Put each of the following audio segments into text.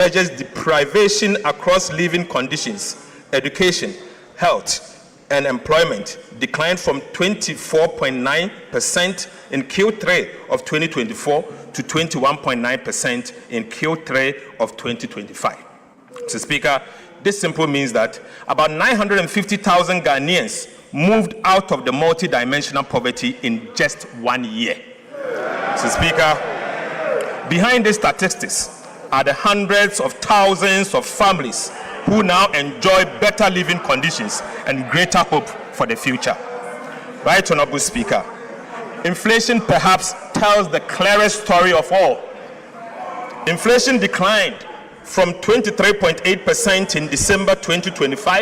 measures deprivation across living conditions, education, health, and employment declined from 24.9% in Q3 of 2024 to 21.9% in Q3 of 2025. Mr. Speaker, this simply means that about 950,000 Ghanaians moved out of the multidimensional poverty in just 1 year. Mr. Speaker, behind these statistics are the hundreds of thousands of families who now enjoy better living conditions and greater hope for the future. Right, Honorable Speaker, inflation perhaps tells the clearest story of all. Inflation declined from 23.8% in December 2024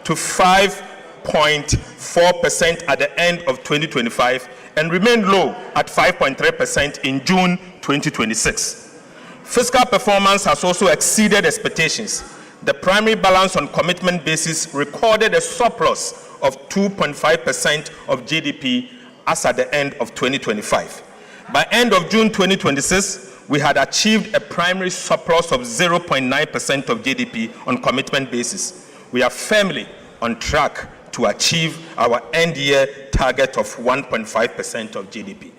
to 5.4% at the end of 2025 and remained low at 5.3% in June 2026. Fiscal performance has also exceeded expectations. The primary balance on commitment basis recorded a surplus of 2.5% of GDP as at the end of 2025. By end of June 2026, we had achieved a primary surplus of 0.9% of GDP on commitment basis. We are firmly on track to achieve our end-year target of 1.5% of GDP.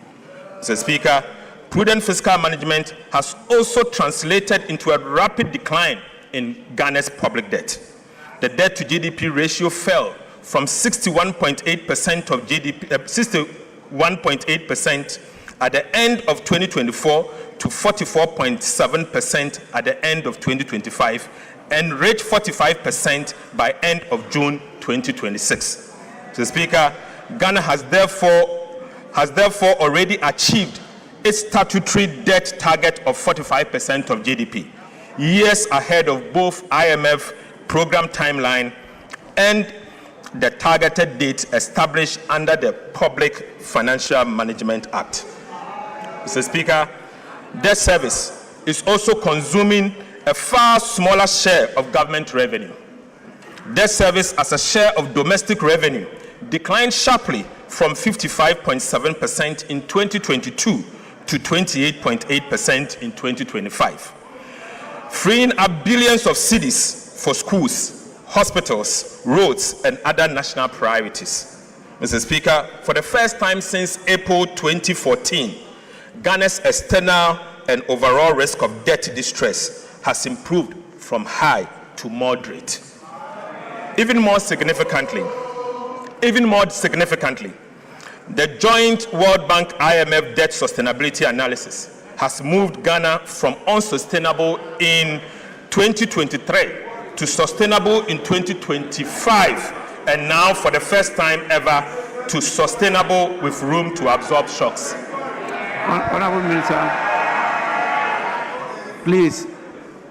Mr. Speaker, prudent fiscal management has also translated into a rapid decline in Ghana's public debt. The debt to GDP ratio fell from 61.8% of GDP, 61.8% at the end of 2024 to 44.7% at the end of 2025 and reached 45% by end of June 2026. Mr. Speaker, Ghana has therefore already achieved its statutory debt target of 45% of GDP, years ahead of both IMF program timeline and the targeted date established under the Public Financial Management Act. Mr. Speaker, debt service is also consuming a far smaller share of government revenue. Debt service as a share of domestic revenue declined sharply from 55.7% in 2022 to 28.8% in 2025, freeing up billions of cedis for schools, hospitals, roads, and other national priorities. Mr. Speaker, for the first time since April 2014, Ghana's external and overall risk of debt distress has improved from high to moderate. Even more significantly, the joint World Bank IMF debt sustainability analysis has moved Ghana from unsustainable in 2023 to sustainable in 2025, and now for the first time ever to sustainable with room to absorb shocks. Honorable Minister, please,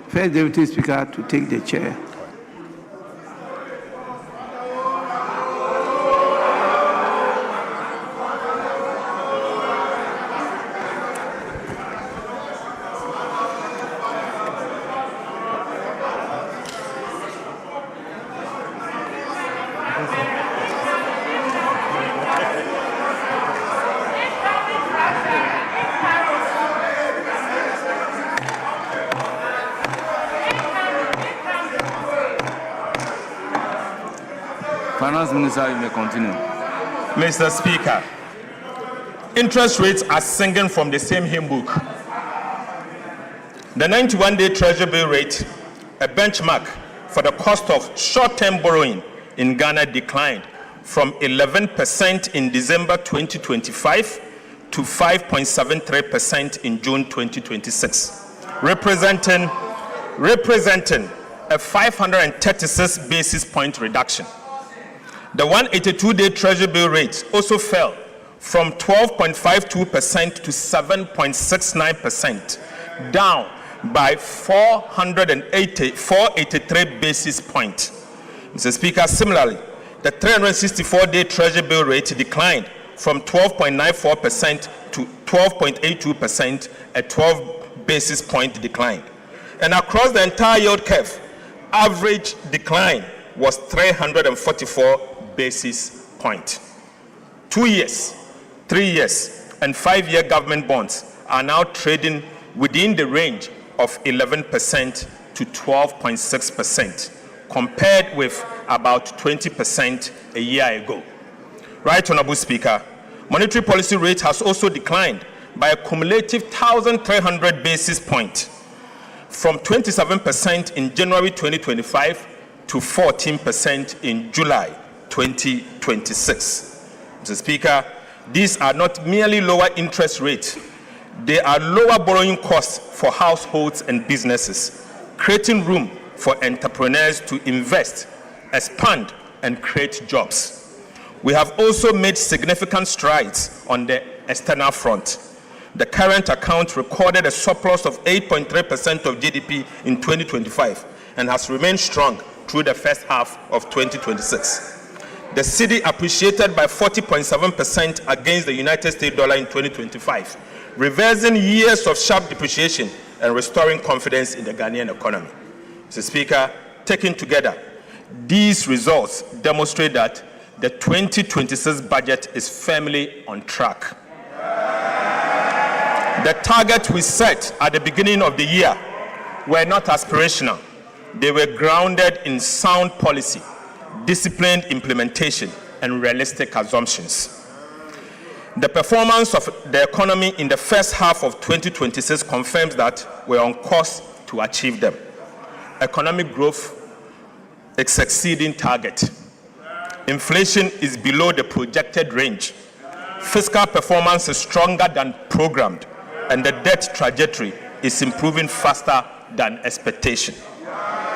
First Deputy Speaker to take the chair. Finance Minister, you may continue. Mr. Speaker, interest rates are singing from the same hymn book. The 91-day Treasury bill rate, a benchmark for the cost of short-term borrowing in Ghana, declined from 11% in December 2025 to 5.73% in June 2026, representing a 536 basis point reduction. The 182-day Treasury bill rate also fell from 12.52% to 7.69%, down by 483 basis points. Mr. Speaker, similarly, the 364-day Treasury bill rate declined from 12.94% to 12.82%, a 12 basis point decline. And across the entire yield curve, average decline was 344 basis points. 2 years, 3 years, and 5-year government bonds are now trading within the range of 11% to 12.6%, compared with about 20% a year ago. Right, Honorable Speaker, monetary policy rate has also declined by a cumulative 1,300 basis points, from 27% in January 2025 to 14% in July 2026. Mr. Speaker, these are not merely lower interest rates, they are lower borrowing costs for households and businesses, creating room for entrepreneurs to invest, expand, and create jobs. We have also made significant strides on the external front. The current account recorded a surplus of 8.3% of GDP in 2025 and has remained strong through the first half of 2026. The cedi appreciated by 40.7% against the United States dollar in 2025, reversing years of sharp depreciation and restoring confidence in the Ghanaian economy. Mr. Speaker, taken together, these results demonstrate that the 2026 budget is firmly on track. The targets we set at the beginning of the year were not aspirational. They were grounded in sound policy, disciplined implementation, and realistic assumptions. The performance of the economy in the first half of 2026 confirms that we're on course to achieve them. Economic growth is exceeding target. Inflation is below the projected range. Fiscal performance is stronger than programmed, and the debt trajectory is improving faster than expectation.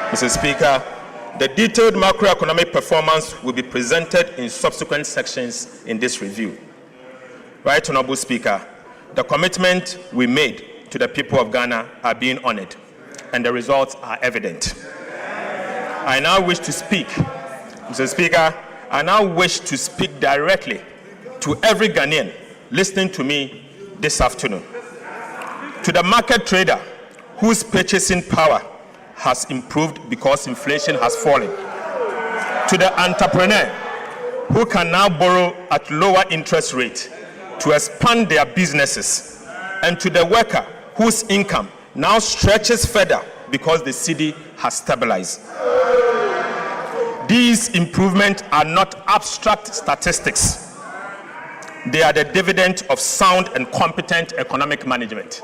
Mr. Speaker, the detailed macroeconomic performance will be presented in subsequent sections in this review. Right, Honorable Speaker, the commitment we made to the people of Ghana are being honored, and the results are evident. I now wish to speak, Mr. Speaker, I now wish to speak directly to every Ghanaian listening to me this afternoon. To the market trader whose purchasing power has improved because inflation has fallen. To the entrepreneur who can now borrow at lower interest rate to expand their businesses. And to the worker whose income now stretches further because the cedi has stabilized. These improvements are not abstract statistics. They are the dividend of sound and competent economic management.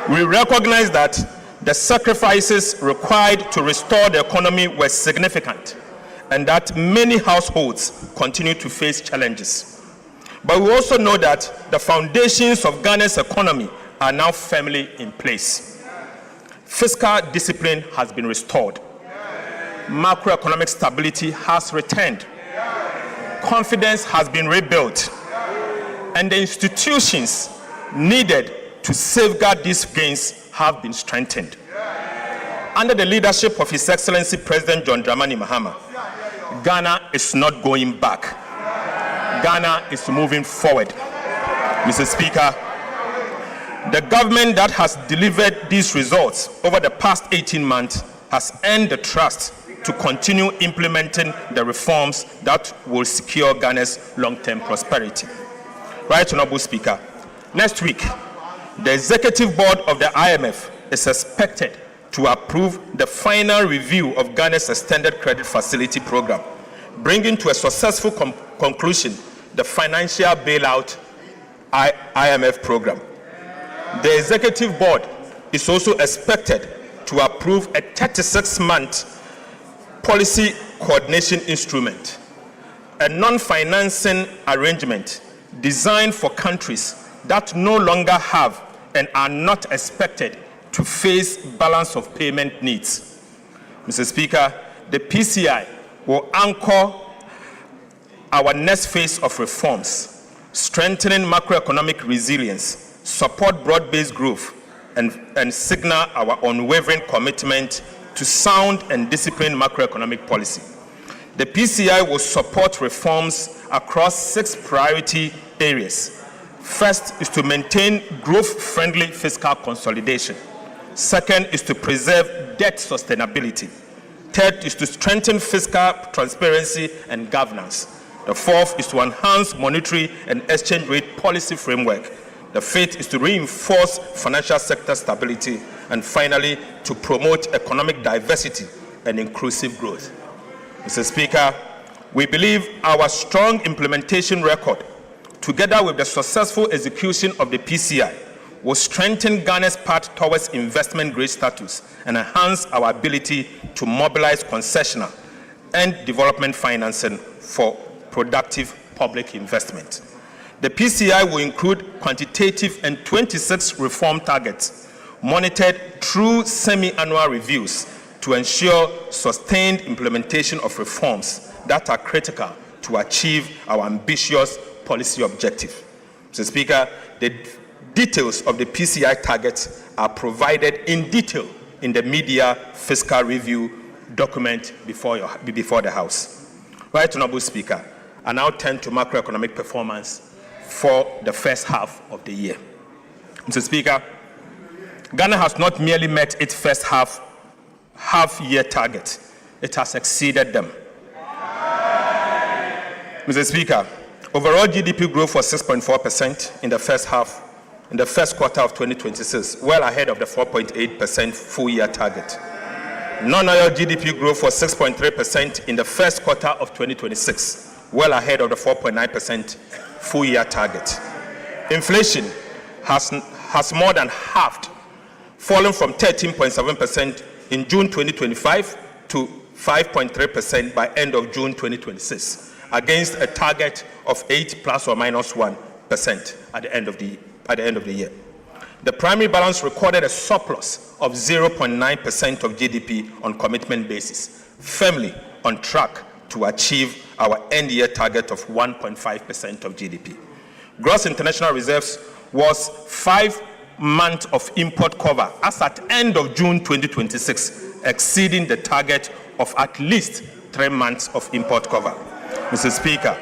We recognize that the sacrifices required to restore the economy were significant and that many households continue to face challenges. But we also know that the foundations of Ghana's economy are now firmly in place. Fiscal discipline has been restored. Macroeconomic stability has returned. Confidence has been rebuilt. And the institutions needed to safeguard these gains have been strengthened. Under the leadership of His Excellency President John Dramani Mahama, Ghana is not going back. Ghana is moving forward. Mr. Speaker, the government that has delivered these results over the past 18 months has earned the trust to continue implementing the reforms that will secure Ghana's long-term prosperity. Right, Honorable Speaker, next week, the Executive Board of the IMF is expected to approve the final review of Ghana's Extended Credit Facility Program, bringing to a successful conclusion the financial bailout IMF program. The Executive Board is also expected to approve a 36-month policy coordination instrument, a non-financing arrangement designed for countries that no longer have and are not expected to face balance of payment needs. Mr. Speaker, the PCI will anchor our next phase of reforms, strengthening macroeconomic resilience, support broad-based growth, and signal our unwavering commitment to sound and disciplined macroeconomic policy. The PCI will support reforms across 6 priority areas. First is to maintain growth-friendly fiscal consolidation. Second is to preserve debt sustainability. Third is to strengthen fiscal transparency and governance. The fourth is to enhance monetary and exchange rate policy framework. The fifth is to reinforce financial sector stability, and finally, to promote economic diversity and inclusive growth. Mr. Speaker, we believe our strong implementation record, together with the successful execution of the PCI, will strengthen Ghana's path towards investment grade status and enhance our ability to mobilize concessional and development financing for productive public investment. The PCI will include quantitative and 26 reform targets, monitored through semi-annual reviews to ensure sustained implementation of reforms that are critical to achieve our ambitious policy objective. Mr. Speaker, the details of the PCI targets are provided in detail in the media fiscal review document before the House. Right, Honorable Speaker, I now turn to macroeconomic performance for the first half of the year. Mr. Speaker, Ghana has not merely met its first half-year target, it has exceeded them. Mr. Speaker, overall GDP growth was 6.4% in the first quarter of 2026, well ahead of the 4.8% full-year target. Non-oil GDP growth was 6.3% in the first quarter of 2026, well ahead of the 4.9% full-year target. Inflation has more than halved, falling from 13.7% in June 2025 to 5.3% by end of June 2026, against a target of 8 plus or minus 1% at the end of the year. The primary balance recorded a surplus of 0.9% of GDP on commitment basis, firmly on track to achieve our end-year target of 1.5% of GDP. Gross international reserves was 5 months of import cover as at end of June 2026, exceeding the target of at least 3 months of import cover. Mr. Speaker,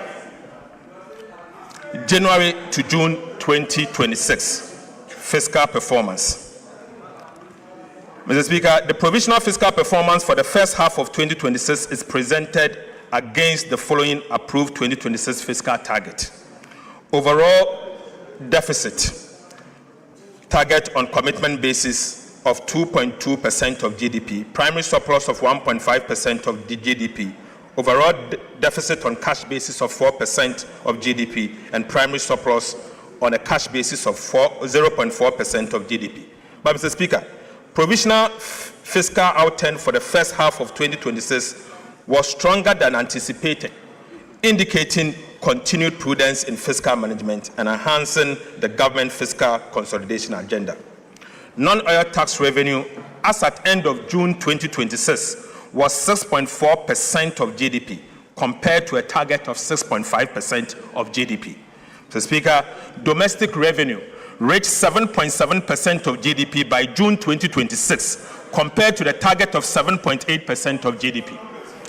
January to June 2026, fiscal performance. Mr. Speaker, the provisional fiscal performance for the first half of 2026 is presented against the following approved 2026 fiscal target. Overall deficit target on commitment basis of 2.2% of GDP, primary surplus of 1.5% of the GDP, overall deficit on cash basis of 4% of GDP, and primary surplus on a cash basis of 0.4% of GDP. But Mr. Speaker, provisional fiscal outturn for the first half of 2026 was stronger than anticipated, indicating continued prudence in fiscal management and enhancing the government fiscal consolidation agenda. Non-oil tax revenue as at end of June 2026 was 6.4% of GDP, compared to a target of 6.5% of GDP. Mr. Speaker, domestic revenue reached 7.7% of GDP by June 2026, compared to the target of 7.8% of GDP.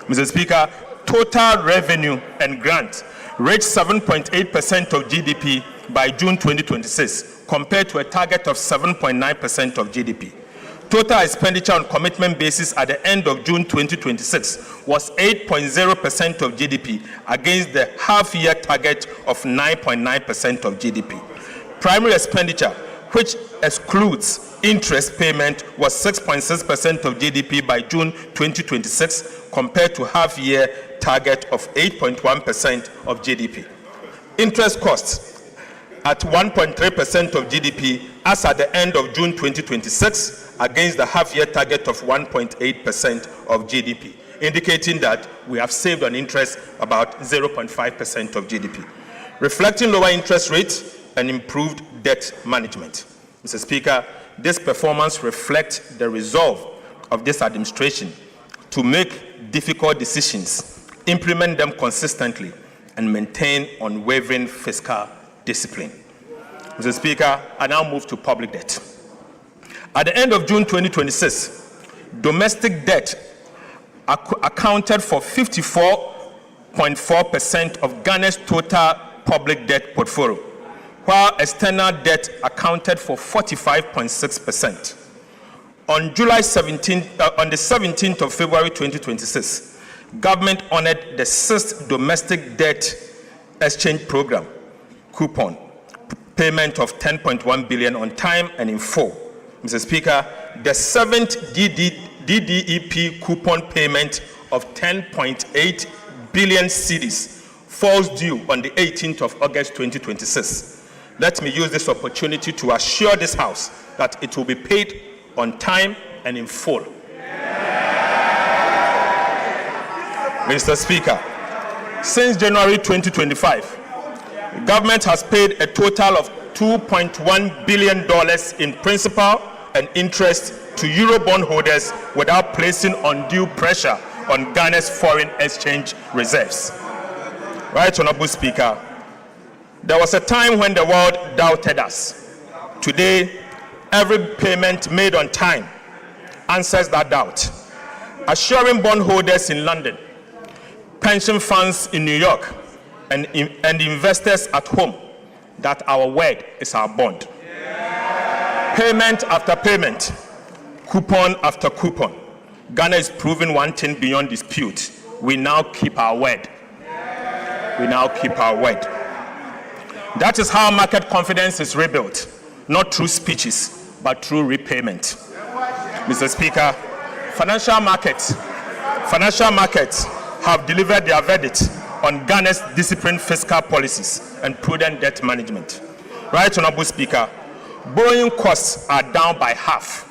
Mr. Speaker, total revenue and grant reached 7.8% of GDP by June 2026, compared to a target of 7.9% of GDP. Total expenditure on commitment basis at the end of June 2026 was 8.0% of GDP against the half-year target of 9.9% of GDP. Primary expenditure, which excludes interest payment, was 6.6% of GDP by June 2026 compared to half-year target of 8.1% of GDP. Interest costs at 1.3% of GDP as at the end of June 2026 against the half-year target of 1.8% of GDP, indicating that we have saved on interest about 0.5% of GDP, reflecting lower interest rates and improved debt management. Mr. Speaker, this performance reflects the resolve of this administration to make difficult decisions, implement them consistently, and maintain unwavering fiscal discipline. Mr. Speaker, I now move to public debt. At the end of June 2026, domestic debt accounted for 54.4% of Ghana's total public debt portfolio, while external debt accounted for 45.6%. On the 17th of February 2026, government honored the 6th domestic debt exchange program coupon payment of 10.1 billion on time and in full. Mr. Speaker, the 7th DDEP coupon payment of 10.8 billion cedis falls due on the 18th of August 2026. Let me use this opportunity to assure this House that it will be paid on time and in full. Mr. Speaker, since January 2025, the government has paid a total of $2.1 billion in principal and interest to Eurobond holders without placing undue pressure on Ghana's foreign exchange reserves. Right, Honorable Speaker, there was a time when the world doubted us. Today, every payment made on time answers that doubt, assuring bondholders in London, pension funds in New York, and investors at home that our word is our bond. Payment after payment, coupon after coupon, Ghana is proving one thing beyond dispute. We now keep our word. We now keep our word. That is how market confidence is rebuilt, not through speeches, but through repayment. Mr. Speaker, financial markets have delivered their verdict on Ghana's disciplined fiscal policies and prudent debt management. Right, Honorable Speaker, borrowing costs are down by half.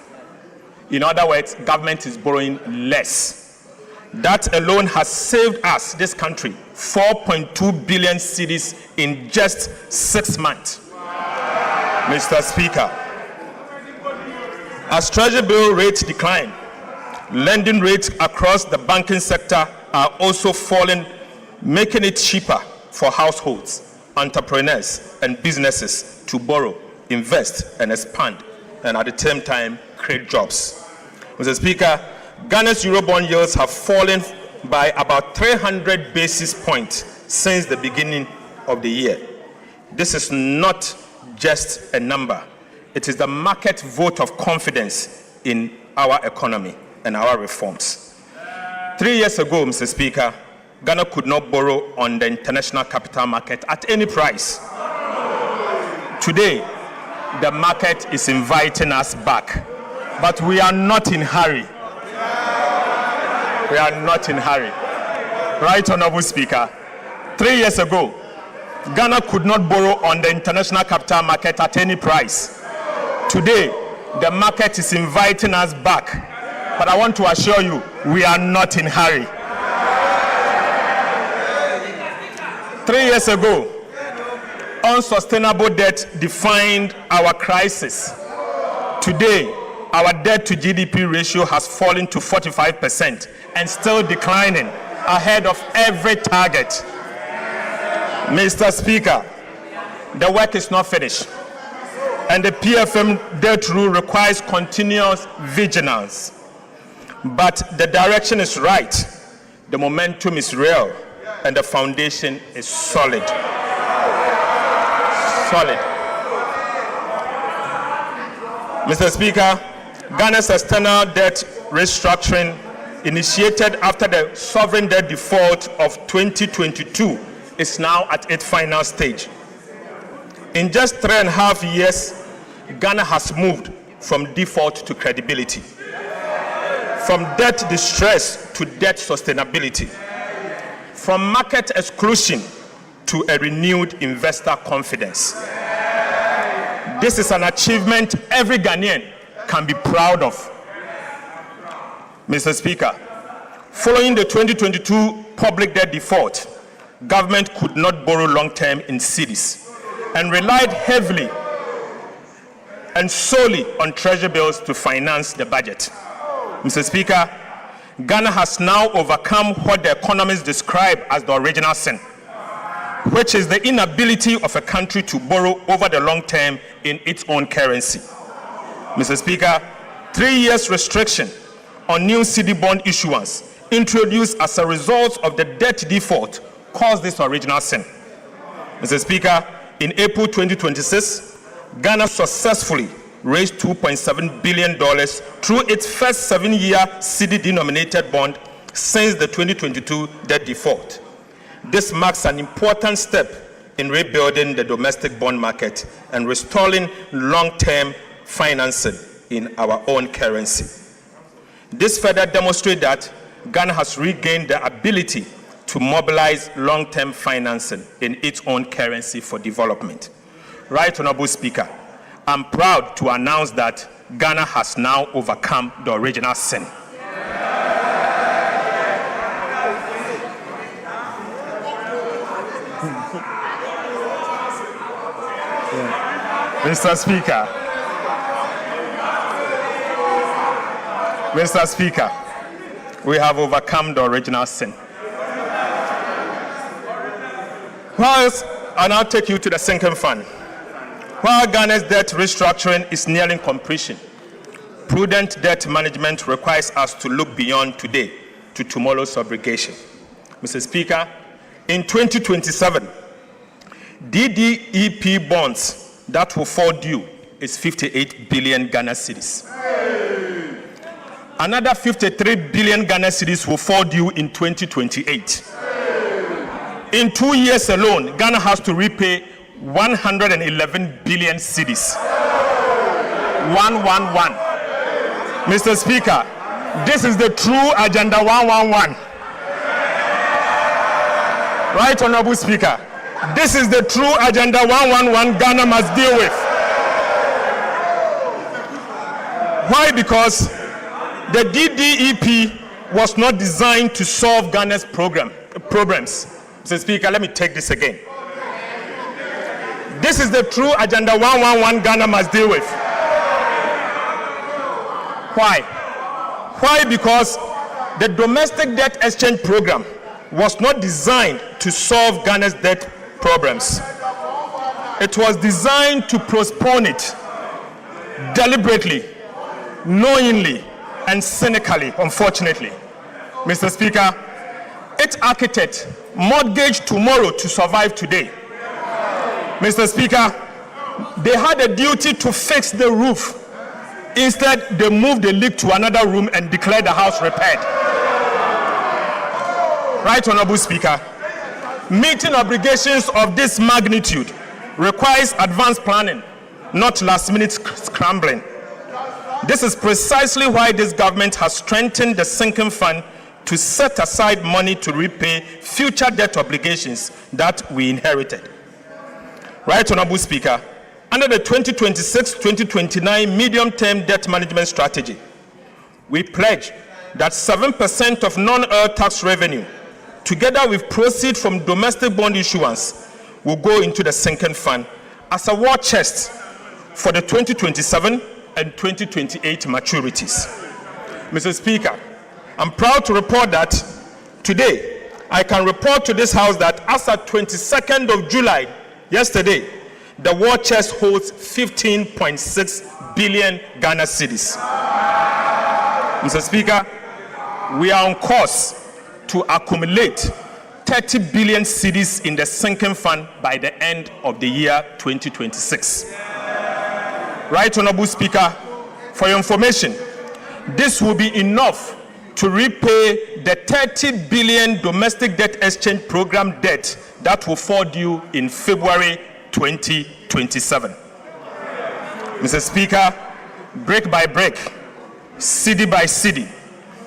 In other words, government is borrowing less. That alone has saved us, this country, 4.2 billion cedis in just 6 months. Mr. Speaker, as Treasury bill rates decline, lending rates across the banking sector are also falling, making it cheaper for households, entrepreneurs, and businesses to borrow, invest, and expand, and at the same time, create jobs. Mr. Speaker, Ghana's Eurobond yields have fallen by about 300 basis points since the beginning of the year. This is not just a number. It is the market vote of confidence in our economy and our reforms. 3 years ago, Mr. Speaker, Ghana could not borrow on the international capital market at any price. Today, the market is inviting us back, but we are not in hurry. We are not in hurry. Right, Honorable Speaker? 3 years ago, Ghana could not borrow on the international capital market at any price. Today, the market is inviting us back, but I want to assure you, we are not in hurry. 3 years ago, unsustainable debt defined our crisis. Today, our debt to GDP ratio has fallen to 45% and still declining, ahead of every target. Mr. Speaker, the work is not finished, and the PFM debt rule requires continuous vigilance. But the direction is right, the momentum is real, and the foundation is solid. Solid. Mr. Speaker, Ghana's external debt restructuring, initiated after the sovereign debt default of 2022, is now at its final stage. In just 3.5 years, Ghana has moved from default to credibility, from debt distress to debt sustainability, from market exclusion to a renewed investor confidence. This is an achievement every Ghanaian can be proud of. Mr. Speaker, following the 2022 public debt default, government could not borrow long-term in cedis and relied heavily and solely on treasury bills to finance the budget. Mr. Speaker, Ghana has now overcome what the economists describe as the original sin, which is the inability of a country to borrow over the long term in its own currency. Mr. Speaker, 3 years restriction on new cedi bond issuance introduced as a result of the debt default caused this original sin. Mr. Speaker, in April 2026, Ghana successfully raised $2.7 billion through its first 7-year cedi-denominated bond since the 2022 debt default. This marks an important step in rebuilding the domestic bond market and restoring long-term financing in our own currency. This further demonstrates that Ghana has regained the ability to mobilize long-term financing in its own currency for development. Right Honorable Speaker, I'm proud to announce that Ghana has now overcome the original sin. Mr. Speaker, we have overcome the original sin. Whilst I now take you to the sinking fund. While Ghana's debt restructuring is nearing completion, prudent debt management requires us to look beyond today to tomorrow's obligation. Mr. Speaker, in 2027, DDEP bonds that will fall due is 58 billion Ghana cedis. Another 53 billion Ghana cedis will fall due in 2028. In 2 years alone, Ghana has to repay 111 billion cedis. 111. Mr. Speaker, this is the true Agenda 111. Right, Honorable Speaker? This is the true Agenda 111 Ghana must deal with. Why? Because the DDEP was not designed to solve Ghana's problems. Mr. Speaker, let me take this again. This is the true Agenda 111 Ghana must deal with. Why? Why? Because the domestic debt exchange program was not designed to solve Ghana's debt problems. It was designed to postpone it deliberately, knowingly, and cynically, unfortunately. Mr. Speaker, its architect mortgaged tomorrow to survive today. Mr. Speaker, they had a duty to fix the roof. Instead, they moved the leak to another room and declared the house repaired. Right, Honorable Speaker? Meeting obligations of this magnitude requires advanced planning, not last-minute scrambling. This is precisely why this government has strengthened the sinking fund to set aside money to repay future debt obligations that we inherited. Right, Honorable Speaker, under the 2026-2029 medium-term debt management strategy, we pledge that 7% of non-oil tax revenue, together with proceeds from domestic bond issuance, will go into the sinking fund as a war chest for the 2027 and 2028 maturities. Mr. Speaker, I'm proud to report that today, I can report to this House that as at 22nd of July, yesterday, the war chest holds 15.6 billion Ghana cedis. Mr. Speaker, we are on course to accumulate 30 billion cedis in the sinking fund by the end of the year 2026. Right, Honorable Speaker, for your information, this will be enough to repay the 30 billion domestic debt exchange program debt that will fall due in February 2027. Mr. Speaker, brick by brick, city by city,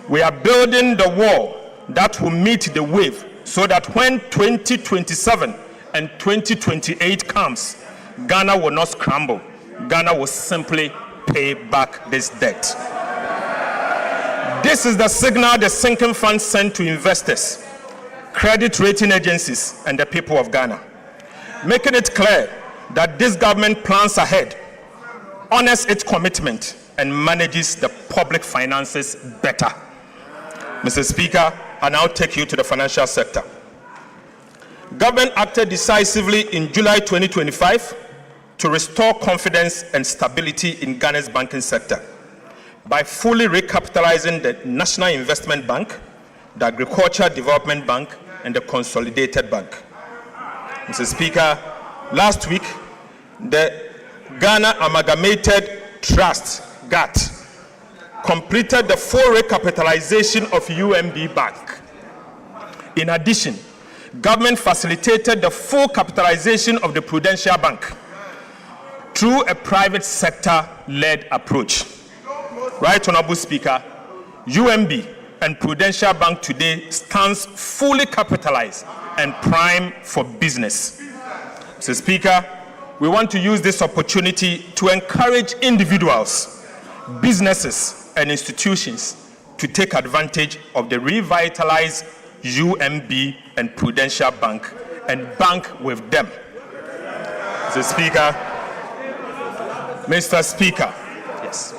we are building the wall that will meet the wave so that when 2027 and 2028 comes, Ghana will not scramble. Ghana will simply pay back this debt. This is the signal the sinking fund sent to investors, credit rating agencies, and the people of Ghana, making it clear that this government plans ahead, honors its commitment, and manages the public finances better. Mr. Speaker, I now take you to the financial sector. Government acted decisively in July 2025 to restore confidence and stability in Ghana's banking sector by fully recapitalizing the National Investment Bank, the Agricultural Development Bank, and the Consolidated Bank. Mr. Speaker, last week, the Ghana Amalgamated Trust, GATT, completed the full recapitalization of UMB Bank. In addition, government facilitated the full capitalization of the Prudential Bank through a private sector-led approach. Right, Honorable Speaker, UMB and Prudential Bank today stands fully capitalized and prime for business. Mr. Speaker, we want to use this opportunity to encourage individuals, businesses, and institutions to take advantage of the revitalized UMB and Prudential Bank and bank with them. Mr. Speaker, yes.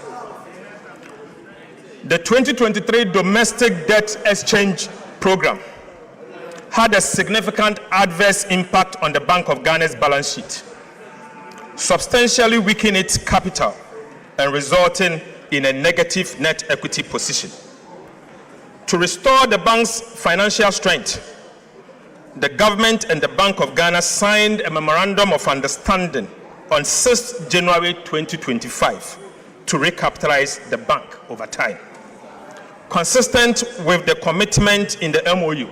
The 2023 Domestic Debt Exchange Program had a significant adverse impact on the Bank of Ghana's balance sheet, substantially weakening its capital and resulting in a negative net equity position. To restore the bank's financial strength, the government and the Bank of Ghana signed a memorandum of understanding on 6 January 2025 to recapitalize the bank over time. Consistent with the commitment in the MOU,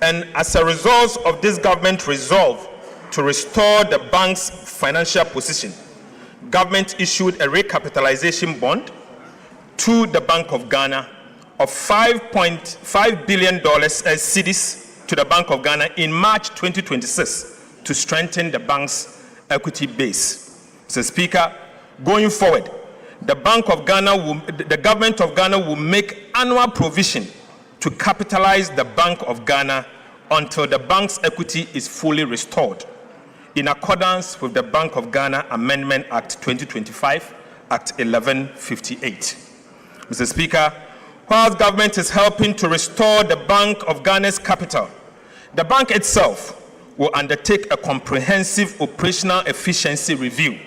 and as a result of this government resolve to restore the bank's financial position, government issued a recapitalization bond to the Bank of Ghana of $5.5 billion as cedis to the Bank of Ghana in March 2026 to strengthen the bank's equity base. Mr. Speaker, going forward, the government of Ghana will make annual provision to capitalize the Bank of Ghana until the bank's equity is fully restored, in accordance with the Bank of Ghana Amendment Act 2025, Act 1158. Mr. Speaker, whilst government is helping to restore the Bank of Ghana's capital, the bank itself will undertake a comprehensive operational efficiency review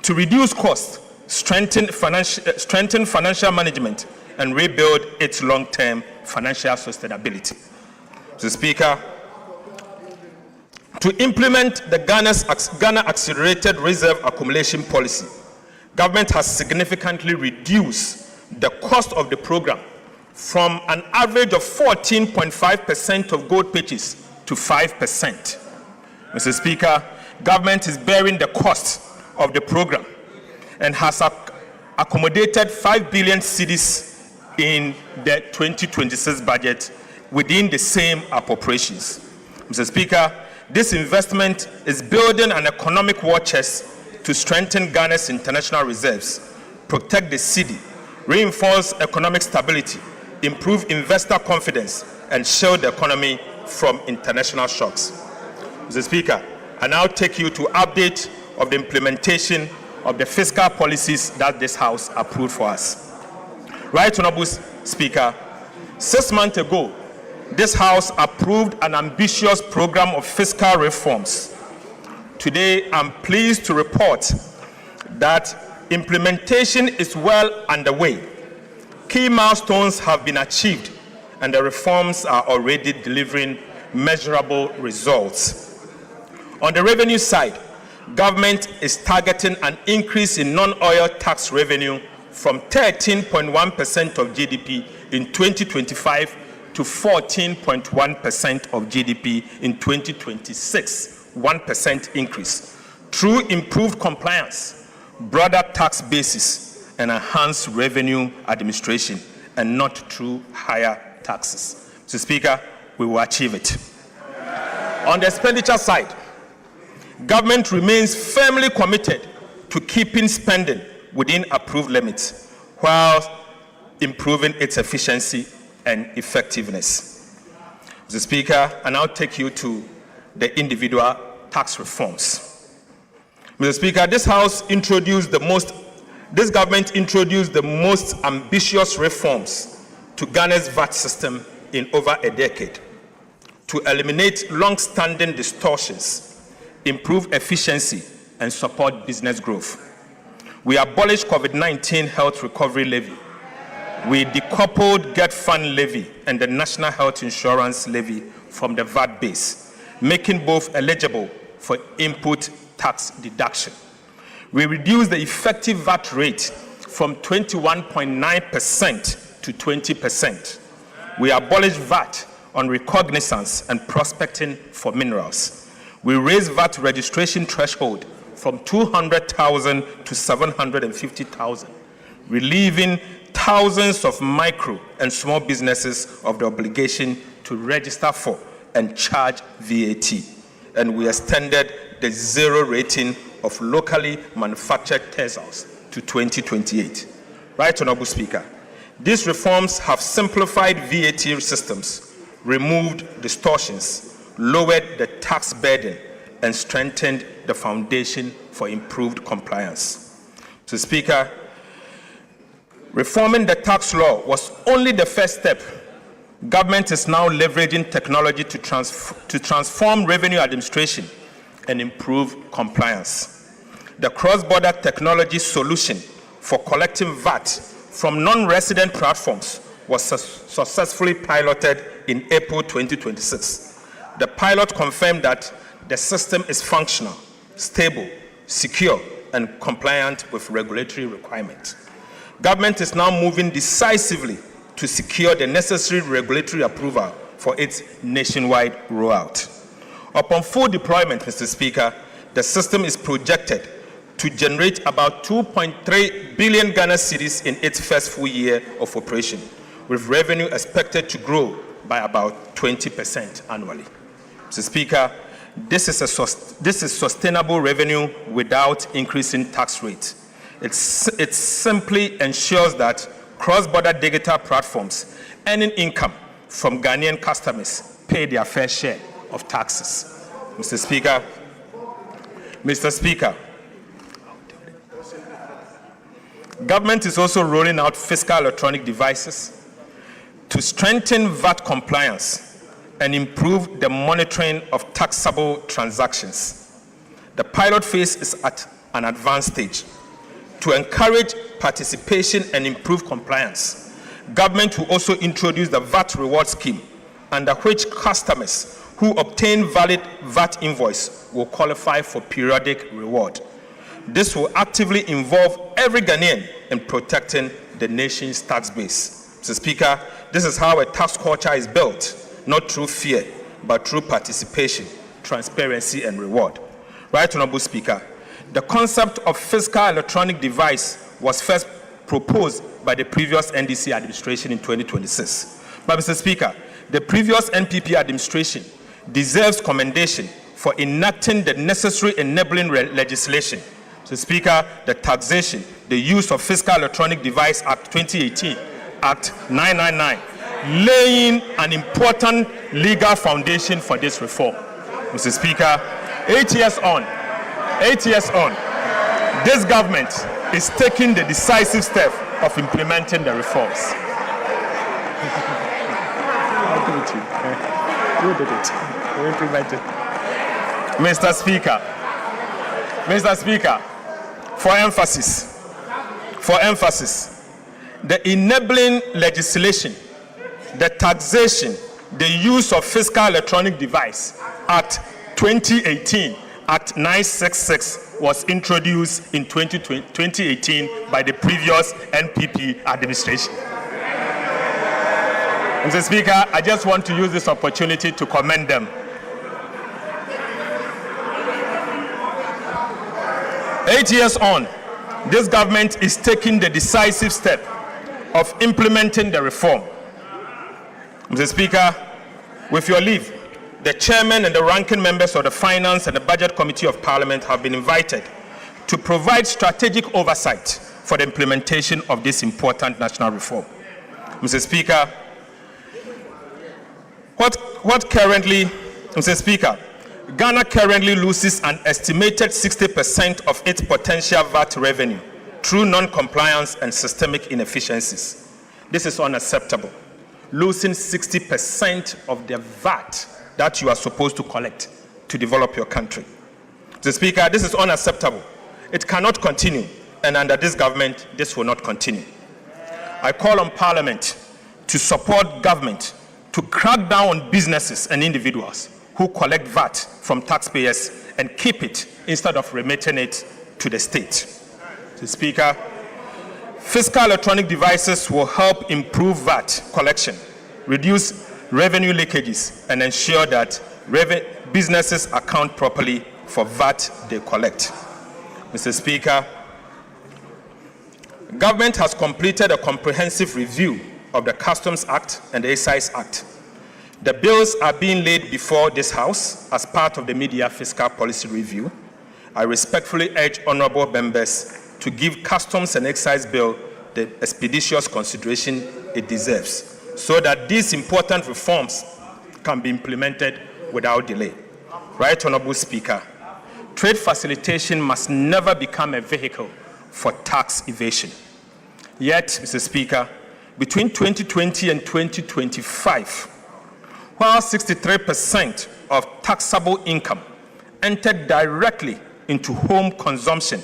to reduce costs, strengthen financial management, and rebuild its long-term financial sustainability. Mr. Speaker, to implement the Ghana Accelerated Reserve Accumulation Policy, government has significantly reduced the cost of the program from an average of 14.5% of gold purchase to 5%. Mr. Speaker, government is bearing the cost of the program and has accommodated 5 billion cedis in the 2026 budget within the same appropriations. Mr. Speaker, this investment is building an economic war chest to strengthen Ghana's international reserves, protect the cedi, reinforce economic stability, improve investor confidence, and shield the economy from international shocks. Mr. Speaker, I now take you to update of the implementation of the fiscal policies that this House approved for us. Right, Honorable Speaker, 6 months ago, this House approved an ambitious program of fiscal reforms. Today, I'm pleased to report that implementation is well underway. Key milestones have been achieved, and the reforms are already delivering measurable results. On the revenue side, government is targeting an increase in non-oil tax revenue from 13.1% of GDP in 2025 to 14.1% of GDP in 2026, 1% increase, through improved compliance, broader tax basis, and enhanced revenue administration, and not through higher taxes. Mr. Speaker, we will achieve it. On the expenditure side, government remains firmly committed to keeping spending within approved limits while improving its efficiency and effectiveness. Mr. Speaker, I now take you to the individual tax reforms. Mr. Speaker, this government introduced the most ambitious reforms to Ghana's VAT system in over a decade to eliminate long-standing distortions, improve efficiency, and support business growth. We abolished COVID-19 health recovery levy. We decoupled Get Fund levy and the National Health Insurance levy from the VAT base, making both eligible for input tax deduction. We reduced the effective VAT rate from 21.9% to 20%. We abolished VAT on recognizance and prospecting for minerals. We raised VAT registration threshold from 200,000 to 750,000, relieving thousands of micro and small businesses of the obligation to register for and charge VAT. And we extended the zero rating of locally manufactured textiles to 2028. Right, Honorable Speaker, these reforms have simplified VAT systems, removed distortions, lowered the tax burden, and strengthened the foundation for improved compliance. So, Speaker, reforming the tax law was only the first step. Government is now leveraging technology to transform revenue administration and improve compliance. The cross-border technology solution for collecting VAT from non-resident platforms was successfully piloted in April 2026. The pilot confirmed that the system is functional, stable, secure, and compliant with regulatory requirements. Government is now moving decisively to secure the necessary regulatory approval for its nationwide rollout. Upon full deployment, Mr. Speaker, the system is projected to generate about 2.3 billion Ghana cedis in its first full year of operation, with revenue expected to grow by about 20% annually. Mr. Speaker, this is sustainable revenue without increasing tax rates. It simply ensures that cross-border digital platforms earning income from Ghanaian customers pay their fair share of taxes. Mr. Speaker, government is also rolling out fiscal electronic devices to strengthen VAT compliance and improve the monitoring of taxable transactions. The pilot phase is at an advanced stage. To encourage participation and improve compliance, government will also introduce the VAT reward scheme, under which customers who obtain valid VAT invoice will qualify for periodic reward. This will actively involve every Ghanaian in protecting the nation's tax base. Mr. Speaker, this is how a tax culture is built, not through fear, but through participation, transparency, and reward. Right, Honorable Speaker, the concept of fiscal electronic device was first proposed by the previous NDC administration in 2026. But, Mr. Speaker, the previous NPP administration deserves commendation for enacting the necessary enabling legislation. Mr. Speaker, the taxation, the use of Fiscal Electronic Device Act 2018, Act 999, laying an important legal foundation for this reform. Mr. Speaker, 8 years on, this government is taking the decisive step of implementing the reforms. You did it. You implemented. Mr. Speaker, for emphasis, the enabling legislation, the taxation, the use of Fiscal Electronic Device Act 2018, Act 966 was introduced in 2018 by the previous NPP administration. Mr. Speaker, I just want to use this opportunity to commend them. 8 years on, this government is taking the decisive step of implementing the reform. Mr. Speaker, with your leave, the chairman and the ranking members of the Finance and the Budget Committee of Parliament have been invited to provide strategic oversight for the implementation of this important national reform. Mr. Speaker, Mr. Speaker, Ghana currently loses an estimated 60% of its potential VAT revenue through non-compliance and systemic inefficiencies. This is unacceptable. Losing 60% of the VAT that you are supposed to collect to develop your country. Mr. Speaker, this is unacceptable. It cannot continue, and under this government, this will not continue. I call on Parliament to support government to crack down on businesses and individuals who collect VAT from taxpayers and keep it instead of remitting it to the state. Mr. Speaker, fiscal electronic devices will help improve VAT collection, reduce revenue leakages and ensure that businesses account properly for VAT they collect. Mr. Speaker, government has completed a comprehensive review of the Customs Act and the Excise Act. The bills are being laid before this House as part of the mid-year fiscal policy review. I respectfully urge honorable members to give Customs and Excise Bill the expeditious consideration it deserves, so that these important reforms can be implemented without delay. Right Honorable Speaker, trade facilitation must never become a vehicle for tax evasion. Yet, Mr. Speaker, between 2020 and 2025, while 63% of taxable income entered directly into home consumption,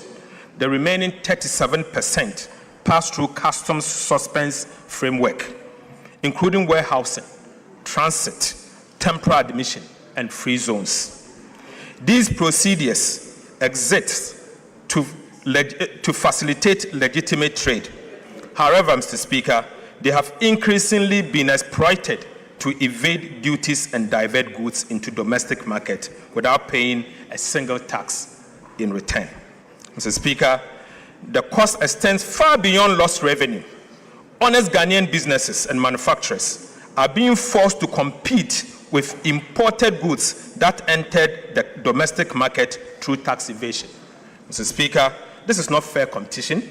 the remaining 37% passed through customs suspense framework, including warehousing, transit, temporary admission, and free zones. These procedures exist to facilitate legitimate trade. However, Mr. Speaker, they have increasingly been exploited to evade duties and divert goods into domestic market without paying a single tax in return. Mr. Speaker, the cost extends far beyond lost revenue. Honest Ghanaian businesses and manufacturers are being forced to compete with imported goods that entered the domestic market through tax evasion. Mr. Speaker, this is not fair competition.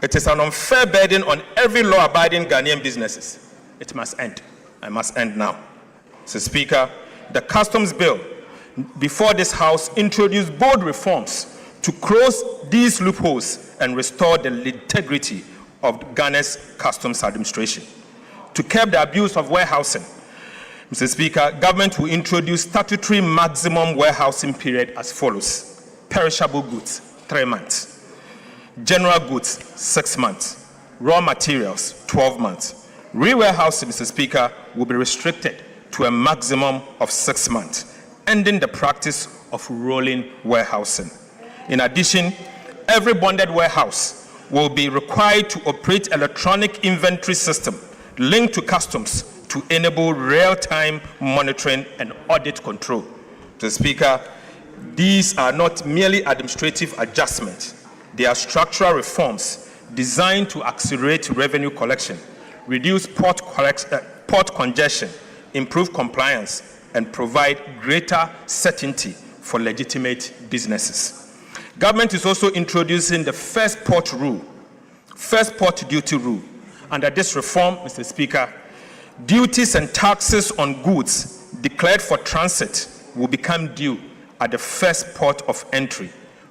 It is an unfair burden on every law-abiding Ghanaian businesses. It must end. It must end now. Mr. Speaker, the Customs Bill before this House introduced bold reforms to close these loopholes and restore the integrity of Ghana's customs administration. To curb the abuse of warehousing, Mr. Speaker, government will introduce statutory maximum warehousing period as follows: perishable goods, 3 months; general goods, 6 months; raw materials, 12 months. Re-warehousing, Mr. Speaker, will be restricted to a maximum of 6 months, ending the practice of rolling warehousing. In addition, every bonded warehouse will be required to operate electronic inventory system linked to customs to enable real-time monitoring and audit control. Mr. Speaker, these are not merely administrative adjustments. They are structural reforms designed to accelerate revenue collection, reduce port congestion, improve compliance, and provide greater certainty for legitimate businesses. Government is also introducing the first port duty rule. Under this reform, Mr. Speaker, duties and taxes on goods declared for transit will become due at the first port of entry,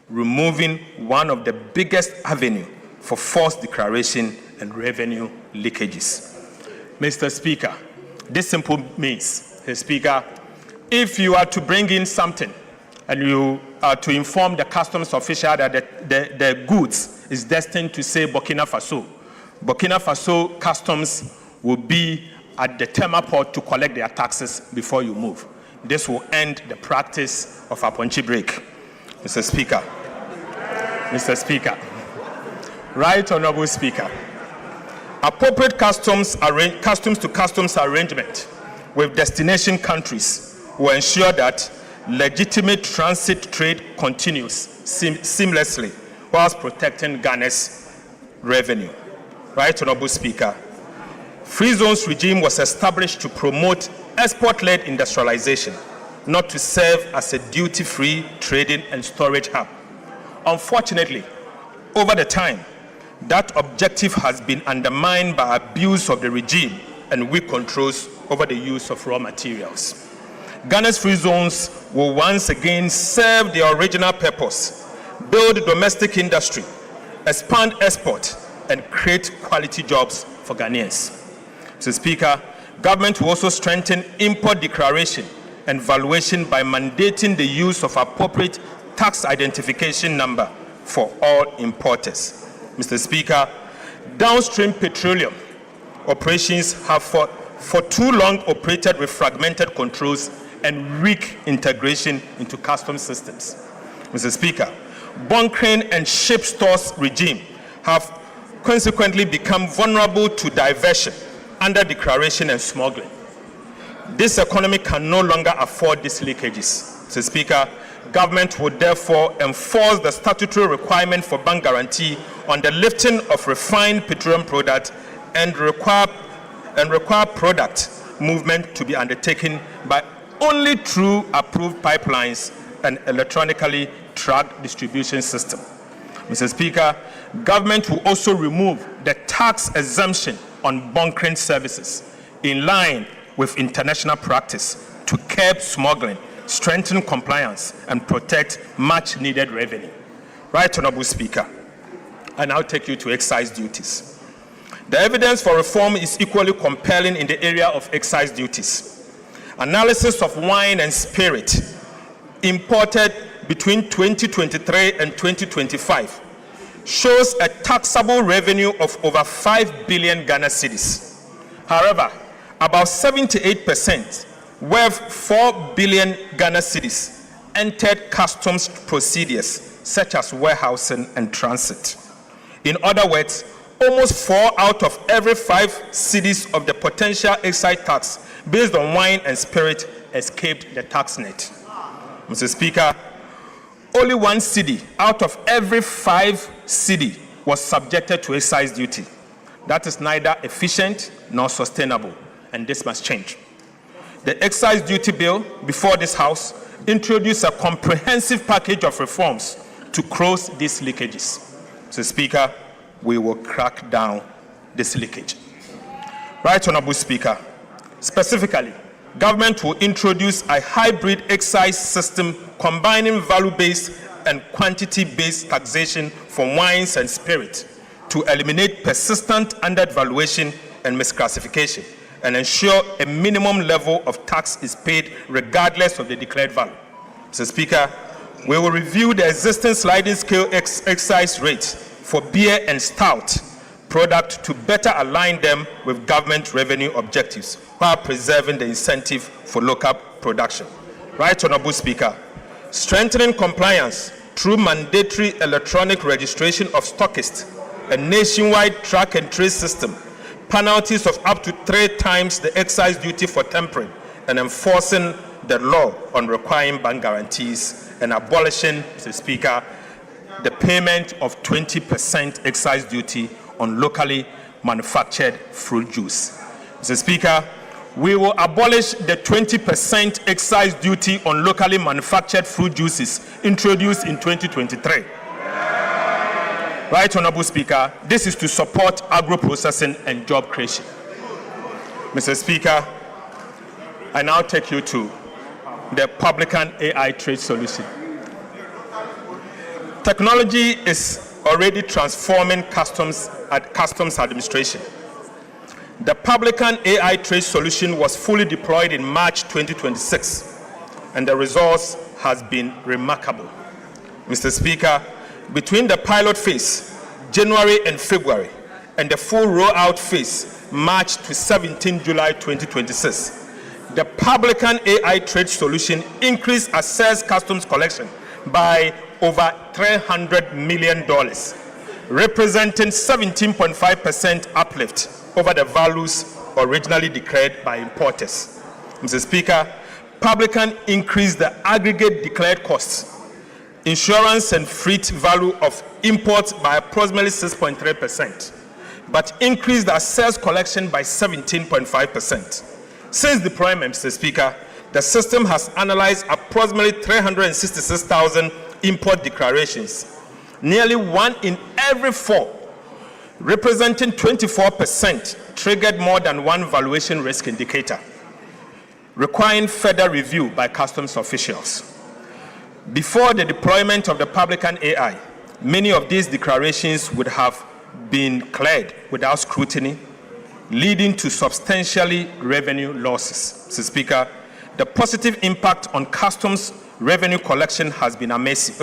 removing one of the biggest avenues for false declaration and revenue leakages. Mr. Speaker, this simply means, Mr. Speaker, if you are to bring in something and you are to inform the customs official that the goods is destined to say Burkina Faso customs will be at the Tema port to collect their taxes before you move. This will end the practice of a punchy break. Mr. Speaker, Right Honorable Speaker, appropriate customs to customs arrangement with destination countries will ensure that legitimate transit trade continues seamlessly whilst protecting Ghana's revenue. Right Honorable Speaker, free zones regime was established to promote export-led industrialization, not to serve as a duty-free trading and storage hub. Unfortunately, over the time, that objective has been undermined by abuse of the regime and weak controls over the use of raw materials. Ghana's free zones will once again serve their original purpose: build domestic industry, expand export, and create quality jobs for Ghanaians. Mr. Speaker, government will also strengthen import declaration and valuation by mandating the use of appropriate tax identification number for all importers. Mr. Speaker, downstream petroleum operations have for too long operated with fragmented controls and weak integration into customs systems. Mr. Speaker, bunkering and ship stores regime have consequently become vulnerable to diversion, under declaration and smuggling. This economy can no longer afford these leakages. Mr. Speaker, government would therefore enforce the statutory requirement for bank guarantee on the lifting of refined petroleum products and require product movement to be undertaken by only through approved pipelines and electronically tracked distribution system. Mr. Speaker, government will also remove the tax exemption on bunkering services in line with international practice to curb smuggling, strengthen compliance, and protect much needed revenue. Right Honorable Speaker, I now take you to excise duties. The evidence for reform is equally compelling in the area of excise duties. Analysis of wine and spirit imported between 2023 and 2025 shows a taxable revenue of over 5 billion Ghana cedis. However, about 78%, worth 4 billion Ghana cedis, entered customs procedures such as warehousing and transit. In other words, almost 4 out of every 5 cedis of the potential excise tax based on wine and spirit escaped the tax net. Mr. Speaker, only 1 cedi out of every 5 cedi was subjected to excise duty. That is neither efficient nor sustainable, and this must change. The excise duty bill before this House introduced a comprehensive package of reforms to close these leakages. Mr. Speaker, we will crack down this leakage. Right Honorable Speaker, specifically, government will introduce a hybrid excise system combining value-based and quantity-based taxation for wines and spirit to eliminate persistent undervaluation and misclassification and ensure a minimum level of tax is paid regardless of the declared value. Mr. Speaker, we will review the existing sliding scale excise rates for beer and stout products to better align them with government revenue objectives while preserving the incentive for local production. Right Honorable Speaker, strengthening compliance through mandatory electronic registration of stockists, a nationwide track and trace system, penalties of up to 3 times the excise duty for tampering, and enforcing the law on requiring bank guarantees, and abolishing, Mr. Speaker, the payment of 20% excise duty on locally manufactured fruit juice. Mr. Speaker, we will abolish the 20% excise duty on locally manufactured fruit juices introduced in 2023. Right Honorable Speaker, this is to support agro-processing and job creation. Mr. Speaker, I now take you to the Publican AI trade solution. Technology is already transforming customs administration. The Publican AI trade solution was fully deployed in March 2026, and the results has been remarkable. Mr. Speaker, between the pilot phase, January and February, and the full rollout phase, March to 17 July 2026, the Publican AI trade solution increased assessed customs collection by over $300 million, representing 17.5% uplift over the values originally declared by importers. Mr. Speaker, Publican increased the aggregate declared costs, insurance and freight value of imports by approximately 6.3%, but increased the assessed collection by 17.5%. Since deployment, Mr. Speaker, the system has analyzed approximately 366,000 import declarations, nearly 1 in every 4, representing 24%, triggered more than 1 valuation risk indicator, requiring further review by customs officials. Before the deployment of the Publican AI, many of these declarations would have been cleared without scrutiny, leading to substantially revenue losses. Mr. Speaker, the positive impact on customs revenue collection has been massive.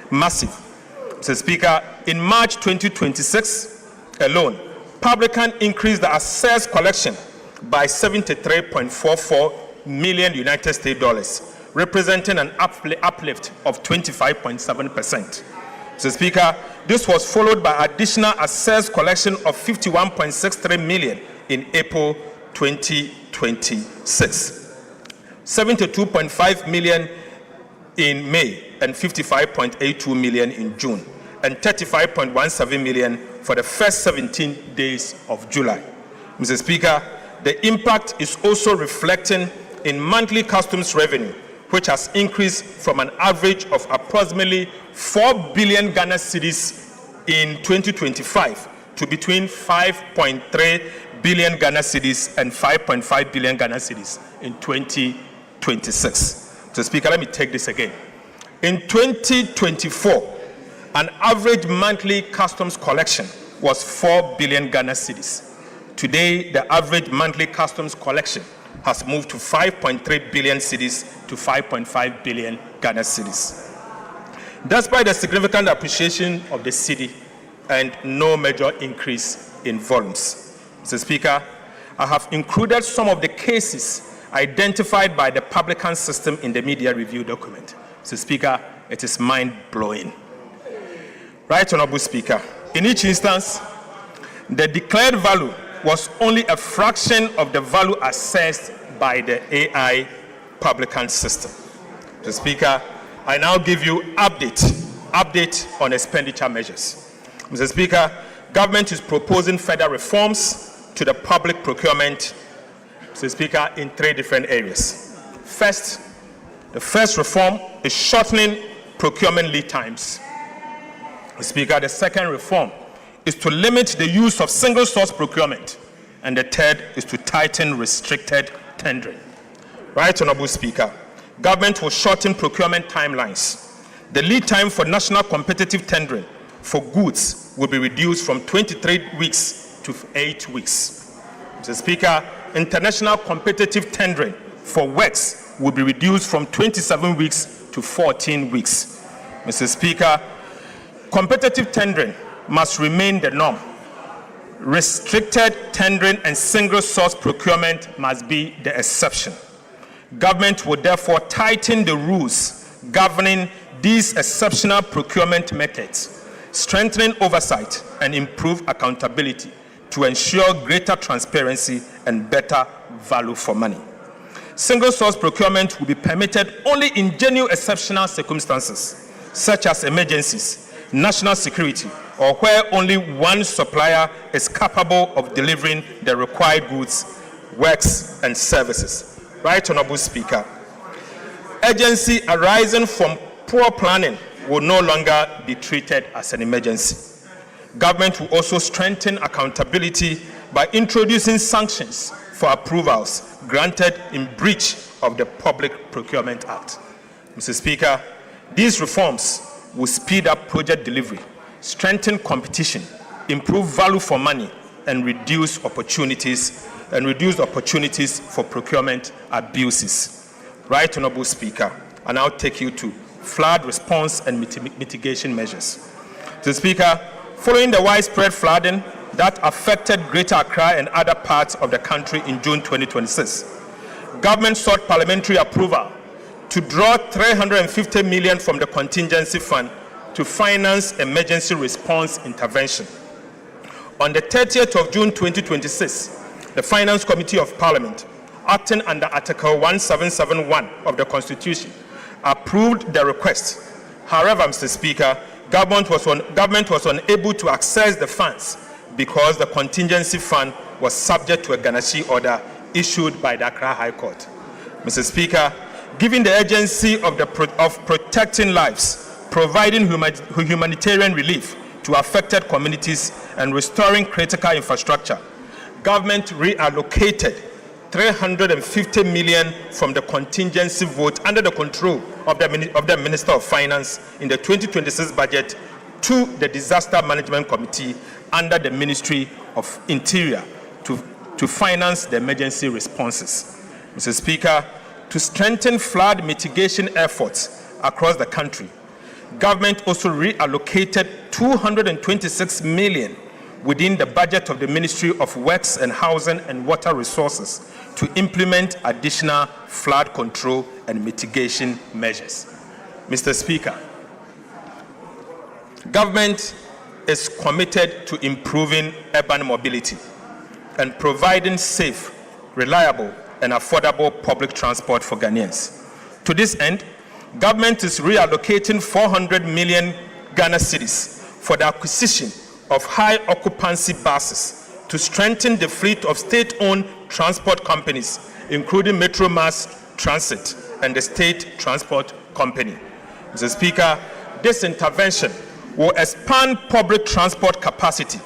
Mr. Speaker, in March 2026 alone, Publican increased the assessed collection by 73.44 million United States dollars, representing an uplift of 25.7%. Mr. Speaker, this was followed by additional assessed collection of 51.63 million in April 2026. 2026. 72.5 million in May and 55.82 million in June, and 35.17 million for the first 17 days of July. Mr. Speaker, the impact is also reflecting in monthly customs revenue, which has increased from an average of approximately 4 billion Ghana cedis in 2025 to between 5.3 billion Ghana cedis and 5.5 billion Ghana cedis in 2026. So, Speaker, let me take this again. In 2024, an average monthly customs collection was 4 billion Ghana cedis. Today, the average monthly customs collection has moved to 5.3 billion cedis to 5.5 billion Ghana cedis. Despite the significant appreciation of the cedi and no major increase in volumes. Mr. Speaker, I have included some of the cases identified by the publican system in the media review document. Mr. Speaker, it is mind-blowing. Right Honorable Speaker, in each instance, the declared value was only a fraction of the value assessed by the AI publican system. Mr. Speaker, I now give you update on expenditure measures. Mr. Speaker, government is proposing further reforms to the public procurement, Mr. Speaker, in 3 different areas. First, the first reform is shortening procurement lead times. Mr. Speaker, the second reform is to limit the use of single source procurement. And the third is to tighten restricted tendering. Right Honorable Speaker, government will shorten procurement timelines. The lead time for national competitive tendering for goods will be reduced from 23 weeks to 8 weeks. Mr. Speaker, international competitive tendering for works will be reduced from 27 weeks to 14 weeks. Mr. Speaker, competitive tendering must remain the norm. Restricted tendering and single source procurement must be the exception. Government will therefore tighten the rules governing these exceptional procurement methods, strengthening oversight and improve accountability to ensure greater transparency and better value for money. Single source procurement will be permitted only in genuine exceptional circumstances, such as emergencies, national security, or where only one supplier is capable of delivering the required goods, works, and services. Right Honorable Speaker, urgency arising from poor planning will no longer be treated as an emergency. Government will also strengthen accountability by introducing sanctions for approvals granted in breach of the Public Procurement Act. Mr. Speaker, these reforms will speed up project delivery, strengthen competition, improve value for money, and reduce opportunities for procurement abuses. Right Honorable Speaker, I now take you to flood response and mitigation measures. Mr. Speaker, following the widespread flooding that affected Greater Accra and other parts of the country in June 2026, government sought parliamentary approval to draw 350 million from the contingency fund to finance emergency response intervention. On the 30th of June 2026, the Finance Committee of Parliament, acting under Article 1771 of the Constitution, approved the request. However, Mr. Speaker, government was unable to access the funds because the contingency fund was subject to a garnishee order issued by the Accra High Court. Mr. Speaker, given the urgency of protecting lives, providing humanitarian relief to affected communities, and restoring critical infrastructure, government reallocated 350 million from the contingency vote under the control of the Minister of Finance in the 2026 budget to the Disaster Management Committee under the Ministry of Interior to finance the emergency responses. Mr. Speaker, to strengthen flood mitigation efforts across the country, government also reallocated 226 million within the budget of the Ministry of Works and Housing and Water Resources to implement additional flood control and mitigation measures. Mr. Speaker, government is committed to improving urban mobility and providing safe, reliable, and affordable public transport for Ghanaians. To this end, government is reallocating 400 million Ghana cedis for the acquisition of high occupancy buses to strengthen the fleet of state-owned transport companies, including Metro Mass Transit and the State Transport Company. Mr. Speaker, this intervention will expand public transport capacity,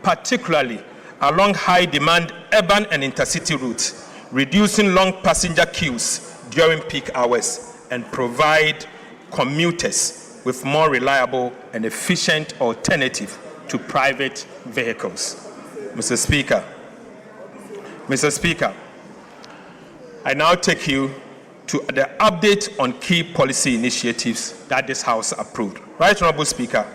particularly along high-demand urban and intercity routes, reducing long passenger queues during peak hours, and provide commuters with more reliable and efficient alternative to private vehicles. Mr. Speaker, I now take you to the update on key policy initiatives that this House approved. Right, Honorable Speaker,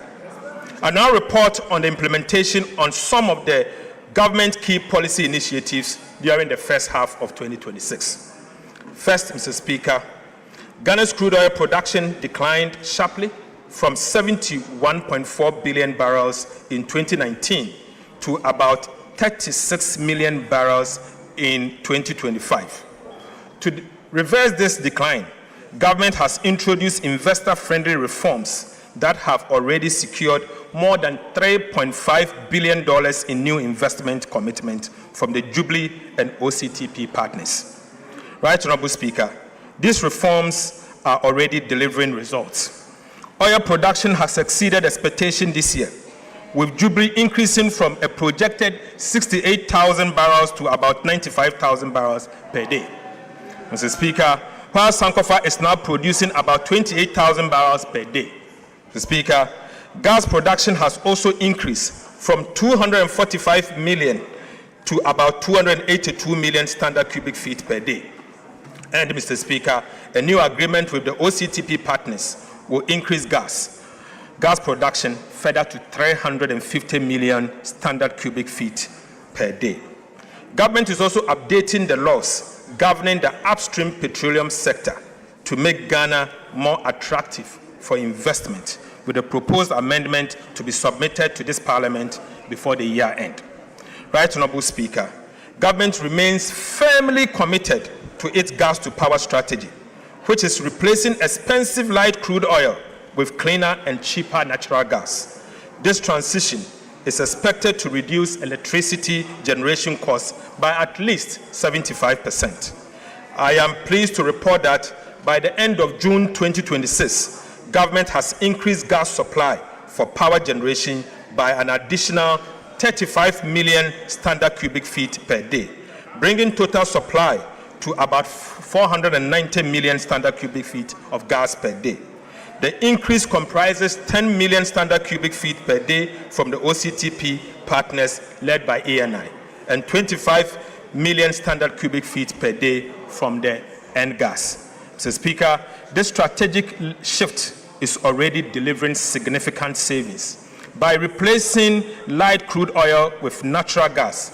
I now report on the implementation on some of the government key policy initiatives during the first half of 2026. First, Mr. Speaker, Ghana's crude oil production declined sharply from 71.4 billion barrels in 2019 to about 36 million barrels in 2025. To reverse this decline, government has introduced investor-friendly reforms that have already secured more than $3.5 billion in new investment commitment from the Jubilee and OCTP partners. Right, Honorable Speaker, these reforms are already delivering results. Oil production has exceeded expectation this year, with Jubilee increasing from a projected 68,000 barrels to about 95,000 barrels per day. Mr. Speaker, while Sankofa is now producing about 28,000 barrels per day. Mr. Speaker, gas production has also increased from 245 million to about 282 million standard cubic feet per day. And, Mr. Speaker, a new agreement with the OCTP partners will increase gas production further to 350 million standard cubic feet per day. Government is also updating the laws governing the upstream petroleum sector to make Ghana more attractive for investment, with a proposed amendment to be submitted to this Parliament before the year end. Right, Honorable Speaker, government remains firmly committed to its gas-to-power strategy, which is replacing expensive light crude oil with cleaner and cheaper natural gas. This transition is expected to reduce electricity generation costs by at least 75%. I am pleased to report that by the end of June 2026, government has increased gas supply for power generation by an additional 35 million standard cubic feet per day, bringing total supply to about 490 million standard cubic feet of gas per day. The increase comprises 10 million standard cubic feet per day from the OCTP partners led by ANI and 25 million standard cubic feet per day from the NGAS. Mr. Speaker, this strategic shift is already delivering significant savings. By replacing light crude oil with natural gas,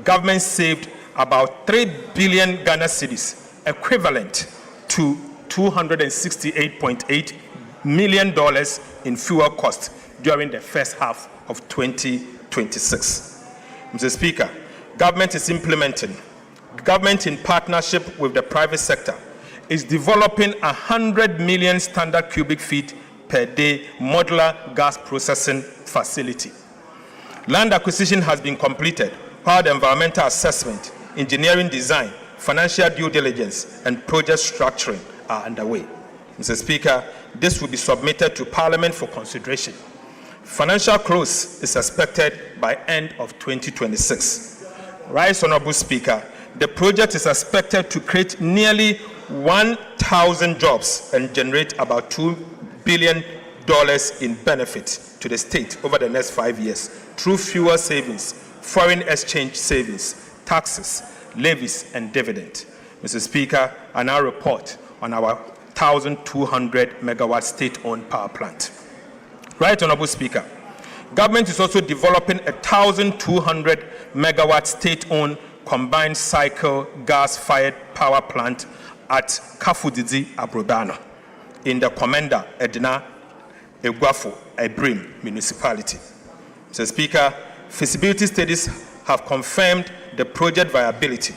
government saved about 3 billion Ghana cedis, equivalent to $268.8 million in fuel costs during the first half of 2026. Mr. Speaker, government in partnership with the private sector, is developing 100 million standard cubic feet per day modular gas processing facility. Land acquisition has been completed, while the environmental assessment, engineering design, financial due diligence, and project structuring are underway. Mr. Speaker, this will be submitted to Parliament for consideration. Financial close is expected by end of 2026. Right, Honorable Speaker, the project is expected to create nearly 1,000 jobs and generate about $2 billion in benefit to the state over the next 5 years through fuel savings, foreign exchange savings, taxes, levies, and dividend. Mr. Speaker, I now report on our 1,200 megawatt state-owned power plant. Right, Honorable Speaker, government is also developing a 1,200 megawatt state-owned combined cycle gas-fired power plant at Kafudidi Abrobano in the Commander Edna Egwafo Ebrim municipality. Mr. Speaker, feasibility studies have confirmed the project viability,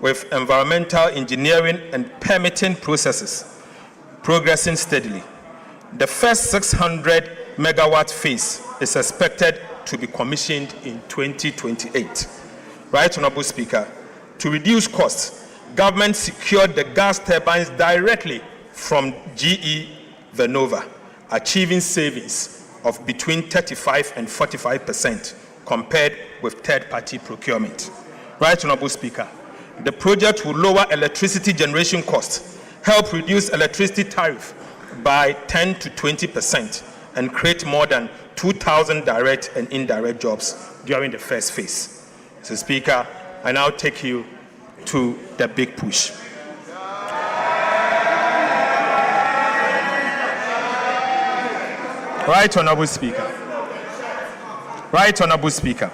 with environmental engineering and permitting processes progressing steadily. The first 600 megawatt phase is expected to be commissioned in 2028. Right, Honorable Speaker, to reduce costs, government secured the gas turbines directly from GE Vernova, achieving savings of between 35% and 45% compared with third-party procurement. Right, Honorable Speaker, the project will lower electricity generation costs, help reduce electricity tariff by 10 to 20%, and create more than 2,000 direct and indirect jobs during the first phase. Mr. Speaker, I now take you to the big push. Right, Honorable Speaker. Right, Honorable Speaker.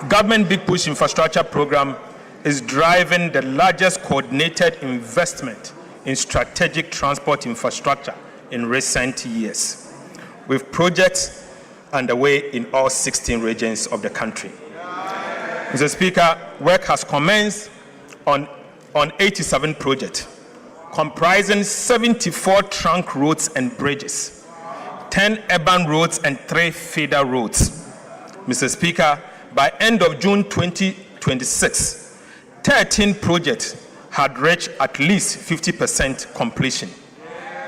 Government Big Push Infrastructure Program is driving the largest coordinated investment in strategic transport infrastructure in recent years, with projects underway in all 16 regions of the country. Mr. Speaker, work has commenced on 87 projects, comprising 74 trunk roads and bridges, 10 urban roads and 3 feeder roads. Mr. Speaker, by end of June 2026, 13 projects had reached at least 50% completion,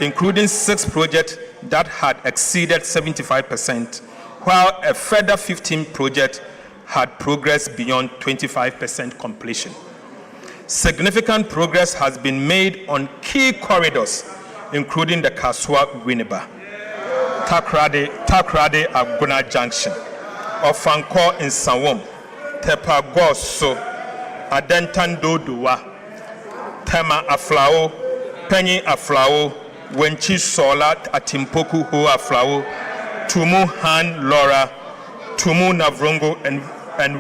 including 6 projects that had exceeded 75%, while a further 15 projects had progressed beyond 25% completion. Significant progress has been made on key corridors, including the Kasua-Winneba, Takrade-Aguna Junction, Ofanko in Sawom, Tepagoso, Adentan-Dodowa, Tema Aflao, Penny Aflao, Wenchi Sola Atimpoku Ho Aflao, Tumu Han Laura, Tumu Navrongo, and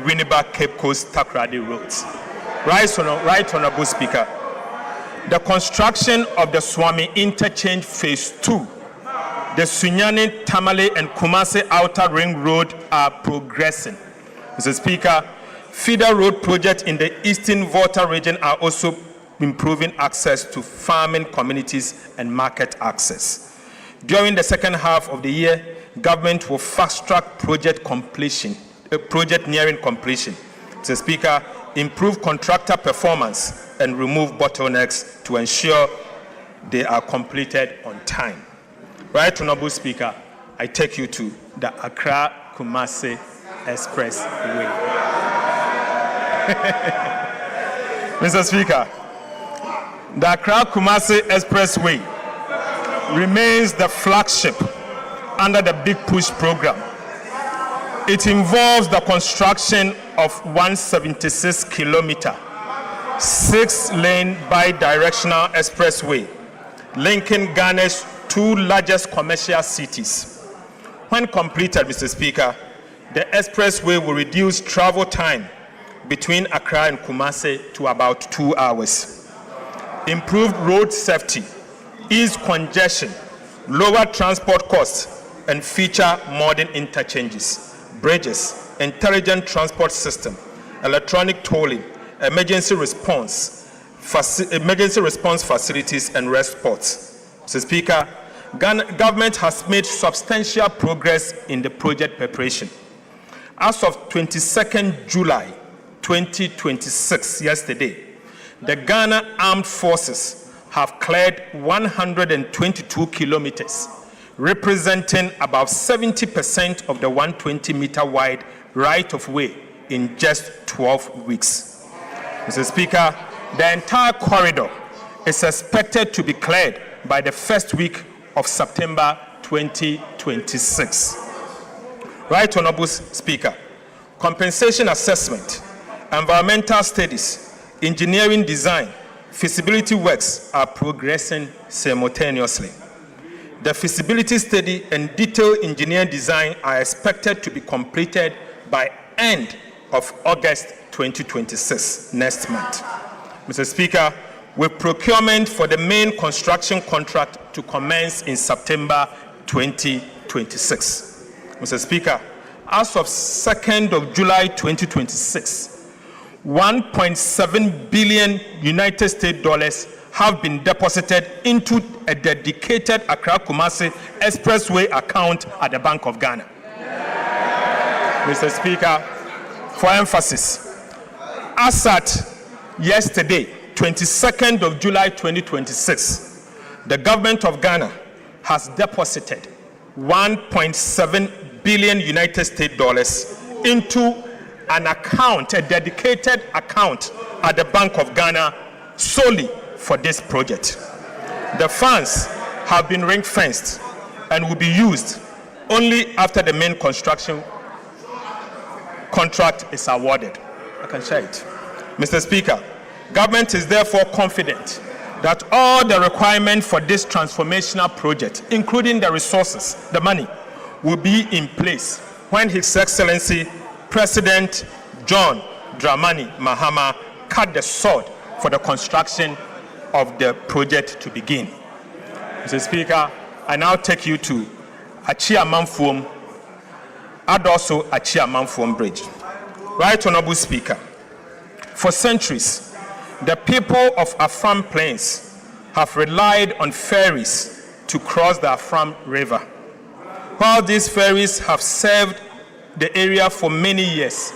Winneba Cape Coast Takrade roads. Right, Honorable Speaker. The construction of the Swami Interchange Phase 2, the Sunyani, Tamale, and Kumasi Outer Ring Road are progressing. Mr. Speaker, feeder road projects in the Eastern Volta region are also improving access to farming communities and market access. During the second half of the year, government will fast-track project nearing completion. Mr. Speaker, improve contractor performance and remove bottlenecks to ensure they are completed on time. Right, Honorable Speaker, I take you to the Accra-Kumasi Expressway. Mr. Speaker, the Accra-Kumasi Expressway remains the flagship under the Big Push program. It involves the construction of 176-kilometer, 6-lane bi-directional expressway linking Ghana's 2 largest commercial cities. When completed, Mr. Speaker, the expressway will reduce travel time between Accra and Kumasi to about 2 hours, improve road safety, ease congestion, lower transport costs, and feature modern interchanges, bridges, intelligent transport system, electronic tolling, emergency response facilities, and rest spots. Mr. Speaker, government has made substantial progress in the project preparation. As of 22nd July 2026, yesterday, the Ghana Armed Forces have cleared 122 kilometers, representing about 70% of the 120-meter wide right-of-way in just 12 weeks. Mr. Speaker, the entire corridor is expected to be cleared by the first week of September 2026. Right, Honorable Speaker, compensation assessment, environmental studies, engineering design, feasibility works are progressing simultaneously. The feasibility study and detailed engineering design are expected to be completed by end of August 2026, next month. Mr. Speaker, with procurement for the main construction contract to commence in September 2026. Mr. Speaker, as of 2nd of July 2026, 1.7 billion United States dollars have been deposited into a dedicated Accra-Kumasi Expressway account at the Bank of Ghana. Mr. Speaker, for emphasis, as at yesterday, 22nd of July 2026, the government of Ghana has deposited 1.7 billion United States dollars into an account, a dedicated account at the Bank of Ghana solely for this project. The funds have been ring-fenced and will be used only after the main construction contract is awarded. I can share it. Mr. Speaker, government is therefore confident that all the requirements for this transformational project, including the resources, the money, will be in place when His Excellency President John Dramani Mahama cut the sword for the construction of the project to begin. Mr. Speaker, I now take you to Achia-Manfuom and also Achia-Manfuom Bridge. Right Honorable Speaker, for centuries, the people of Afram Plains have relied on ferries to cross the Afram River. While these ferries have served the area for many years,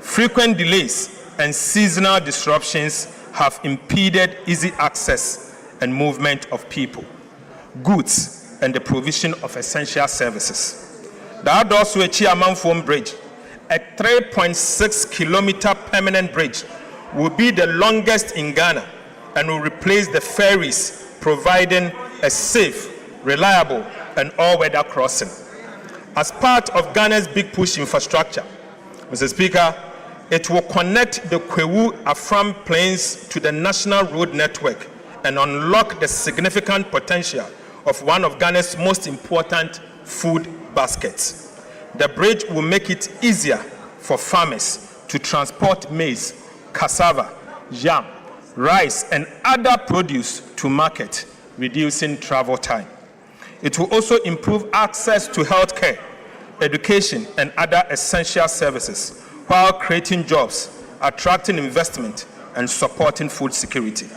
frequent delays and seasonal disruptions have impeded easy access and movement of people, goods, and the provision of essential services. The Adosue Achia-Manfuom Bridge, a 3.6-kilometer permanent bridge, will be the longest in Ghana and will replace the ferries, providing a safe, reliable, and all-weather crossing. As part of Ghana's big push infrastructure, Mr. Speaker, it will connect the Kwewu-Afram Plains to the national road network and unlock the significant potential of one of Ghana's most important food baskets. The bridge will make it easier for farmers to transport maize, cassava, yam, rice, and other produce to market, reducing travel time. It will also improve access to healthcare, education, and other essential services, while creating jobs, attracting investment, and supporting food security.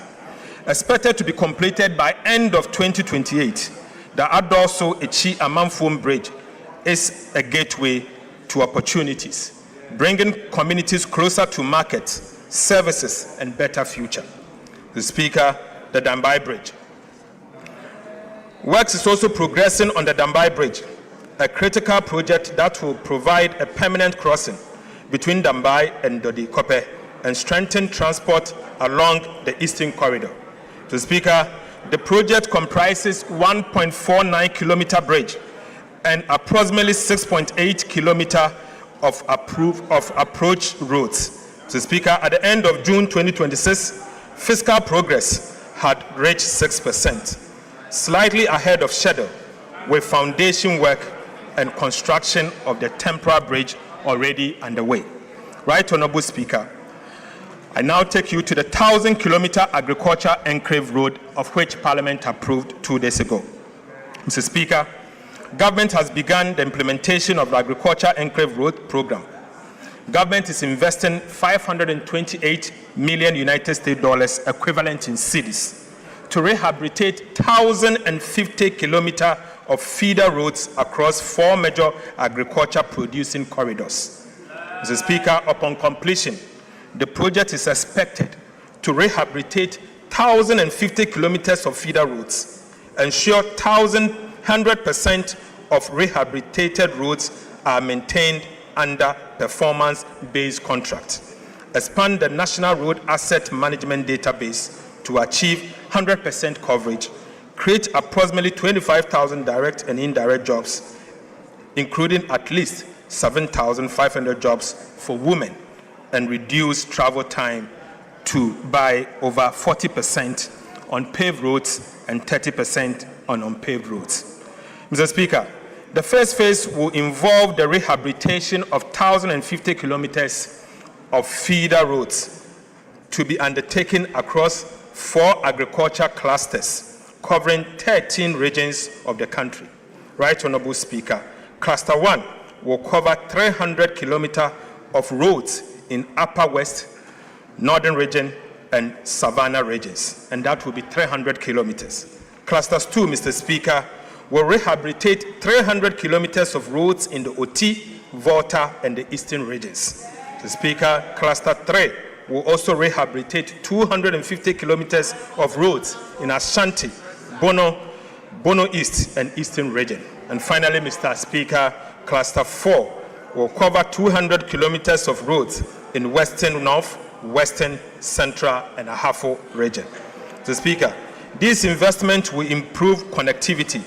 Expected to be completed by end of 2028, the Adosue Achia-Manfuom Bridge is a gateway to opportunities, bringing communities closer to markets, services, and better future. The Speaker, the Dambai Bridge. Works is also progressing on the Dambai Bridge, a critical project that will provide a permanent crossing between Dambai and Dodi-Kope and strengthen transport along the Eastern Corridor. The Speaker, the project comprises 1.49-kilometer bridge and approximately 6.8 kilometer of approach roads. The Speaker, at the end of June 2026, fiscal progress had reached 6%, slightly ahead of schedule, with foundation work and construction of the temporary bridge already underway. Right Honorable Speaker, I now take you to the 1,000-kilometer agriculture enclave road, of which Parliament approved 2 days ago. Mr. Speaker, government has begun the implementation of the agriculture enclave road program. Government is investing 528 million United States dollars equivalent in cedis to rehabilitate 1,050 kilometers of feeder roads across 4 major agriculture producing corridors. Mr. Speaker, upon completion, the project is expected to rehabilitate 1,050 kilometers of feeder roads, ensure 100% of rehabilitated roads are maintained under performance-based contract, expand the National Road Asset Management Database to achieve 100% coverage, create approximately 25,000 direct and indirect jobs, including at least 7,500 jobs for women, and reduce travel time by over 40% on paved roads and 30% on unpaved roads. Mr. Speaker, the first phase will involve the rehabilitation of 1,050 kilometers of feeder roads to be undertaken across 4 agriculture clusters covering 13 regions of the country. Right Honorable Speaker, Cluster 1 will cover 300 kilometers of roads in Upper West, Northern Region, and Savannah regions, and that will be 300 kilometers. Clusters 2, Mr. Speaker, will rehabilitate 300 kilometers of roads in the Oti, Volta, and the Eastern regions. Mr. Speaker, Cluster 3 will also rehabilitate 250 kilometers of roads in Ashanti, Bono East, and Eastern region. And finally, Mr. Speaker, Cluster 4 will cover 200 kilometers of roads in Western North, Western, Central, and Ahafo region. Mr. Speaker, these investments will improve connectivity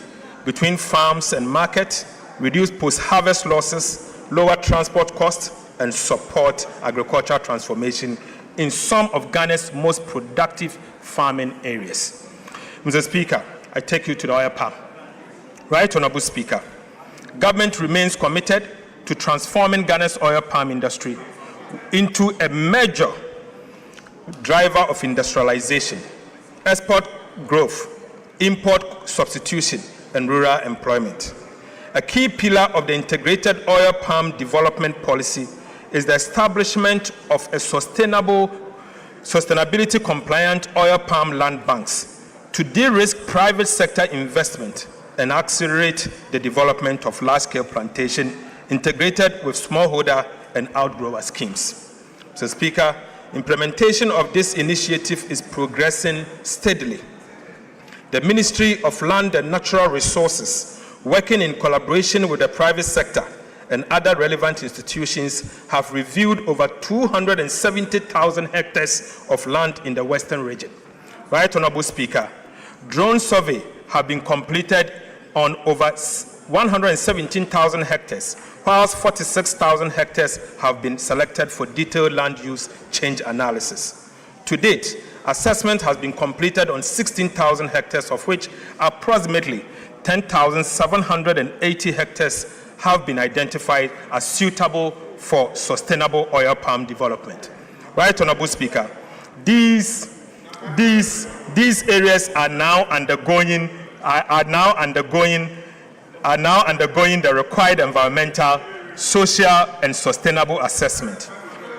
between farms and market, reduce post-harvest losses, lower transport costs, and support agricultural transformation in some of Ghana's most productive farming areas. Mr. Speaker, I take you to the oil palm. Right Honorable Speaker, government remains committed to transforming Ghana's oil palm industry into a major driver of industrialization, export growth, import substitution, and rural employment. A key pillar of the integrated oil palm development policy is the establishment of a sustainability-compliant oil palm land banks to de-risk private sector investment and accelerate the development of large-scale plantation integrated with smallholder and outgrower schemes. Mr. Speaker, implementation of this initiative is progressing steadily. The Ministry of Land and Natural Resources, working in collaboration with the private sector and other relevant institutions, have reviewed over 270,000 hectares of land in the Western region. Right Honorable Speaker, drone survey have been completed on over 117,000 hectares, whilst 46,000 hectares have been selected for detailed land use change analysis. To date, assessment has been completed on 16,000 hectares, of which approximately 10,780 hectares have been identified as suitable for sustainable oil palm development. Right Honorable Speaker, these areas are now undergoing the required environmental, social, and sustainable assessment,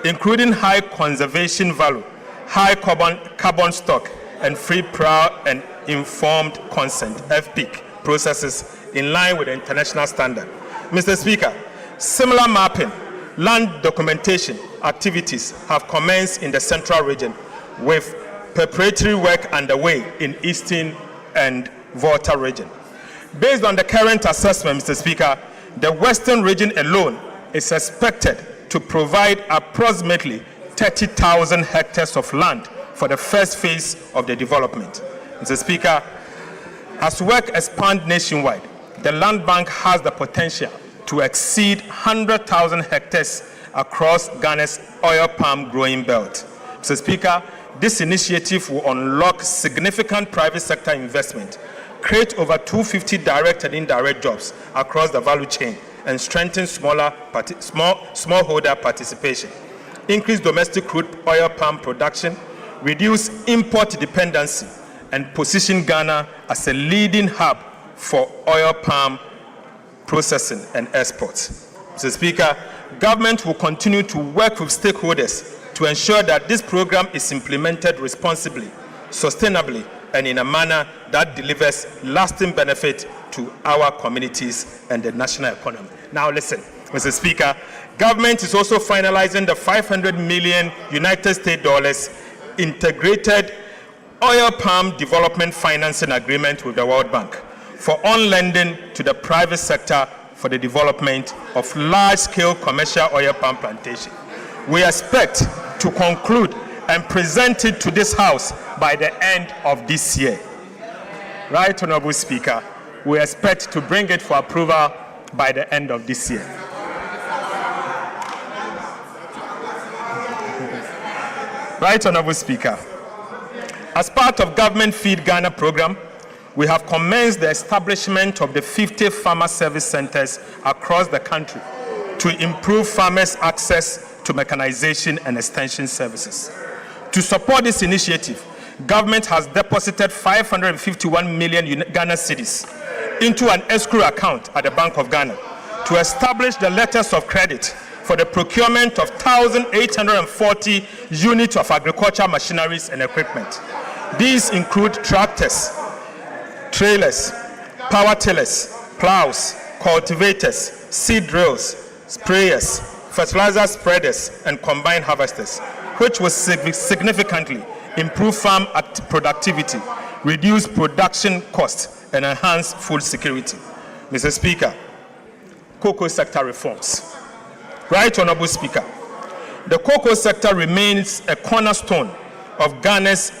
including high conservation value, high carbon stock, and free, prior, and informed consent (FPIC) processes in line with the international standard. Mr. Speaker, similar mapping, land documentation activities have commenced in the Central region, with preparatory work underway in Eastern and Volta region. Based on the current assessment, Mr. Speaker, the Western region alone is expected to provide approximately 30,000 hectares of land for the first phase of the development. Mr. Speaker, as work expands nationwide, the land bank has the potential to exceed 100,000 hectares across Ghana's oil palm growing belt. Mr. Speaker, this initiative will unlock significant private sector investment, create over 250 direct and indirect jobs across the value chain, and strengthen smallholder participation, increase domestic crude oil palm production, reduce import dependency, and position Ghana as a leading hub for oil palm processing and exports. Mr. Speaker, government will continue to work with stakeholders to ensure that this program is implemented responsibly, sustainably, and in a manner that delivers lasting benefit to our communities and the national economy. Now listen, Mr. Speaker, government is also finalizing the $500 million United States dollars integrated oil palm development financing agreement with the World Bank for on-lending to the private sector for the development of large-scale commercial oil palm plantation. We expect to conclude and present it to this House by the end of this year. Right Honorable Speaker, we expect to bring it for approval by the end of this year. Right Honorable Speaker, as part of Government Feed Ghana program, we have commenced the establishment of the 50 farmer service centers across the country to improve farmers' access to mechanization and extension services. To support this initiative, government has deposited 551 million Ghana cedis into an escrow account at the Bank of Ghana to establish the letters of credit for the procurement of 1,840 units of agricultural machineries and equipment. These include tractors, trailers, power tillers, plows, cultivators, seed drills, sprayers, fertilizer spreaders, and combine harvesters, which will significantly improve farm productivity, reduce production costs, and enhance food security. Mr. Speaker, cocoa sector reforms. Right Honorable Speaker, the cocoa sector remains a cornerstone of Ghana's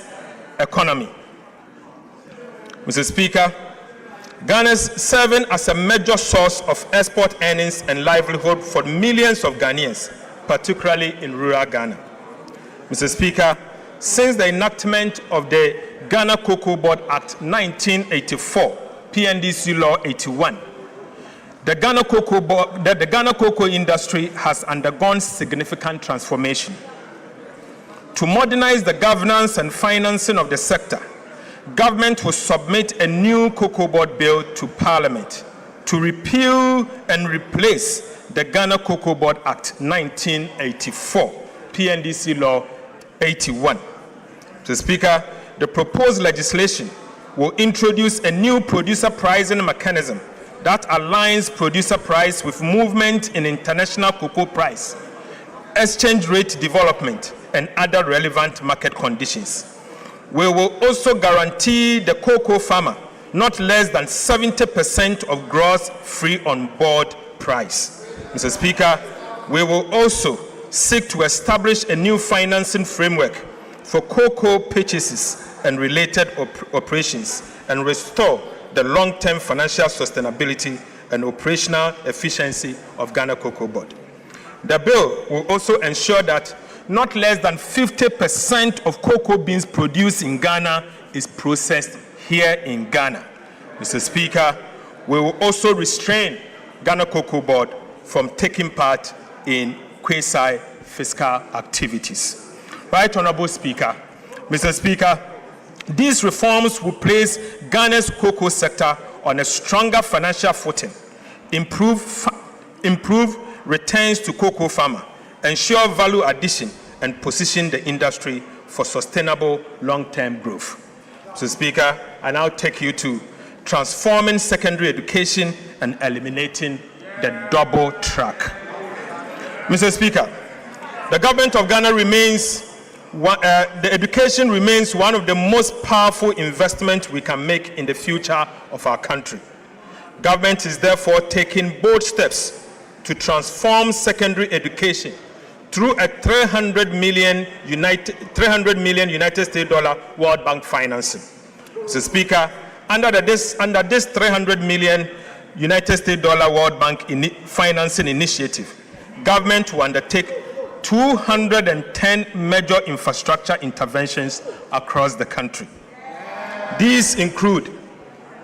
economy. Mr. Speaker, Ghana is serving as a major source of export earnings and livelihood for millions of Ghanaians, particularly in rural Ghana. Mr. Speaker, since the enactment of the Ghana Cocoa Board Act 1984, PNDC Law 81, the Ghana cocoa industry has undergone significant transformation. To modernize the governance and financing of the sector, government will submit a new Cocoa Board Bill to Parliament to repeal and replace the Ghana Cocoa Board Act 1984, PNDC Law 81. Mr. Speaker, the proposed legislation will introduce a new producer pricing mechanism that aligns producer price with movement in international cocoa price, exchange rate development, and other relevant market conditions. We will also guarantee the cocoa farmer not less than 70% of gross free on board price. Mr. Speaker, we will also seek to establish a new financing framework for cocoa purchases and related operations and restore the long-term financial sustainability and operational efficiency of Ghana Cocoa Board. The bill will also ensure that not less than 50% of cocoa beans produced in Ghana is processed here in Ghana. Mr. Speaker, we will also restrain Ghana Cocoa Board from taking part in quasi-fiscal activities. Right Honorable Speaker, Mr. Speaker, these reforms will place Ghana's cocoa sector on a stronger financial footing, improve returns to cocoa farmer, ensure value addition, and position the industry for sustainable long-term growth. Mr. Speaker, I now take you to transforming secondary education and eliminating the double track. Mr. Speaker, the government of Ghana the education remains one of the most powerful investments we can make in the future of our country. Government is therefore taking bold steps to transform secondary education through a $300 million United States dollar World Bank financing. Mr. Speaker, under this $300 million United States dollar World Bank financing initiative, government will undertake 210 major infrastructure interventions across the country. These include,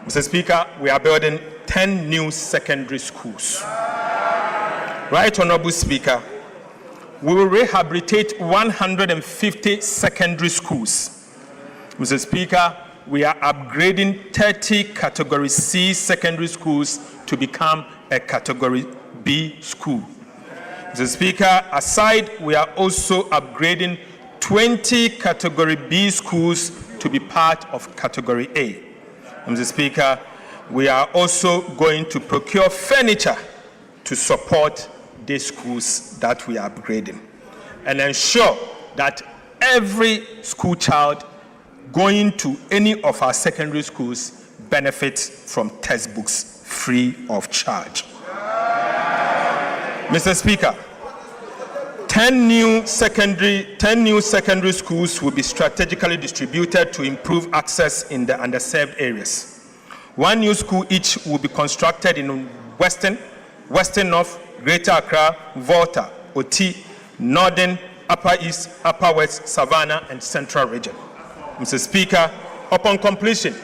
Mr. Speaker, we are building 10 new secondary schools. Right Honorable Speaker, we will rehabilitate 150 secondary schools. Mr. Speaker, we are upgrading 30 Category C secondary schools to become a Category B school. Mr. Speaker, aside, we are also upgrading 20 Category B schools to be part of Category A. Mr. Speaker, we are also going to procure furniture to support these schools that we are upgrading and ensure that every school child going to any of our secondary schools benefits from textbooks free of charge. Mr. Speaker, 10 new secondary schools will be strategically distributed to improve access in the underserved areas. One new school each will be constructed in Western North, Greater Accra, Volta, Oti, Northern, Upper East, Upper West, Savannah, and Central Region. Mr. Speaker, upon completion,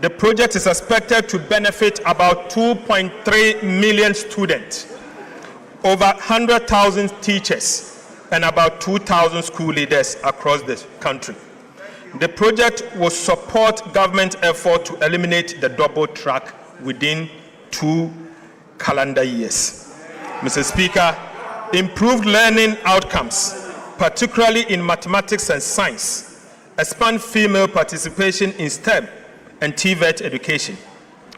the project is expected to benefit about 2.3 million students, over 100,000 teachers, and about 2,000 school leaders across the country. The project will support government effort to eliminate the double track within 2 calendar years. Mr. Speaker, improved learning outcomes, particularly in mathematics and science, expand female participation in STEM and TVET education,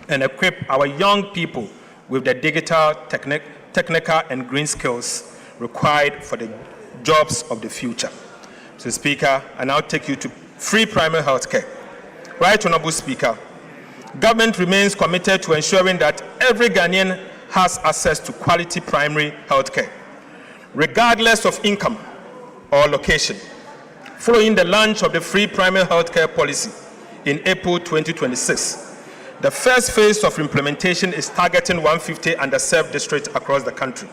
and equip our young people with the digital, technical, and green skills required for the jobs of the future. Mr. Speaker, I now take you to free primary health care. Right Honorable Speaker, government remains committed to ensuring that every Ghanaian has access to quality primary health care, regardless of income or location. Following the launch of the free primary health care policy in April 2026, the first phase of implementation is targeting 150 underserved districts across the country.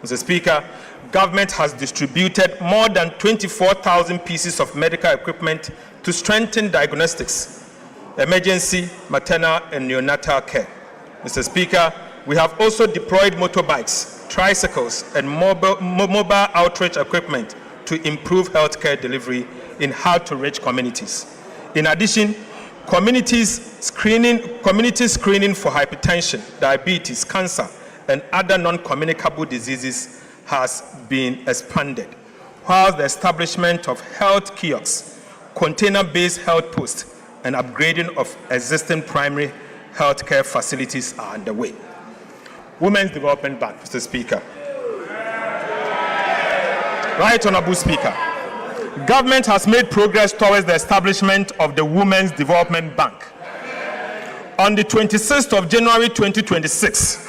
Mr. Speaker, government has distributed more than 24,000 pieces of medical equipment to strengthen diagnostics, emergency, maternal, and neonatal care. Mr. Speaker, we have also deployed motorbikes, tricycles, and mobile outreach equipment to improve healthcare delivery in hard-to-reach communities. In addition, community screening for hypertension, diabetes, cancer, and other non-communicable diseases has been expanded, while the establishment of health kiosks, container-based health posts, and upgrading of existing primary healthcare facilities are underway. Women's Development Bank, Mr. Speaker. Right Honorable Speaker, government has made progress towards the establishment of the Women's Development Bank. On the 26th of January 2026,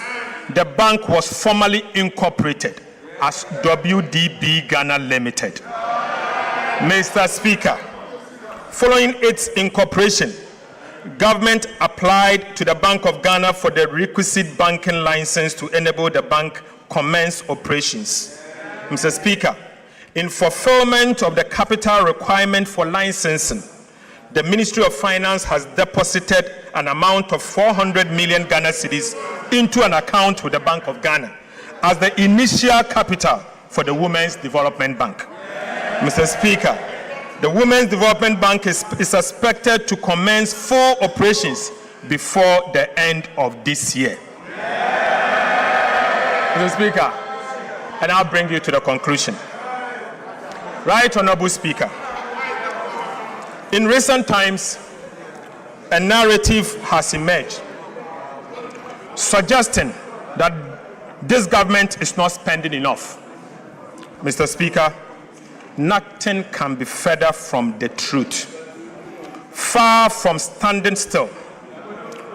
the bank was formally incorporated as WDB Ghana Limited. Mr. Speaker, following its incorporation, government applied to the Bank of Ghana for the requisite banking license to enable the bank commence operations. Mr. Speaker, in fulfillment of the capital requirement for licensing, the Ministry of Finance has deposited an amount of 400 million Ghana cedis into an account with the Bank of Ghana as the initial capital for the Women's Development Bank. Mr. Speaker, the Women's Development Bank is expected to commence full operations before the end of this year. Mr. Speaker, and I'll bring you to the conclusion. Right Honorable Speaker, in recent times, a narrative has emerged suggesting that this government is not spending enough. Mr. Speaker, nothing can be further from the truth. Far from standing still,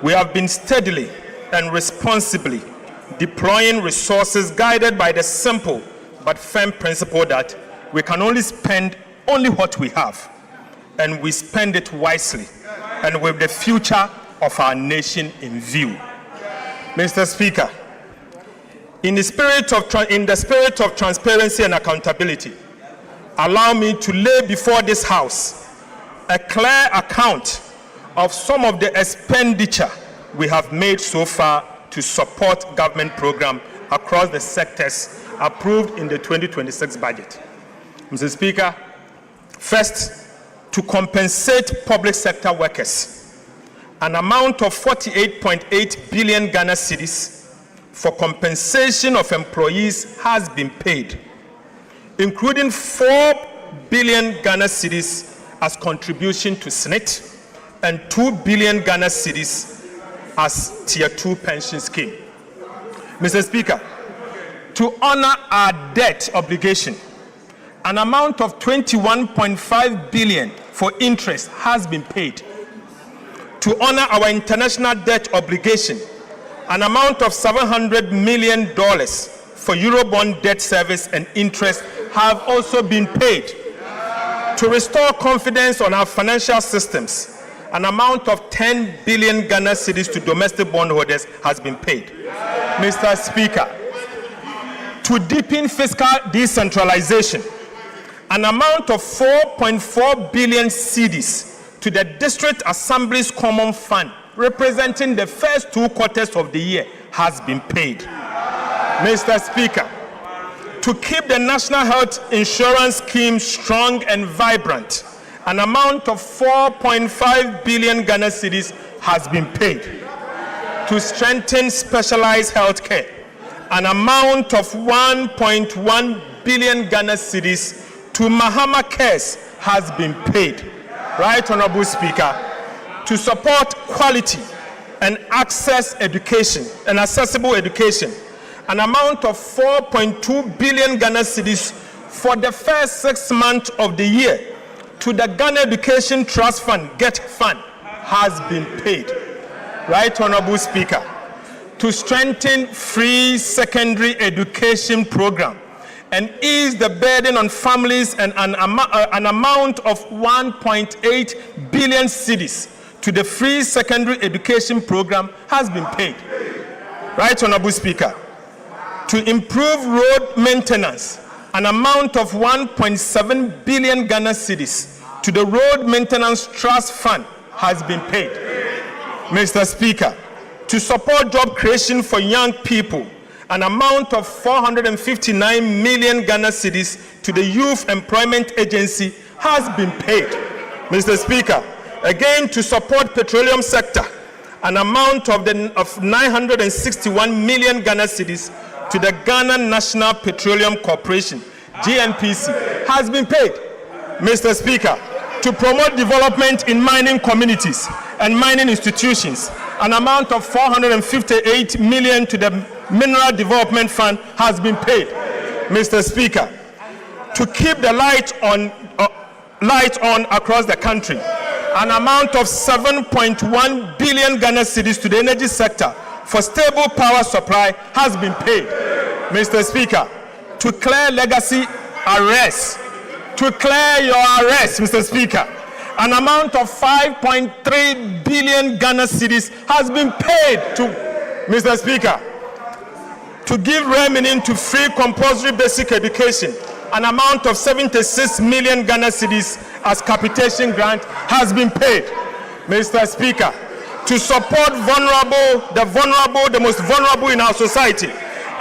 we have been steadily and responsibly deploying resources guided by the simple but firm principle that we can only spend only what we have, and we spend it wisely and with the future of our nation in view. Mr. Speaker, in the spirit of transparency and accountability, allow me to lay before this House a clear account of some of the expenditure we have made so far to support government programs across the sectors approved in the 2026 budget. Mr. Speaker, first, to compensate public sector workers, an amount of 48.8 billion Ghana cedis for compensation of employees has been paid, including 4 billion Ghana cedis as contribution to SNIT and 2 billion Ghana cedis as Tier 2 pension scheme. Mr. Speaker, to honor our debt obligation, an amount of 21.5 billion for interest has been paid. To honor our international debt obligation, an amount of $700 million for Eurobond debt service and interest have also been paid. To restore confidence on our financial systems, an amount of 10 billion Ghana cedis to domestic bondholders has been paid. Mr. Speaker, to deepen fiscal decentralization, an amount of 4.4 billion cedis to the District Assembly's Common Fund, representing the first 2 quarters of the year, has been paid. Mr. Speaker, to keep the National Health Insurance Scheme strong and vibrant, an amount of 4.5 billion Ghana cedis has been paid. To strengthen specialized health care, an amount of 1.1 billion Ghana cedis to Mahama Cares has been paid. Right, Honorable Speaker, to support quality and access education and accessible education, an amount of 4.2 billion Ghana cedis for the first 6 months of the year to the Ghana Education Trust Fund, GET Fund, has been paid. Right, Honorable Speaker, to strengthen free secondary education program and ease the burden on families, and an amount of 1.8 billion cedis to the free secondary education program has been paid. Right, Honorable Speaker, to improve road maintenance, an amount of 1.7 billion Ghana cedis to the Road Maintenance Trust Fund has been paid. Mr. Speaker, to support job creation for young people, an amount of 459 million Ghana cedis to the Youth Employment Agency has been paid. Mr. Speaker, again to support petroleum sector, an amount of 961 million Ghana cedis to the Ghana National Petroleum Corporation, GNPC, has been paid. Mr. Speaker, to promote development in mining communities and mining institutions, an amount of 458 million to the Mineral Development Fund has been paid. Mr. Speaker, to keep the light on across the country, an amount of 7.1 billion Ghana cedis to the energy sector for stable power supply has been paid. Mr. Speaker, to clear legacy arrests, to clear your arrests, Mr. Speaker, an amount of 5.3 billion Ghana cedis has been paid to, Mr. Speaker, to give remaining to free compulsory basic education, an amount of 76 million Ghana cedis as capitation grant has been paid. Mr. Speaker, to support the most vulnerable in our society,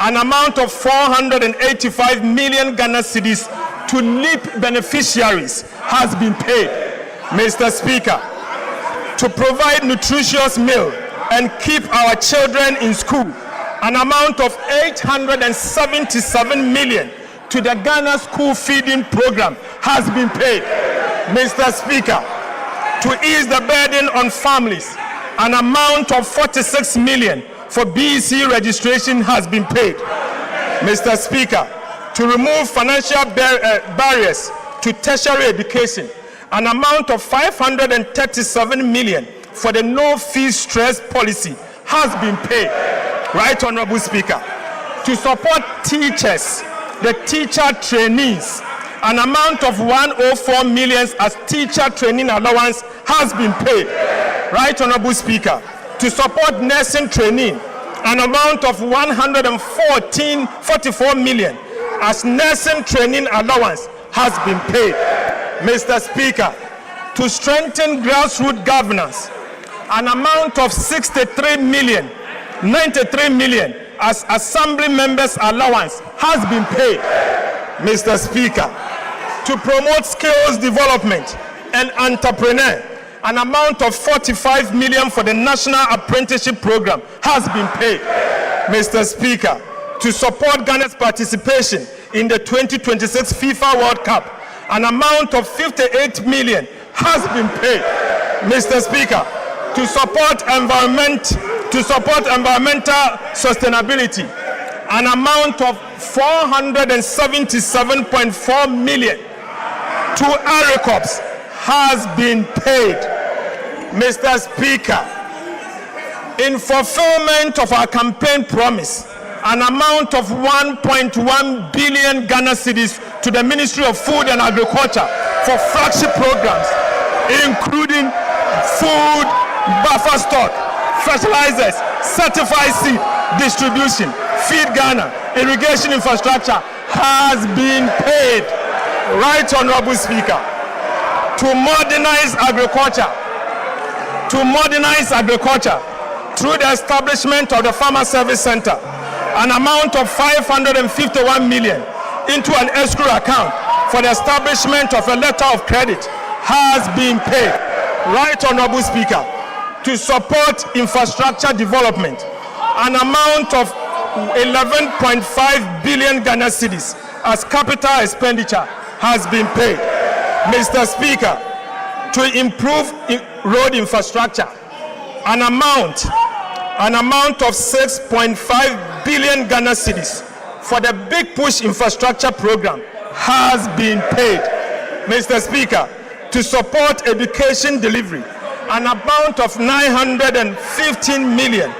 an amount of 485 million Ghana cedis to LEAP beneficiaries has been paid. Mr. Speaker, to provide nutritious meal and keep our children in school, an amount of 877 million to the Ghana School Feeding Program has been paid. Mr. Speaker, to ease the burden on families, an amount of 46 million for BEC registration has been paid. Mr. Speaker, to remove financial barriers to tertiary education, an amount of 537 million for the no-fee stress policy has been paid. Right, Honorable Speaker, to support teachers, the teacher trainees, an amount of 104 million as teacher training allowance has been paid. Right, Honorable Speaker, to support nursing training, an amount of 144 million as nursing training allowance has been paid. Mr. Speaker, to strengthen grassroots governance, an amount of 93 million as assembly members allowance has been paid. Mr. Speaker, to promote skills development and entrepreneur, an amount of 45 million for the National Apprenticeship Program has been paid. Mr. Speaker, to support Ghana's participation in the 2026 FIFA World Cup, an amount of 58 million has been paid. Mr. Speaker, to support environmental sustainability, an amount of 477.4 million to ARICOPS has been paid. Mr. Speaker, in fulfillment of our campaign promise, an amount of 1.1 billion Ghana cedis to the Ministry of Food and Agriculture for flagship programs, including food buffer stock, fertilizers, certified seed distribution, Feed Ghana, irrigation infrastructure has been paid. Right, Honorable Speaker, to modernize agriculture through the establishment of the Farmer Service Center, an amount of 551 million into an escrow account for the establishment of a letter of credit has been paid. Right, Honorable Speaker, to support infrastructure development, an amount of 11.5 billion Ghana cedis as capital expenditure has been paid. Mr. Speaker, to improve road infrastructure, an amount of 6.5 billion Ghana cedis for the Big Push infrastructure program has been paid. Mr. Speaker, to support education delivery, an amount of 915 million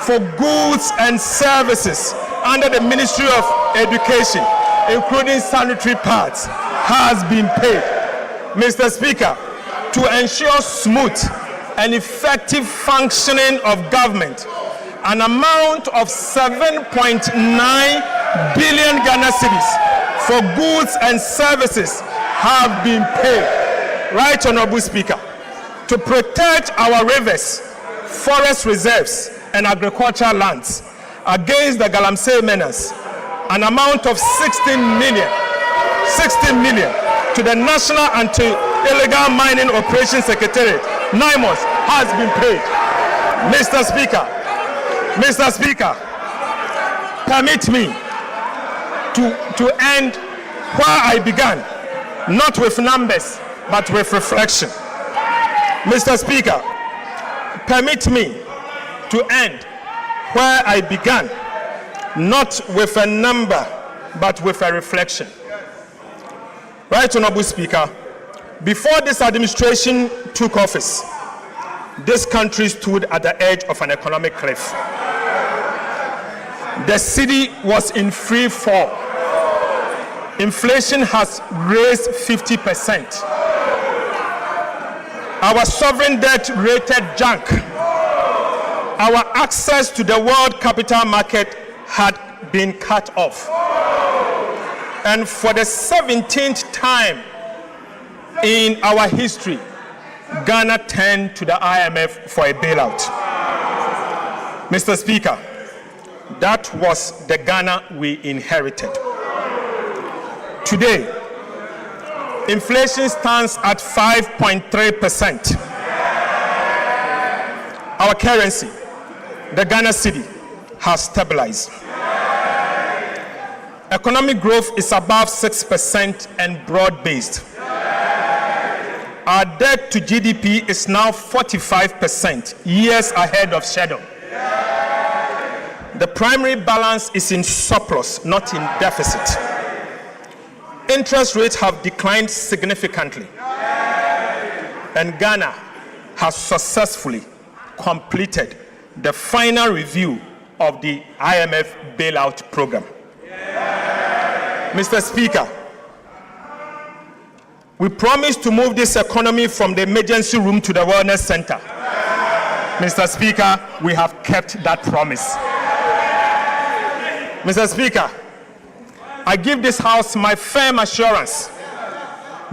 for goods and services under the Ministry of Education, including sanitary pads, has been paid. Mr. Speaker, to ensure smooth and effective functioning of government, an amount of 7.9 billion Ghana cedis for goods and services have been paid. Right, Honorable Speaker, to protect our rivers, forest reserves, and agricultural lands against the Galamsey menace, an amount of 16 million to the National Anti-Illegal Mining Operations Secretariat, NIMOS, has been paid. Mr. Speaker, permit me to end where I began, not with numbers, but with reflection. Mr. Speaker, permit me to end where I began, not with a number, but with a reflection. Right, Honorable Speaker, before this administration took office, this country stood at the edge of an economic cliff. The city was in free fall. Inflation has raised 50%. Our sovereign debt rated junk. Our access to the world capital market had been cut off. And for the 17th time in our history, Ghana turned to the IMF for a bailout. Mr. Speaker, that was the Ghana we inherited. Today, inflation stands at 5.3%. Our currency, the Ghana cedi, has stabilized. Economic growth is above 6% and broad-based. Our debt to GDP is now 45%, years ahead of schedule. The primary balance is in surplus, not in deficit. Interest rates have declined significantly, and Ghana has successfully completed the final review of the IMF bailout program. Mr. Speaker, we promised to move this economy from the emergency room to the wellness center. Mr. Speaker, we have kept that promise. Mr. Speaker, I give this House my firm assurance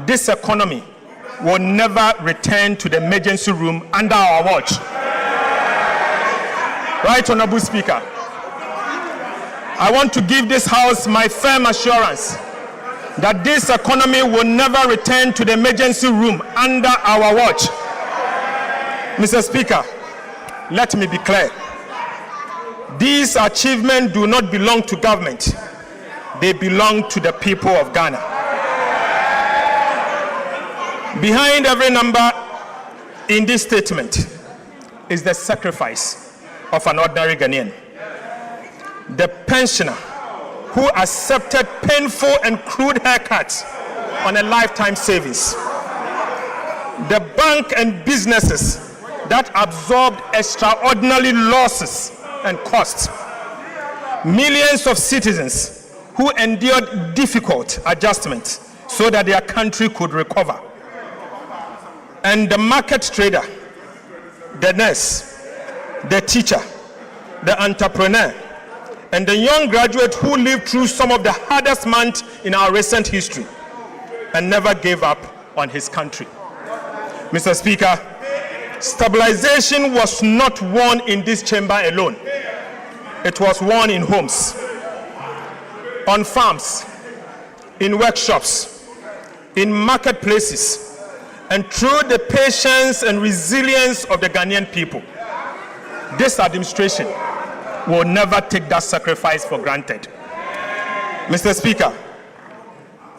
this economy will never return to the emergency room under our watch. Right, Honorable Speaker? I want to give this House my firm assurance that this economy will never return to the emergency room under our watch. Mr. Speaker, let me be clear. These achievements do not belong to government. They belong to the people of Ghana. Behind every number in this statement is the sacrifice of an ordinary Ghanaian. The pensioner who accepted painful and crude haircuts on a lifetime savings. The bank and businesses that absorbed extraordinary losses and costs. Millions of citizens who endured difficult adjustments so that their country could recover. And the market trader, the nurse, the teacher, the entrepreneur, and the young graduate who lived through some of the hardest months in our recent history and never gave up on his country. Mr. Speaker, stabilization was not won in this chamber alone. It was won in homes, on farms, in workshops, in marketplaces, and through the patience and resilience of the Ghanaian people. This administration will never take that sacrifice for granted. Mr. Speaker,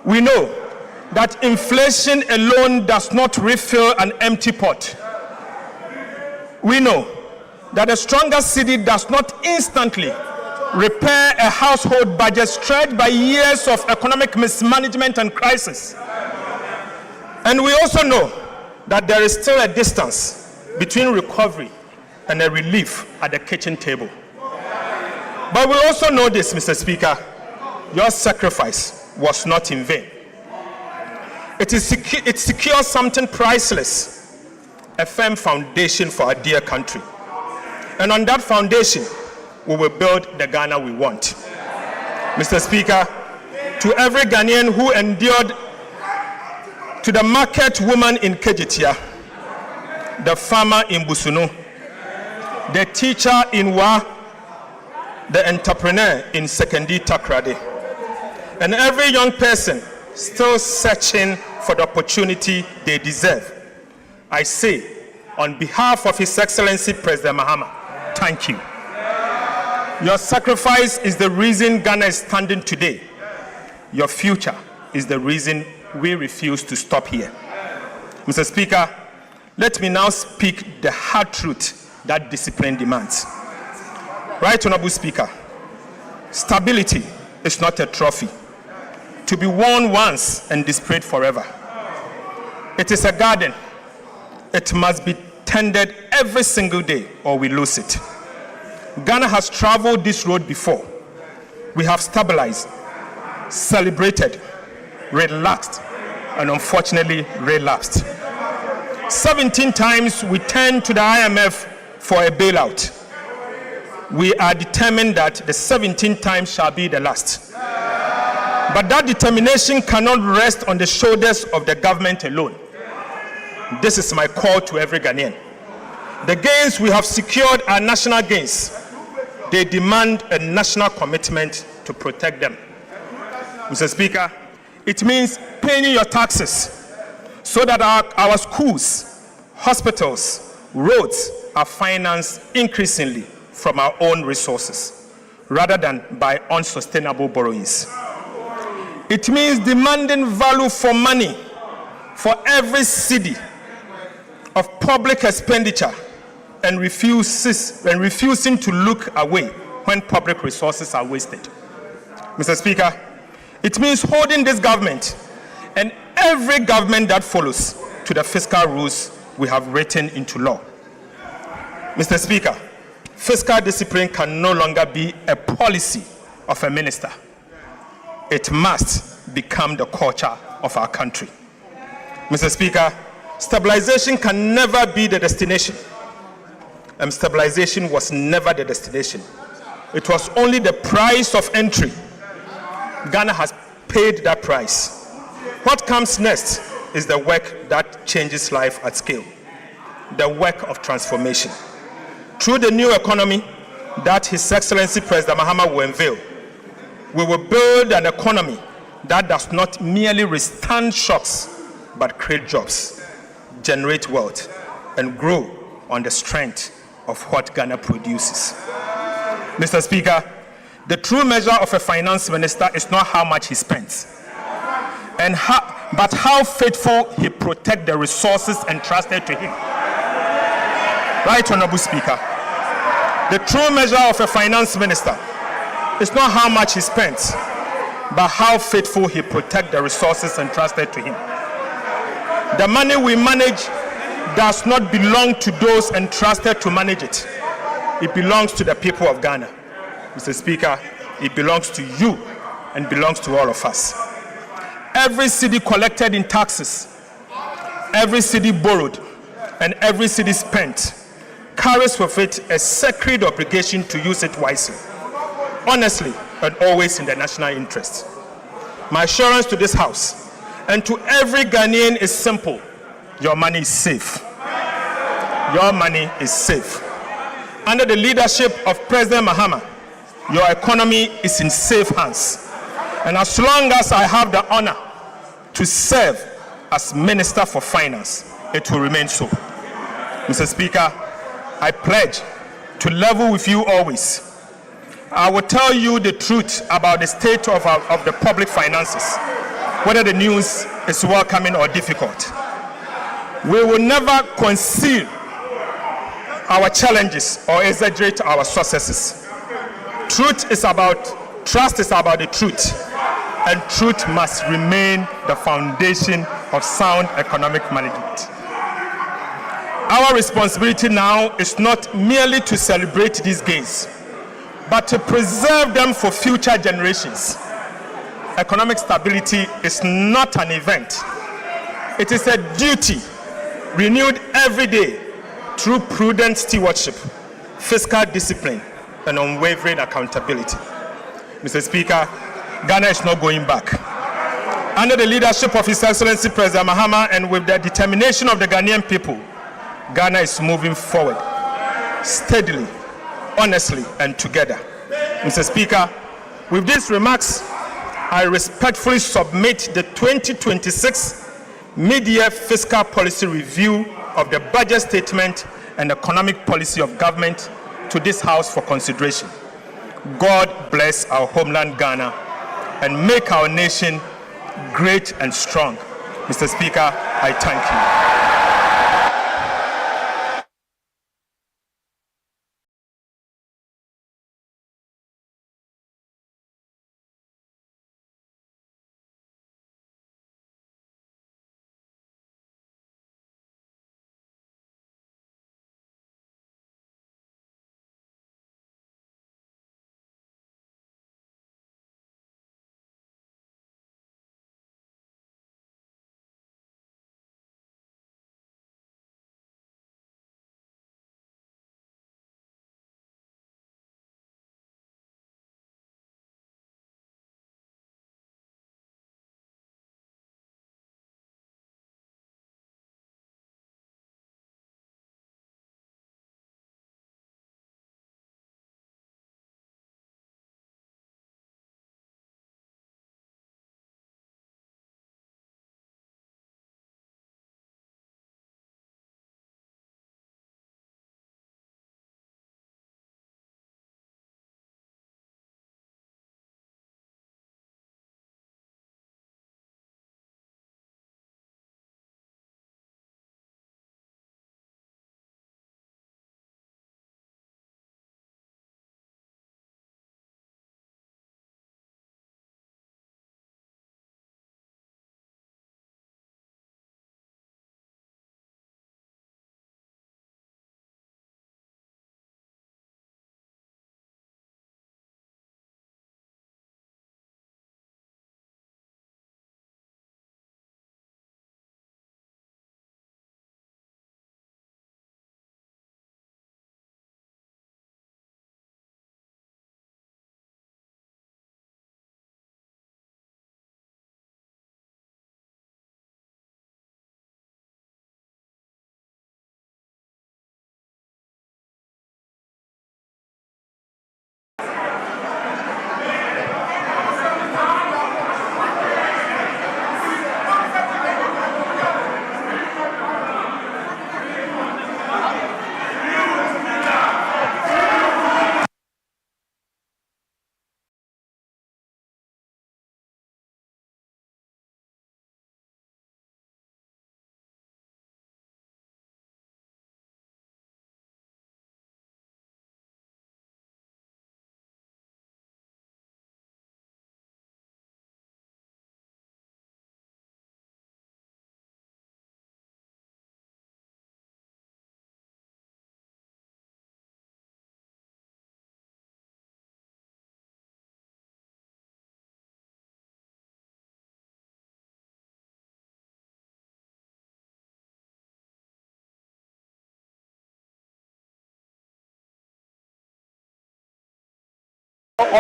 we know that inflation alone does not refill an empty pot. We know that a stronger city does not instantly repair a household budget stretched by years of economic mismanagement and crisis. And we also know that there is still a distance between recovery and a relief at the kitchen table. But we also know this, Mr. Speaker, your sacrifice was not in vain. It secures something priceless, a firm foundation for our dear country. And on that foundation, we will build the Ghana we want. Mr. Speaker, to every Ghanaian who endured, to the market woman in Kejitia, the farmer in Busunu, the teacher in Wa, the entrepreneur in Sekendi Takrade, and every young person still searching for the opportunity they deserve, I say, on behalf of His Excellency President Mahama, thank you. Your sacrifice is the reason Ghana is standing today. Your future is the reason we refuse to stop here. Mr. Speaker, let me now speak the hard truth that discipline demands. Right Honorable Speaker, stability is not a trophy to be worn once and displayed forever. It is a garden. It must be tended every single day or we lose it. Ghana has traveled this road before. We have stabilized, celebrated, relaxed, and unfortunately relapsed. 17 times we turned to the IMF for a bailout. We are determined that the 17th time shall be the last. But that determination cannot rest on the shoulders of the government alone. This is my call to every Ghanaian. The gains we have secured are national gains. They demand a national commitment to protect them. Mr. Speaker, it means paying your taxes so that our schools, hospitals, roads are financed increasingly from our own resources, rather than by unsustainable borrowings. It means demanding value for money for every cedi of public expenditure and refusing to look away when public resources are wasted. Mr. Speaker, it means holding this government and every government that follows to the fiscal rules we have written into law. Mr. Speaker, fiscal discipline can no longer be a policy of a minister. It must become the culture of our country. Mr. Speaker, stabilization can never be the destination. Stabilization was never the destination. It was only the price of entry. Ghana has paid that price. What comes next is the work that changes life at scale, the work of transformation. Through the new economy that His Excellency President Mahama will unveil, we will build an economy that does not merely withstand shocks, but create jobs, generate wealth, and grow on the strength of what Ghana produces. Mr. Speaker, the true measure of a finance minister is not how much he spends, but how faithful he protects the resources entrusted to him. Right, Honorable Speaker, the true measure of a finance minister is not how much he spends, but how faithful he protects the resources entrusted to him. The money we manage does not belong to those entrusted to manage it. It belongs to the people of Ghana. Mr. Speaker, it belongs to you and belongs to all of us. Every cedi collected in taxes, every cedi borrowed, and every cedi spent carries with it a sacred obligation to use it wisely, honestly, and always in the national interest. My assurance to this House and to every Ghanaian is simple. Your money is safe. Your money is safe. Under the leadership of President Mahama, your economy is in safe hands. And as long as I have the honor to serve as Minister for Finance, it will remain so. Mr. Speaker, I pledge to level with you always, I will tell you the truth about the state of the public finances, whether the news is welcoming or difficult. We will never conceal our challenges or exaggerate our successes. Trust is about the truth, and truth must remain the foundation of sound economic management. Our responsibility now is not merely to celebrate these gains, but to preserve them for future generations. Economic stability is not an event. It is a duty renewed every day through prudent stewardship, fiscal discipline, and unwavering accountability. Mr. Speaker, Ghana is not going back. Under the leadership of His Excellency President Mahama and with the determination of the Ghanaian people, Ghana is moving forward steadily, honestly, and together. Mr. Speaker, with these remarks, I respectfully submit the 2026 mid-year fiscal policy review of the budget statement and economic policy of government to this House for consideration. God bless our homeland Ghana and make our nation great and strong. Mr. Speaker, I thank you.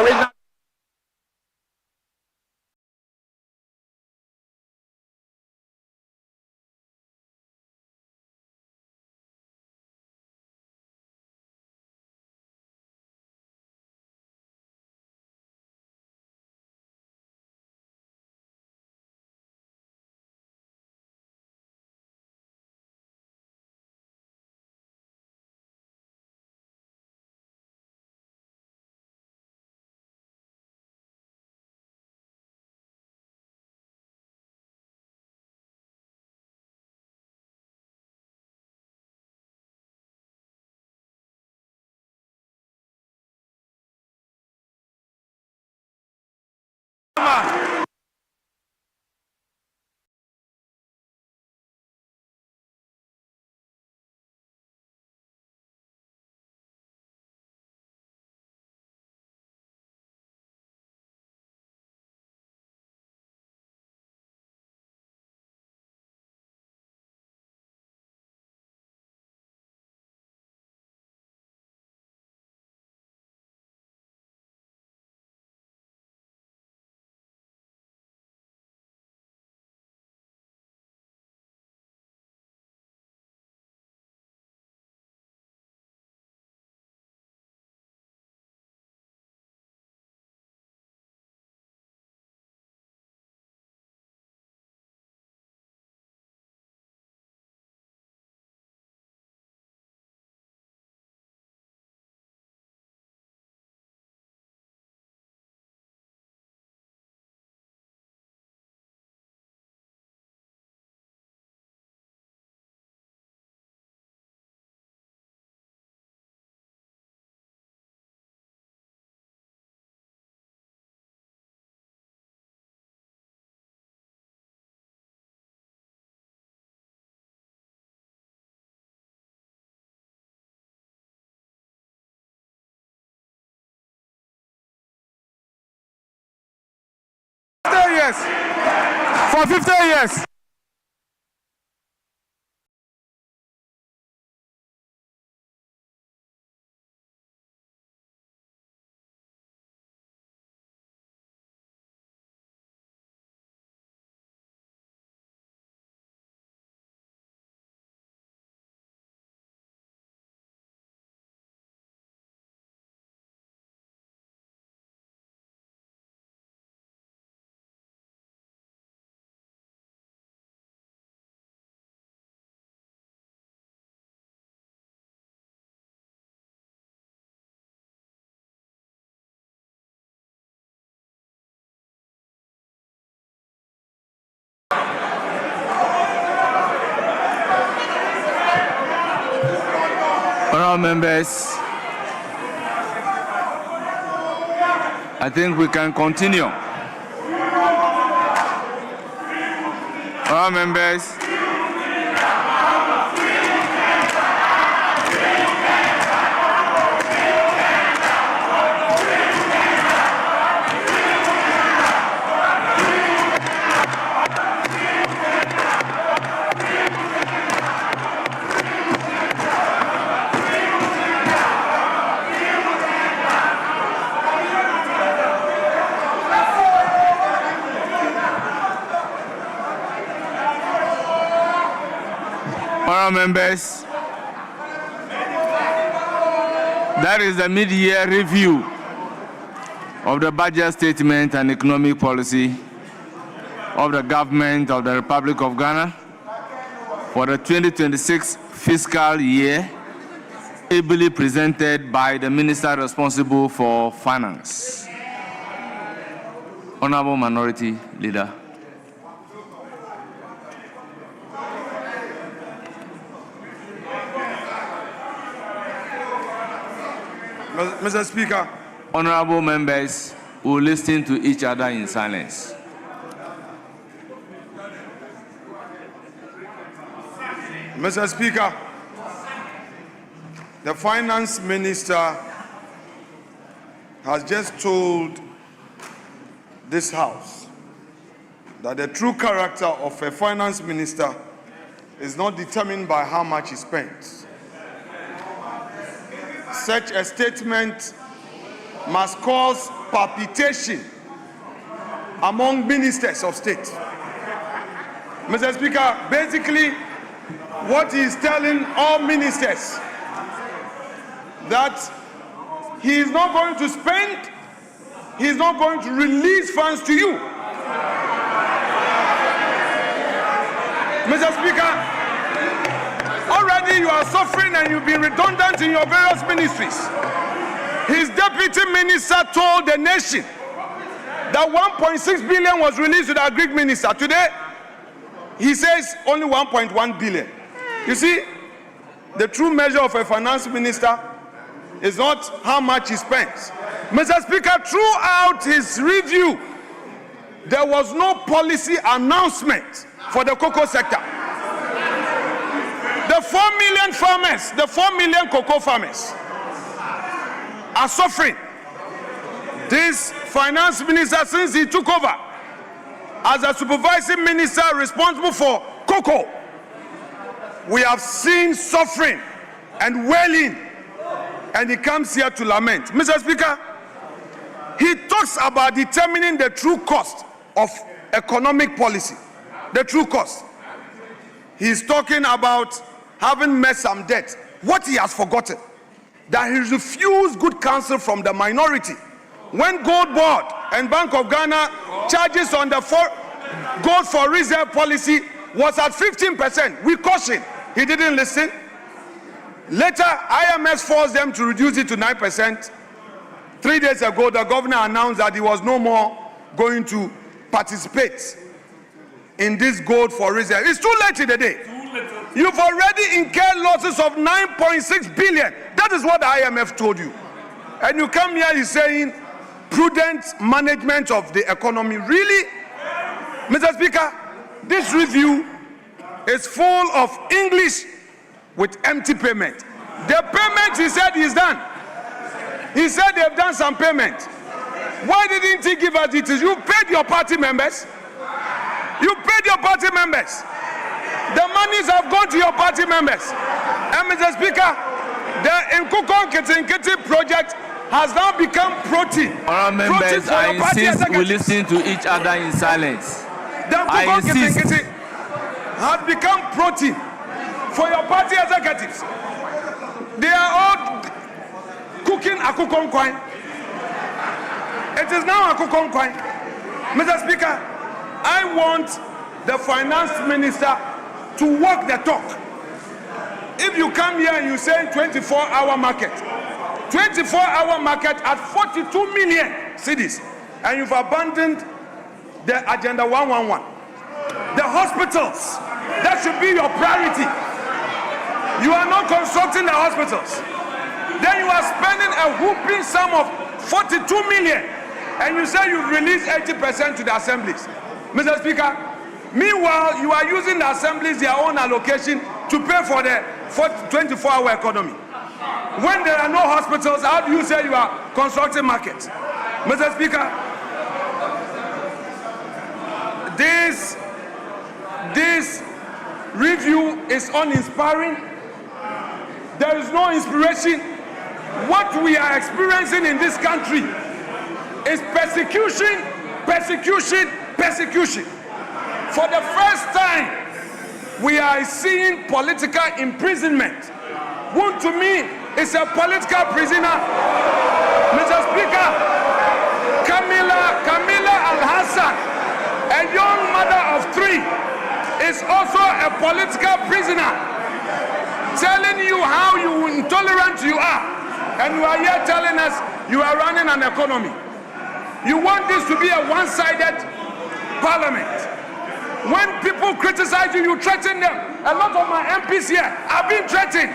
Original years. For 50 years. Honourable members, I think we can continue. Honourable members, members, that is the mid-year review of the budget statement and economic policy of the government of the Republic of Ghana for the 2026 fiscal year, ably presented by the Minister responsible for finance. Honourable Minority Leader. Mr. Speaker. Honourable members will listen to each other in silence. Mr. Speaker, the Finance Minister has just told this House that the true character of a Finance Minister is not determined by how much he spends. Such a statement must cause palpitation among ministers of state. Mr. Speaker, basically, what he is telling all ministers that he is not going to spend, he is not going to release funds to you. Mr. Speaker, already you are suffering and you've been redundant in your various ministries. His deputy minister told the nation that 1.6 billion was released to the Agric minister. Today, he says only 1.1 billion. You see, the true measure of a finance minister is not how much he spends. Mr. Speaker, throughout his review, there was no policy announcement for the cocoa sector. The 4 million farmers, the 4 million cocoa farmers are suffering. This finance minister, since he took over as a supervising minister responsible for cocoa, we have seen suffering and wailing, and he comes here to lament. Mr. Speaker, he talks about determining the true cost of economic policy, the true cost. He's talking about having met some debt. What he has forgotten, that he refused good counsel from the minority. When Gold Board and Bank of Ghana charges on the gold for reserve policy was at 15%, we cautioned. He didn't listen. Later, IMF forced them to reduce it to 9%. 3 days ago, the governor announced that he was no more going to participate in this gold for reserve. It's too late in the day. You've already incurred losses of 9.6 billion. That is what the IMF told you. And you come here, you're saying prudent management of the economy. Really? Mr. Speaker, this review is full of English with empty payment. The payment, he said, is done. He said they've done some payment. Why didn't he give us details? You paid your party members. You paid your party members. The monies have gone to your party members. And Mr. Speaker, the Nkukon Kitinkiti project has now become protein. Honourable members, I insist we listen to each other in silence. The Nkukon Kitinkiti has become protein for your party executives. They are all cooking Akukon Kwai. It is now Akukon Kwai. Mr. Speaker, I want the finance minister to walk the talk. If you come here and you say 24-hour market, 24-hour market at 42 million cities, and you've abandoned the Agenda 111. The hospitals, that should be your priority. You are not constructing the hospitals. Then you are spending a whooping sum of 42 million, and you say you've released 80% to the assemblies. Mr. Speaker, meanwhile, you are using the assemblies, their own allocation, to pay for the 24-hour economy. When there are no hospitals, how do you say you are constructing markets? Mr. Speaker, this review is uninspiring. There is no inspiration. What we are experiencing in this country is persecution, persecution, persecution. For the first time, we are seeing political imprisonment. One to me is a political prisoner. Mr. Speaker, Camilla Al-Hassan, a young mother of 3, is also a political prisoner, telling you how intolerant you are, and you are here telling us you are running an economy. You want this to be a one-sided parliament. When people criticize you, you threaten them. A lot of my MPs here have been threatened.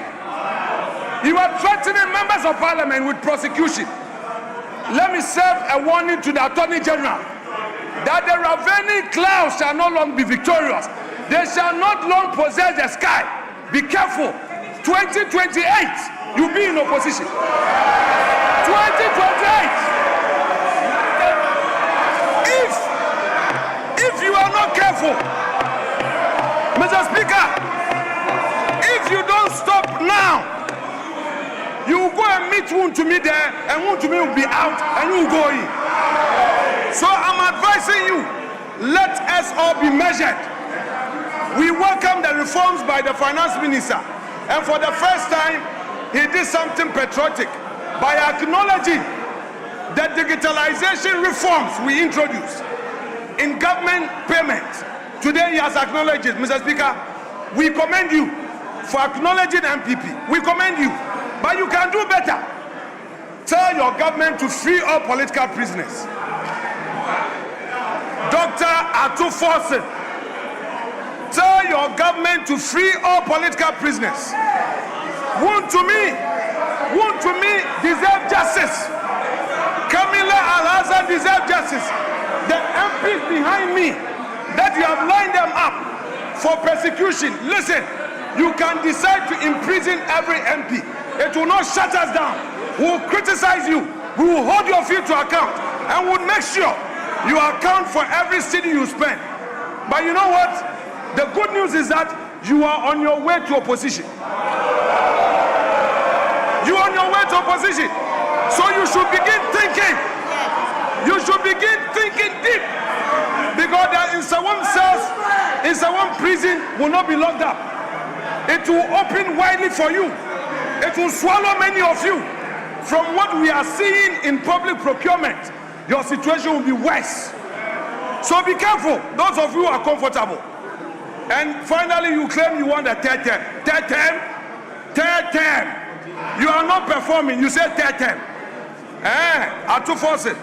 You are threatening members of parliament with prosecution. Let me serve a warning to the Attorney General that the ravening clouds shall no longer be victorious. They shall not long possess the sky. Be careful. 2028, you'll be in opposition. 2028. If you are not careful, Mr. Speaker, if you don't stop now, you will go and meet Wontumi there, and Wontumi will be out, and you will go in. So I'm advising you, let us all be measured. We welcome the reforms by the finance minister, and for the first time, he did something patriotic by acknowledging the digitalization reforms we introduced in government payments. Today he has acknowledged it. Mr. Speaker, we commend you for acknowledging MPP. We commend you, but you can do better. Tell your government to free all political prisoners. Dr. Atu-Forson, tell your government to free all political prisoners. Wontumi deserve justice. Camilla Al-Hassan deserve justice. The MPs behind me that you have lined them up for persecution, listen, you can decide to imprison every MP. It will not shut us down. We will criticize you. We will hold your feet to account, and we'll make sure you account for every city you spend. But you know what? The good news is that you are on your way to opposition. You are on your way to opposition. So you should begin thinking. You should begin thinking deep, because the Insawam cells, Insawam prison will not be locked up. It will open widely for you. It will swallow many of you. From what we are seeing in public procurement, your situation will be worse. So be careful, those of you who are comfortable. And finally, you claim you want a third term. Third term? Third term. You are not performing. You say third term. Atu-Forson,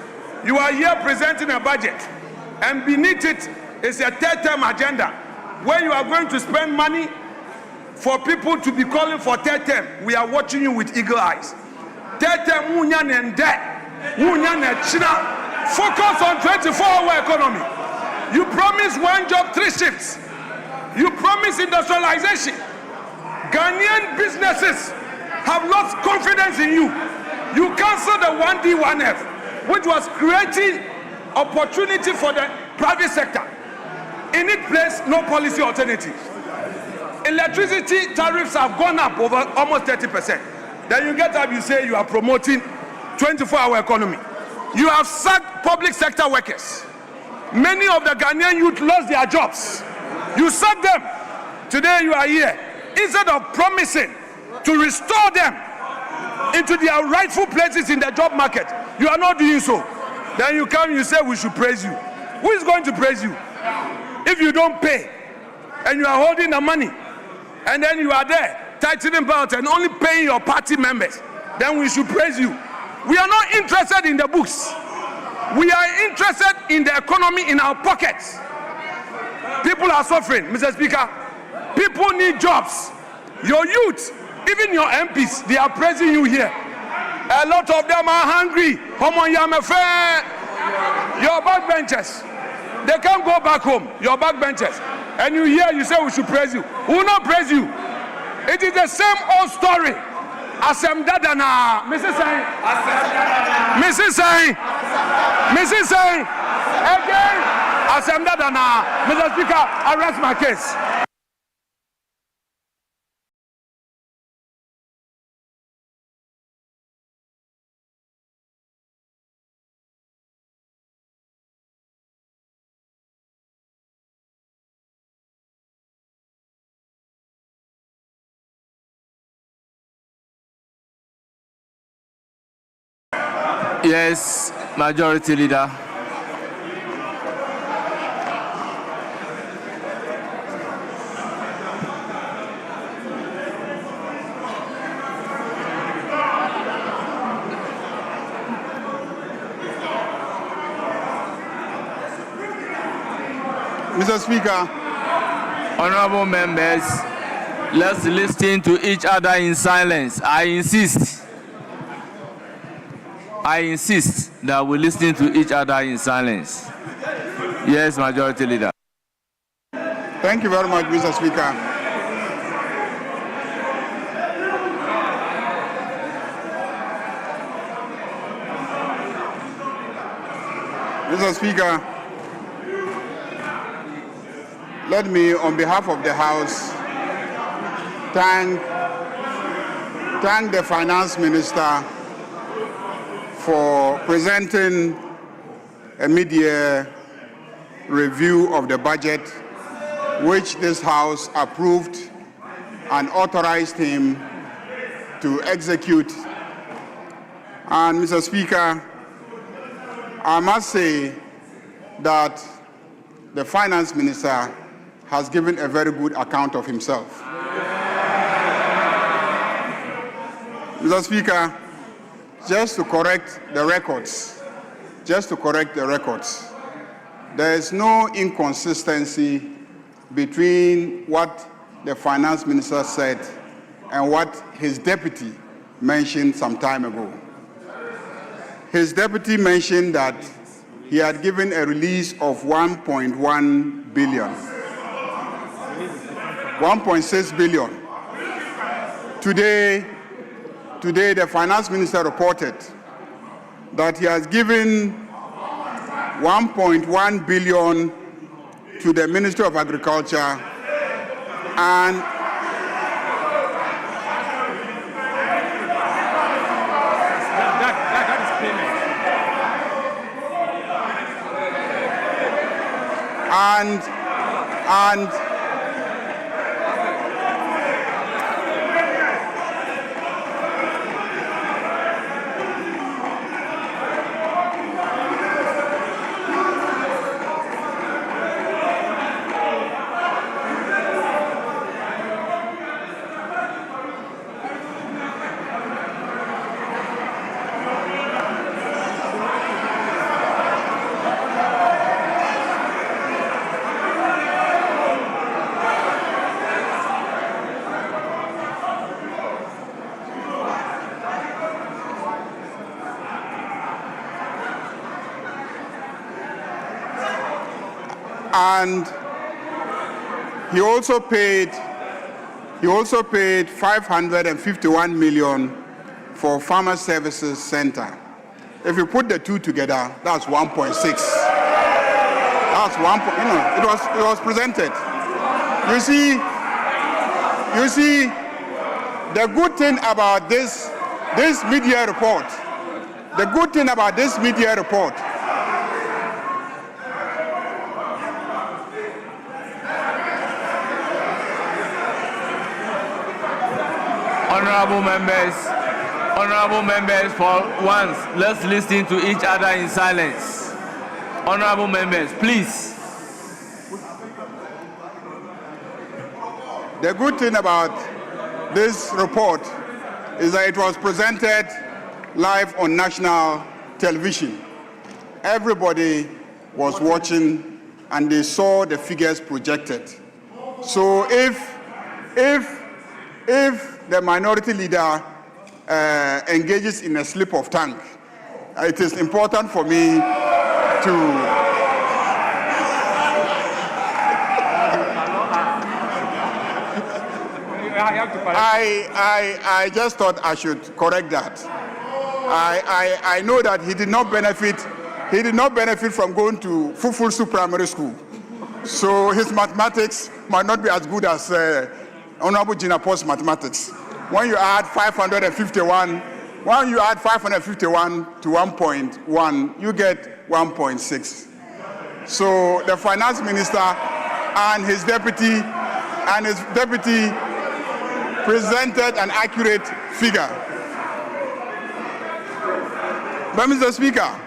you are here presenting a budget, and beneath it is a third-term agenda where you are going to spend money for people to be calling for third term. We are watching you with eagle eyes. Third term, focus on 24-hour economy. You promise 1 job, 3 shifts. You promise industrialization. Ghanaian businesses have lost confidence in you. You canceled the 1D, 1F, which was creating opportunity for the private sector. In its place, no policy alternative. Electricity tariffs have gone up over almost 30%. Then you get up, you say you are promoting 24-hour economy. You have sacked public sector workers. Many of the Ghanaian youth lost their jobs. You sacked them. Today you are here. Instead of promising to restore them into their rightful places in the job market, you are not doing so. Then you come, you say we should praise you. Who is going to praise you? If you don't pay and you are holding the money and then you are there tightening belt and only paying your party members, then we should praise you. We are not interested in the books. We are interested in the economy in our pockets. People are suffering, Mr. Speaker. People need jobs. Your youth, even your MPs, they are praising you here. A lot of them are hungry. Your backbenchers, they can't go back home. Your backbenchers. And you hear, you say we should praise you. We will not praise you. It is the same old story. Asem Dadana, Mrs. Sai, Mrs. Sai, Mrs. Sai, again, Asem Dadana, Mr. Speaker, arrest my case. Yes, Majority Leader. Mr. Speaker. Honorable members, let's listen to each other in silence. I insist that we listen to each other in silence. Yes, Majority Leader. Thank you very much, Mr. Speaker. Mr. Speaker, let me, on behalf of the House, thank the Finance Minister for presenting a mid-year review of the budget, which this House approved and authorized him to execute. And Mr. Speaker, I must say that the Finance Minister has given a very good account of himself. Mr. Speaker, just to correct the records, there is no inconsistency between what the Finance Minister said and what his deputy mentioned some time ago. His deputy mentioned that he had given a release of 1.1 billion, 1.6 billion. Today, the Finance Minister reported that he has given 1.1 billion to the Ministry of Agriculture and that is payment. And he also paid 551 million for Farmer Services Center. If you put the two together, that's 1.6. That's one point. It was presented. You see, the good thing about this media report, Honorable members, for once, let's listen to each other in silence. Honorable members, please. The good thing about this report is that it was presented live on national television. Everybody was watching and they saw the figures projected. So if the minority leader engages in a slip of tongue, it is important for me to I just thought I should correct that. I know that he did not benefit from going to Fufulsu Primary School. So his mathematics might not be as good as Honorable Jinapo's mathematics. When you add 551 to 1.1, you get 1.6. So the finance minister and his deputy presented an accurate figure. But Mr. Speaker,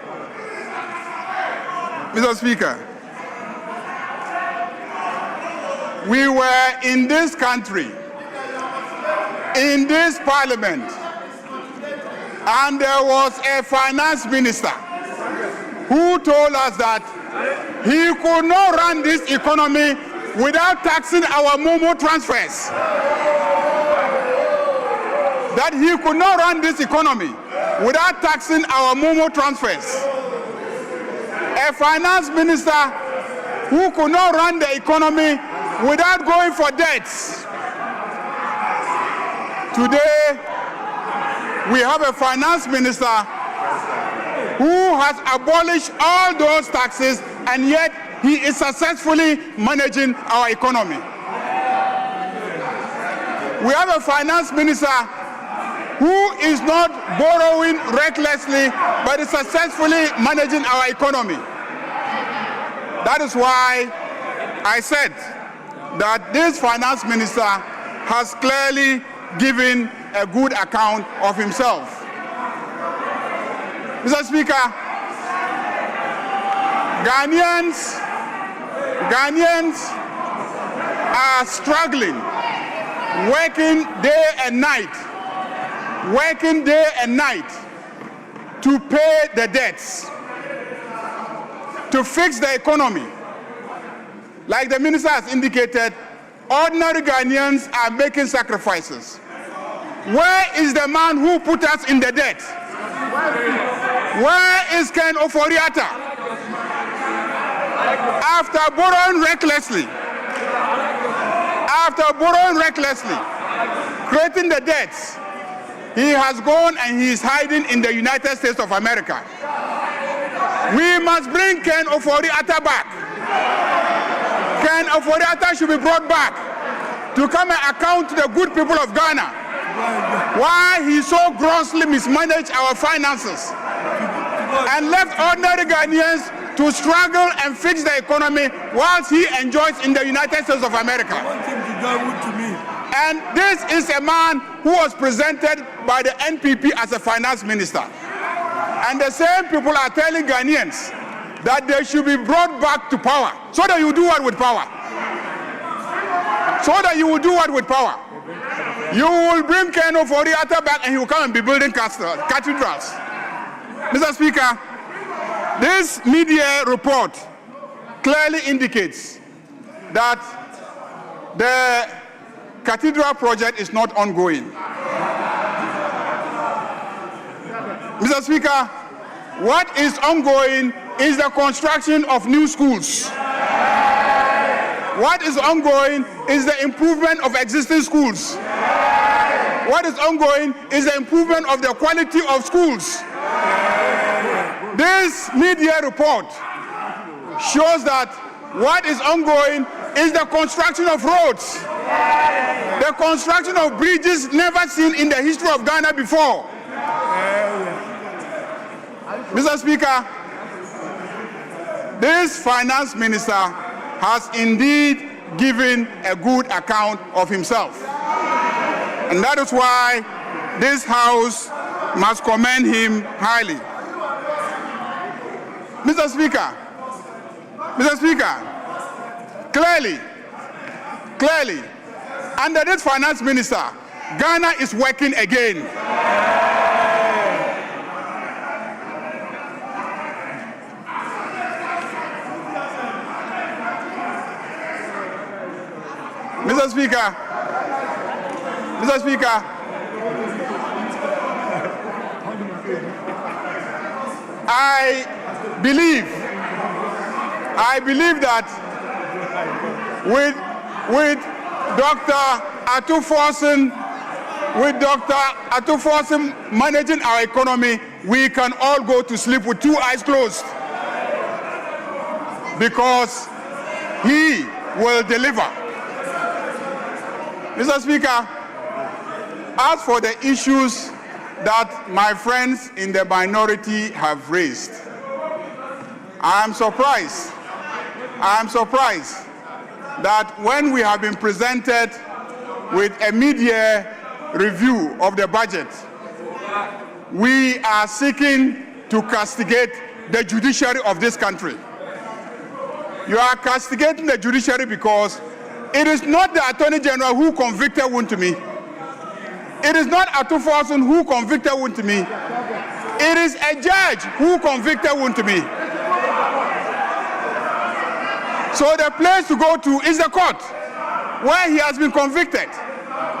we were in this country, in this parliament, and there was a finance minister who told us that he could not run this economy without taxing our Momo transfers. That he could not run this economy without taxing our Momo transfers. A finance minister who could not run the economy without going for debts. Today, we have a finance minister who has abolished all those taxes, and yet he is successfully managing our economy. We have a finance minister who is not borrowing recklessly, but is successfully managing our economy. That is why I said that this finance minister has clearly given a good account of himself. Mr. Speaker, Ghanaians are struggling, working day and night to pay the debts, to fix the economy. Like the minister has indicated, ordinary Ghanaians are making sacrifices. Where is the man who put us in the debt? Where is Ken Ofori-Atta? After borrowing recklessly, creating the debts, he has gone and he is hiding in the United States of America. We must bring Ken Ofori-Atta back. Ken Ofori-Atta should be brought back to come and account to the good people of Ghana why he so grossly mismanaged our finances and left ordinary Ghanaians to struggle and fix the economy whilst he enjoys in the United States of America. And this is a man who was presented by the NPP as a finance minister. And the same people are telling Ghanaians that they should be brought back to power. So that you do what with power? You will bring Ken Ofori-Atta back and he will come and be building cathedrals. Mr. Speaker, this media report clearly indicates that the cathedral project is not ongoing. Mr. Speaker, what is ongoing is the construction of new schools. What is ongoing is the improvement of existing schools. What is ongoing is the improvement of the quality of schools. This media report shows that what is ongoing is the construction of roads, the construction of bridges never seen in the history of Ghana before. Mr. Speaker, this finance minister has indeed given a good account of himself. And that is why this House must commend him highly. Mr. Speaker, clearly, under this finance minister, Ghana is working again. Mr. Speaker, I believe that with Dr. Atuforsen managing our economy, we can all go to sleep with two eyes closed, because he will deliver. Mr. Speaker, as for the issues that my friends in the minority have raised, I am surprised that when we have been presented with a mid-year review of the budget, we are seeking to castigate the judiciary of this country. You are castigating the judiciary because it is not the Attorney General who convicted Wontumi. It is not Atuforsen who convicted Wontumi. It is a judge who convicted Wontumi. So the place to go to is the court, where he has been convicted.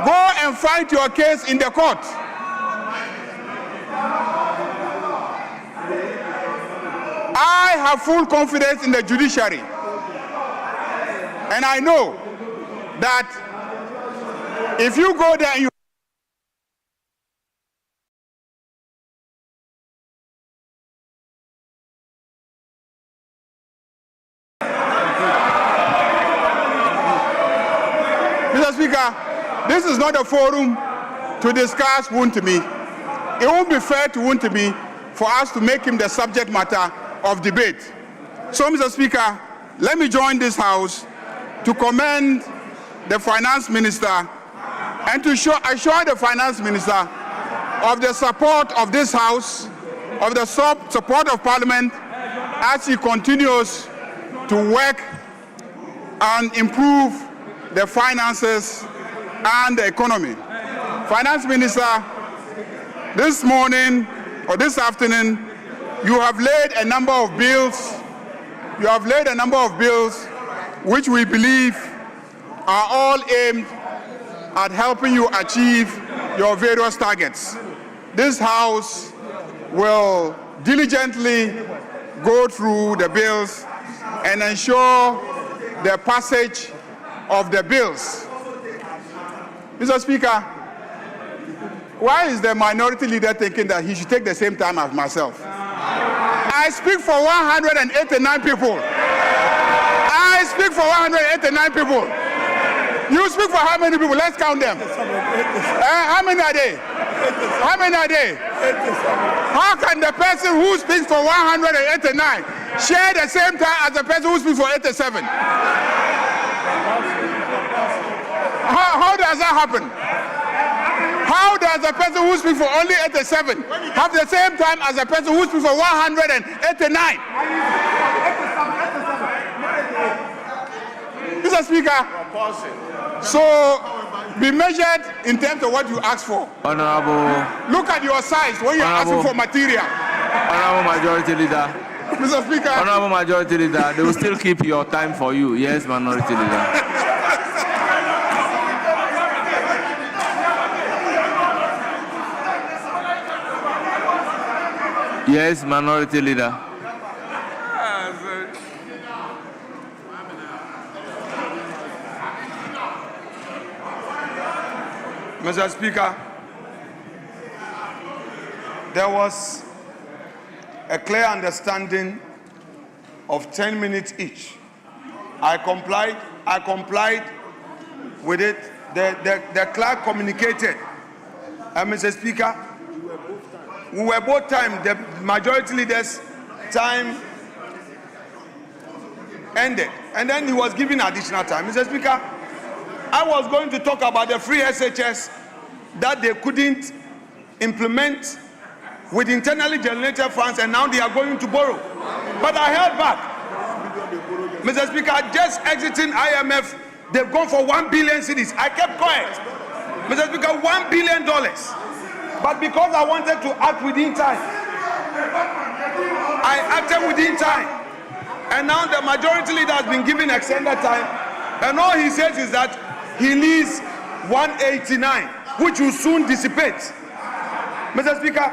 Go and fight your case in the court. I have full confidence in the judiciary. And I know that if you go there and you Mr. Speaker, this is not a forum to discuss Wontumi. It won't be fair to Wontumi for us to make him the subject matter of debate. So, Mr. Speaker, let me join this House to commend the Finance Minister and to assure the Finance Minister of the support of this House, of the support of Parliament as he continues to work and improve the finances and the economy. Finance Minister, this morning or this afternoon, you have laid a number of bills. Which we believe are all aimed at helping you achieve your various targets. This House will diligently go through the bills and ensure the passage of the bills. Mr. Speaker, why is the minority leader thinking that he should take the same time as myself? I speak for 189 people. I speak for 189 people. You speak for how many people? Let's count them. How many are they? How many are they? How can the person who speaks for 189 share the same time as the person who speaks for 87? How does that happen? How does the person who speaks for only 87 have the same time as the person who speaks for 189? Mr. Speaker, so be measured in terms of what you ask for. Honorable. Look at your size when you're asking for material. Honorable Majority Leader. Mr. Speaker. Honorable Majority Leader, they will still keep your time for you. Yes, Minority Leader. Yes, Minority Leader. Mr. Speaker, there was a clear understanding of 10 minutes each. I complied with it. The clerk communicated. Mr. Speaker, we were both time. The majority leader's time ended. And then he was given additional time. Mr. Speaker, I was going to talk about the free SHS that they couldn't implement with internally generated funds, and now they are going to borrow. But I held back. Mr. Speaker, just exiting IMF, they've gone for 1 billion cedis. I kept quiet. Mr. Speaker, $1 billion. But because I wanted to act within time, I acted within time. And now the majority leader has been given extended time. And all he says is that he needs 189, which will soon dissipate. Mr. Speaker,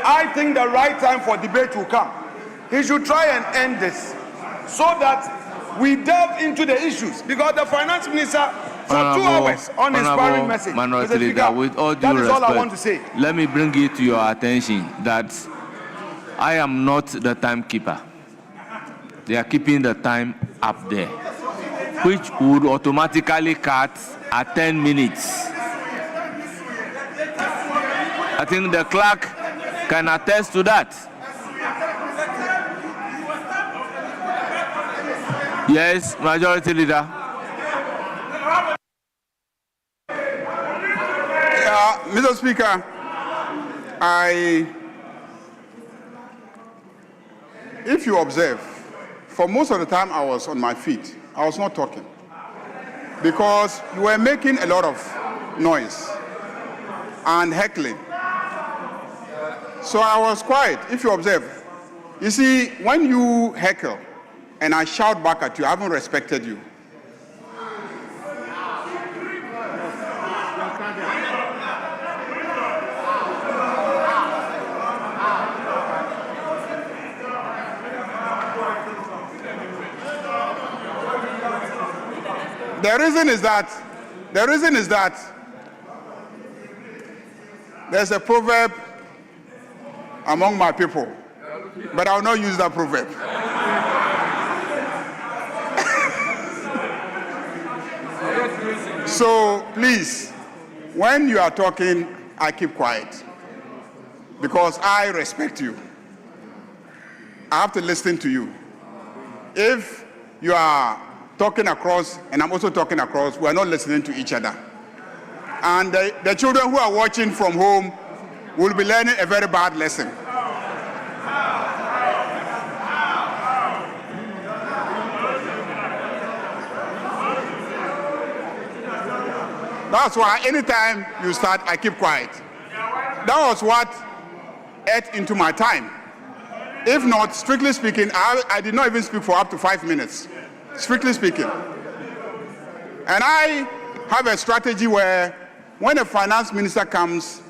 I think the right time for debate will come. He should try and end this so that we delve into the issues, because the finance minister for 2 hours on his sparring message. Minority Leader, with all due that is respect, all I want to say. Let me bring it to your attention that I am not the timekeeper. They are keeping the time up there, which would automatically cut at 10 minutes. I think the clerk can attest to that. Yes, Majority Leader. Mr. Speaker, if you observe, for most of the time I was on my feet. I was not talking because you were making a lot of noise and heckling. So I was quiet, if you observe. You see, when you heckle and I shout back at you, I haven't respected you. The reason is that there's a proverb among my people, but I will not use that proverb. So please, when you are talking, I keep quiet because I respect you. I have to listen to you. If you are talking across and I'm also talking across, we are not listening to each other. And the children who are watching from home will be learning a very bad lesson. That's why anytime you start, I keep quiet. That was what ate into my time. If not, strictly speaking, I did not even speak for up to 5 minutes. Strictly speaking. And I have a strategy where when a finance minister comes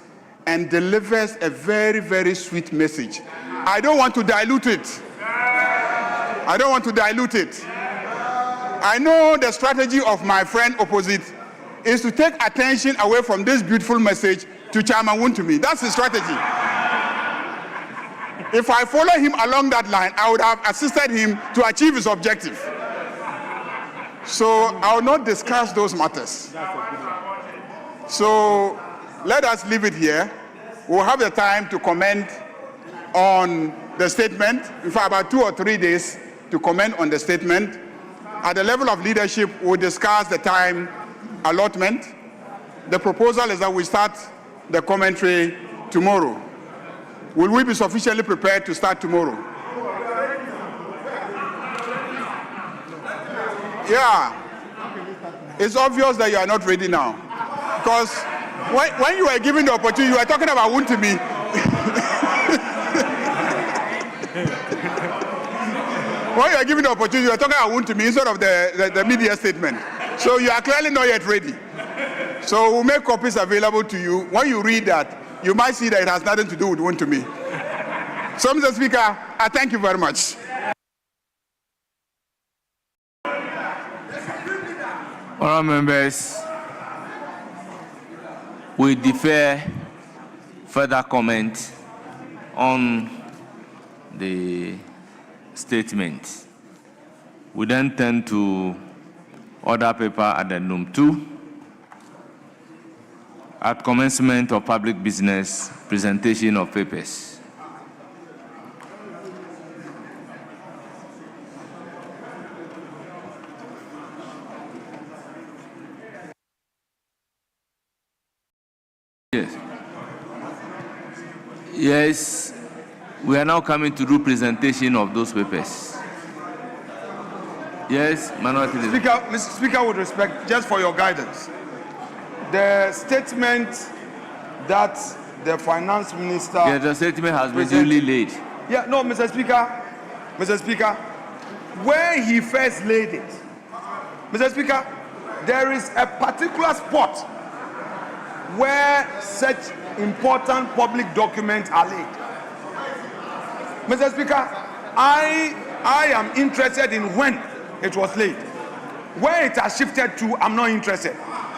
and delivers a very, very sweet message, I don't want to dilute it. I don't want to dilute it. I know the strategy of my friend opposite is to take attention away from this beautiful message to Chairman Wontumi. That's the strategy. If I follow him along that line, I would have assisted him to achieve his objective. So I will not discuss those matters. So let us leave it here. We'll have the time to comment on the statement, in fact about 2 or 3 days to comment on the statement. At the level of leadership, we'll discuss the time allotment. The proposal is that we start the commentary tomorrow. Will we be sufficiently prepared to start tomorrow? Yeah. It's obvious that you are not ready now. Because when you were given the opportunity, you were talking about Wontumi. When you were given the opportunity, you were talking about Wontumi instead of the media statement. So you are clearly not yet ready. So we'll make copies available to you. When you read that, you might see that it has nothing to do with Wontumi. So, Mr. Speaker, I thank you very much. Honourable members, we defer further comment on the statement. We then turn to order paper addendum 2. At commencement of public business, presentation of papers. Yes. Yes, we are now coming to do presentation of those papers. Yes, Manuel. Speaker, Mr. Speaker, with respect, just for your guidance, the statement that the finance minister... Yes, the statement has been duly laid. Yeah, no, Mr. Speaker, where he first laid it, Mr. Speaker, there is a particular spot where such important public documents are laid. Mr. Speaker, I am interested in when it was laid. Where it has shifted to, I'm not interested.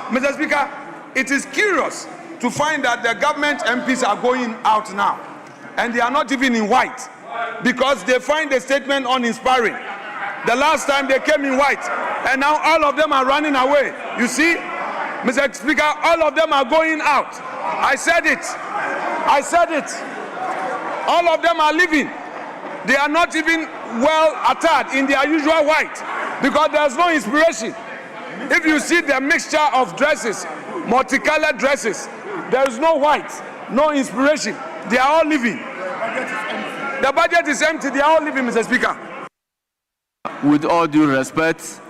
Mr. Speaker, it is curious to find that the government MPs are going out now, and they are not even in white, because they find the statement uninspiring. The last time they came in white, and now all of them are running away. You see, Mr. Speaker, all of them are going out. I said it. All of them are leaving. They are not even well attired in their usual white, because there's no inspiration. If you see the mixture of dresses, multicolored dresses, there is no white, no inspiration. They are all leaving. The budget is empty. They are all leaving, Mr. Speaker. With all due respect,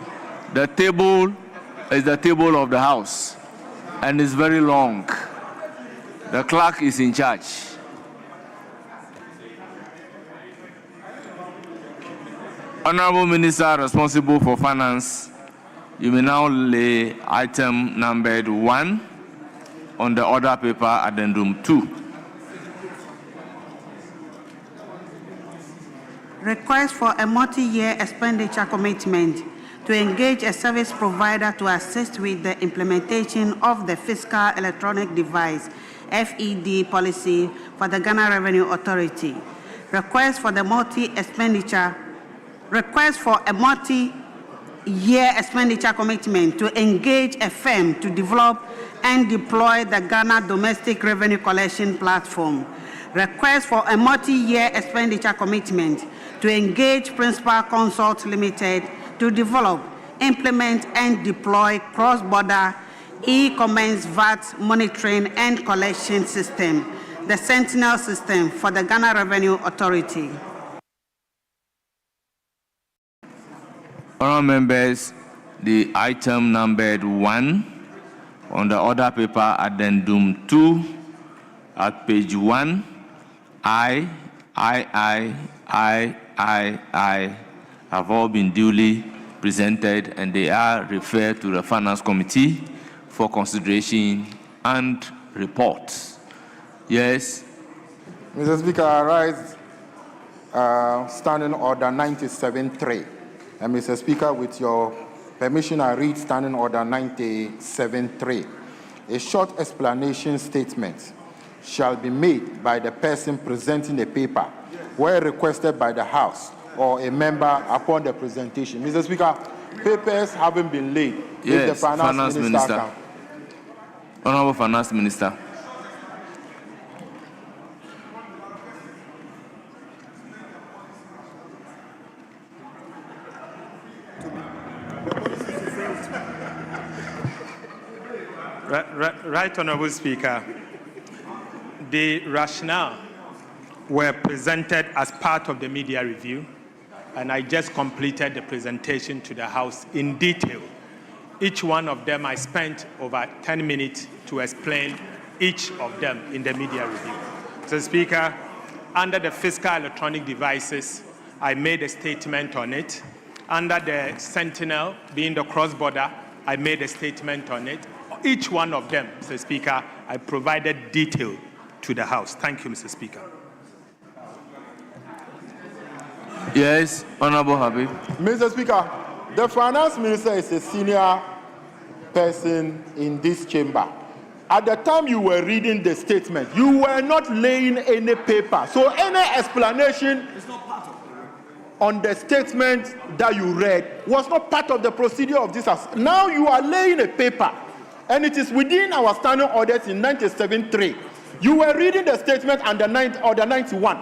the table is the table of the House, and it's very long. The clerk is in charge. Honorable Minister responsible for finance, you may now lay item numbered 1 on the order paper addendum 2. Request for a multi-year expenditure commitment to engage a service provider to assist with the implementation of the Fiscal Electronic Device (FED) policy for the Ghana Revenue Authority. Request for a multi-year expenditure commitment to engage a firm to develop and deploy the Ghana Domestic Revenue Collection Platform. Request for a multi-year expenditure commitment to engage Principal Consult Limited to develop, implement, and deploy cross-border e-commerce VAT monitoring and collection system, the Sentinel system for the Ghana Revenue Authority. Honourable members, the item numbered 1 on the order paper addendum 2 at page 1, I have all been duly presented, and they are referred to the Finance Committee for consideration and reports. Yes. Mr. Speaker, I rise Standing Order 97.3. And Mr. Speaker, with your permission, I read Standing Order 97.3. A short explanation statement shall be made by the person presenting the paper where requested by the House or a member upon the presentation. Mr. Speaker, papers haven't been laid. Yes, the Finance Minister. Honourable Finance Minister. Right, Honourable Speaker. The rationale were presented as part of the media review, and I just completed the presentation to the House in detail. Each one of them, I spent over 10 minutes to explain each of them in the media review. So, Speaker, under the Fiscal Electronic Devices, I made a statement on it. Under the Sentinel, being the cross-border, I made a statement on it. Each one of them, Mr. Speaker, I provided detail to the House. Thank you, Mr. Speaker. Yes, Honourable Habib. Mr. Speaker, the Finance Minister is a senior person in this chamber. At the time you were reading the statement, you were not laying any paper. So any explanation... It's not part of the on the statement that you read was not part of the procedure of this. Now you are laying a paper, and it is within our standing orders in 97.3. You were reading the statement under 91.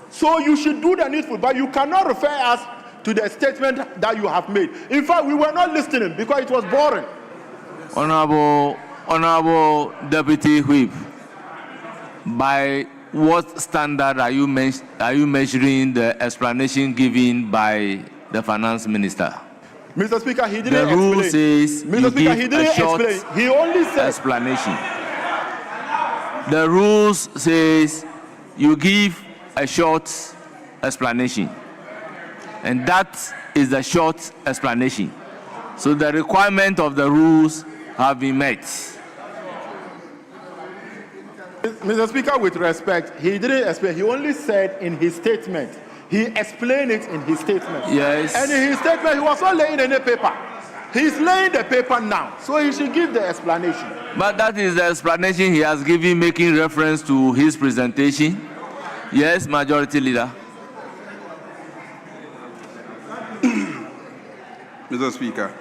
So you should do the needful, but you cannot refer us to the statement that you have made. In fact, we were not listening because it was boring. Honorable Deputy Whip, by what standard are you measuring the explanation given by the Finance Minister? Mr. Speaker, he didn't explain. The rule says Mr. Speaker, he didn't explain. He only said explanation. The rules says you give a short explanation, and that is the short explanation. So the requirement of the rules have been met. Mr. Speaker, with respect, he didn't explain. He only said in his statement. He explained it in his statement. Yes. And in his statement, he was not laying any paper. He's laying the paper now, so he should give the explanation. But that is the explanation he has given, making reference to his presentation. Yes, Majority Leader. Mr. Speaker,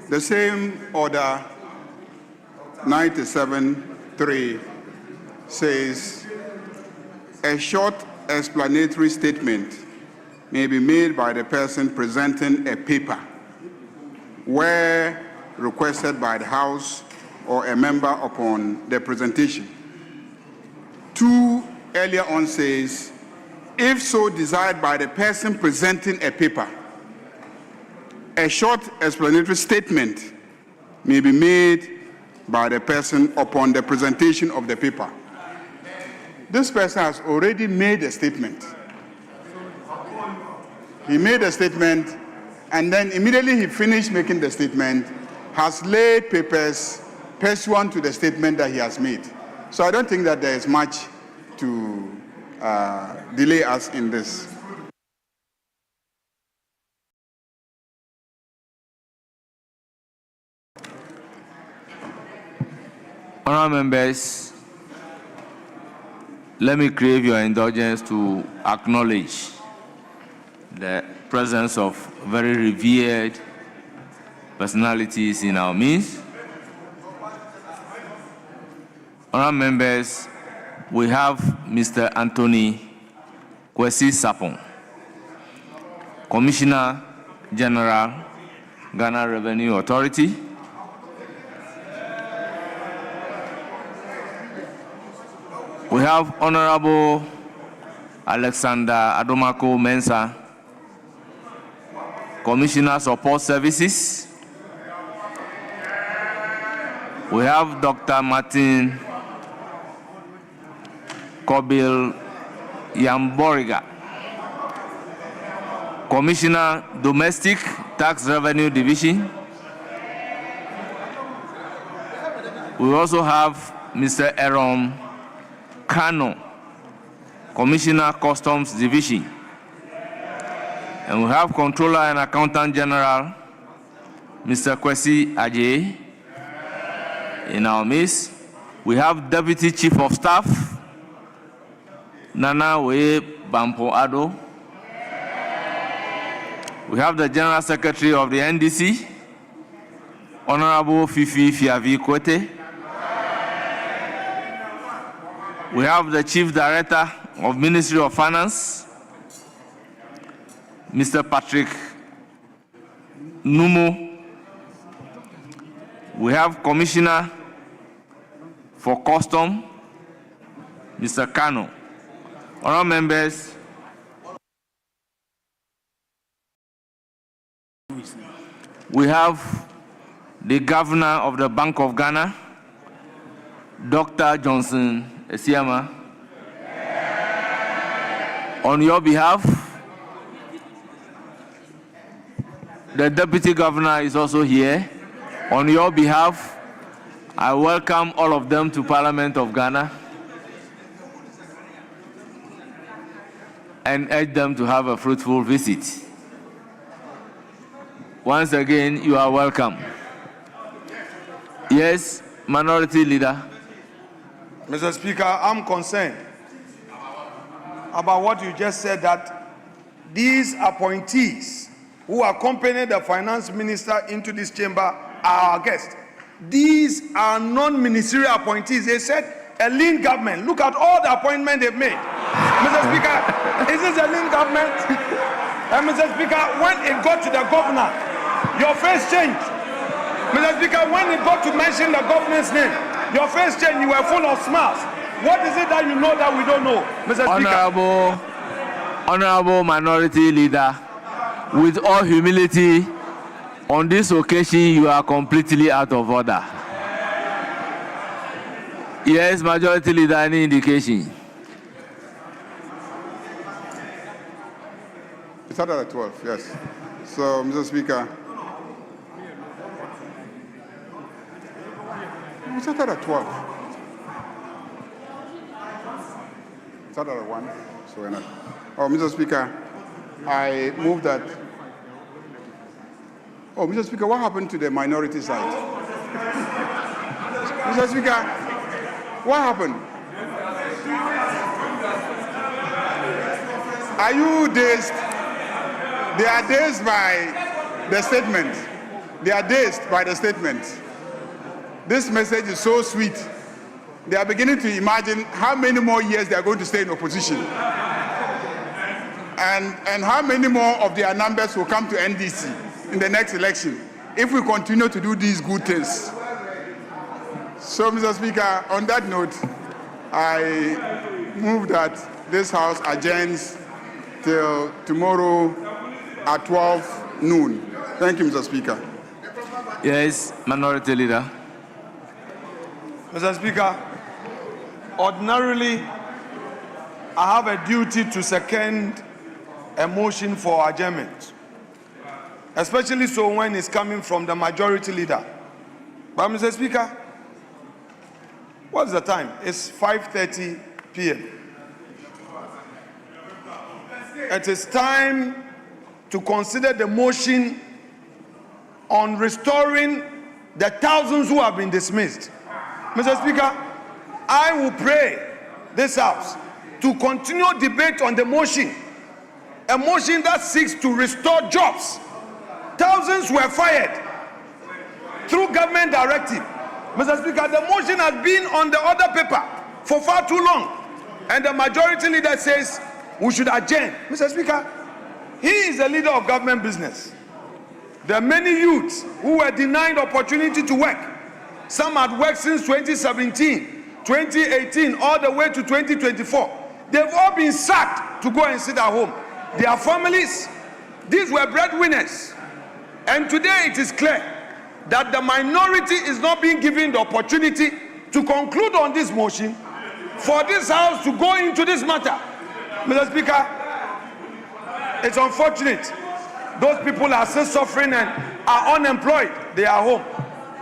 the same order 97.3 says a short explanatory statement may be made by the person presenting a paper where requested by the House or a member upon the presentation. 2 earlier on says, if so desired by the person presenting a paper, a short explanatory statement may be made by the person upon the presentation of the paper. This person has already made a statement. He made a statement, and then immediately he finished making the statement, has laid papers pursuant to the statement that he has made. So I don't think that there is much to delay us in this. Honourable members, let me crave your indulgence to acknowledge the presence of very revered personalities in our midst. Honourable members, we have Mr. Anthony Kwesi Sapon, Commissioner General, Ghana Revenue Authority. We have Honorable Alexander Afenyo-Mensah, Commissioner Support Services. We have Dr. Martin Kobil Yamboriga, Commissioner Domestic Tax Revenue Division. We also have Mr. Aaron Kano, Commissioner Customs Division. And we have Controller and Accountant General, Mr. Kwesi Ajay, in our midst. We have Deputy Chief of Staff, Nana Wee Bampo Ado. We have the General Secretary of the NDC, Honorable Fifi Fiavi Kwete. We have the Chief Director of Ministry of Finance, Mr. Patrick Numo. We have Commissioner for Custom, Mr. Kano. Honourable members, we have the Governor of the Bank of Ghana, Dr. Johnson Esiama. On your behalf, the Deputy Governor is also here. On your behalf, I welcome all of them to Parliament of Ghana and urge them to have a fruitful visit. Once again, you are welcome. Yes, Minority Leader. Mr. Speaker, I'm concerned about what you just said, that these appointees who accompanied the finance minister into this chamber are our guests. These are non-ministerial appointees. They said a lean government. Look at all the appointments they've made. Mr. Speaker, is this a lean government? And Mr. Speaker, when it got to the governor, your face changed. Mr. Speaker, when it got to mention the governor's name, your face changed. You were full of smiles. What is it that you know that we don't know, Mr. Speaker? Honorable Minority Leader, with all humility, on this occasion, you are completely out of order. Yes, Majority Leader, any indication? It started at 12, yes. So, Mr. Speaker, it started at 12. It started at 1, so we're not. Oh, Mr. Speaker, I move that. Oh, Mr. Speaker, what happened to the minority side? Mr. Speaker, what happened? Are you dazed? They are dazed by the statement. They are dazed by the statement. This message is so sweet. They are beginning to imagine how many more years they are going to stay in opposition. And how many more of their numbers will come to NDC in the next election if we continue to do these good things. So, Mr. Speaker, on that note, I move that this House adjourns till tomorrow at 12 noon. Thank you, Mr. Speaker. Yes, Minority Leader. Mr. Speaker, ordinarily, I have a duty to second a motion for adjournment, especially so when it's coming from the Majority Leader. But, Mr. Speaker, what's the time? It's 5:30 p.m. It is time to consider the motion on restoring the thousands who have been dismissed. Mr. Speaker, I will pray this House to continue debate on the motion, a motion that seeks to restore jobs. Thousands were fired through government directive. Mr. Speaker, the motion has been on the order paper for far too long, and the Majority Leader says we should adjourn. Mr. Speaker, he is a leader of government business. There are many youths who were denied opportunity to work. Some had worked since 2017, 2018, all the way to 2024. They've all been sacked to go and sit at home. Their families, these were breadwinners. And today it is clear that the minority is not being given the opportunity to conclude on this motion for this House to go into this matter. Mr. Speaker, it's unfortunate. Those people are still suffering and are unemployed. They are home.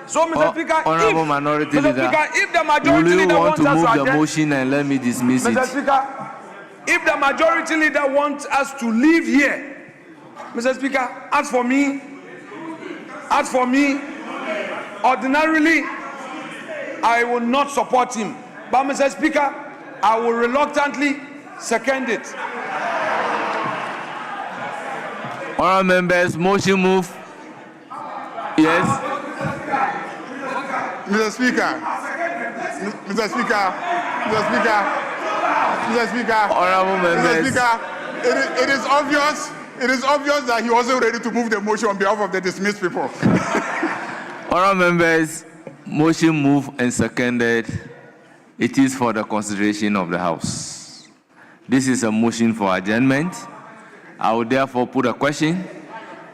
So, Mr. Speaker, Honorable Minority Leader, if the Majority will you Leader want wants to us move to the adjourn, motion and let me dismiss Mr. it? Speaker, if the Majority Leader wants us to leave here, Mr. Speaker, as for me, ordinarily, I will not support him. But, Mr. Speaker, I will reluctantly second it. Honourable members, motion move. Yes. Mr. Speaker, Honourable members. Mr. Speaker, it is obvious that he wasn't ready to move the motion on behalf of the dismissed people. Honourable members, motion moved and seconded. It is for the consideration of the House. This is a motion for adjournment. I will therefore put a question.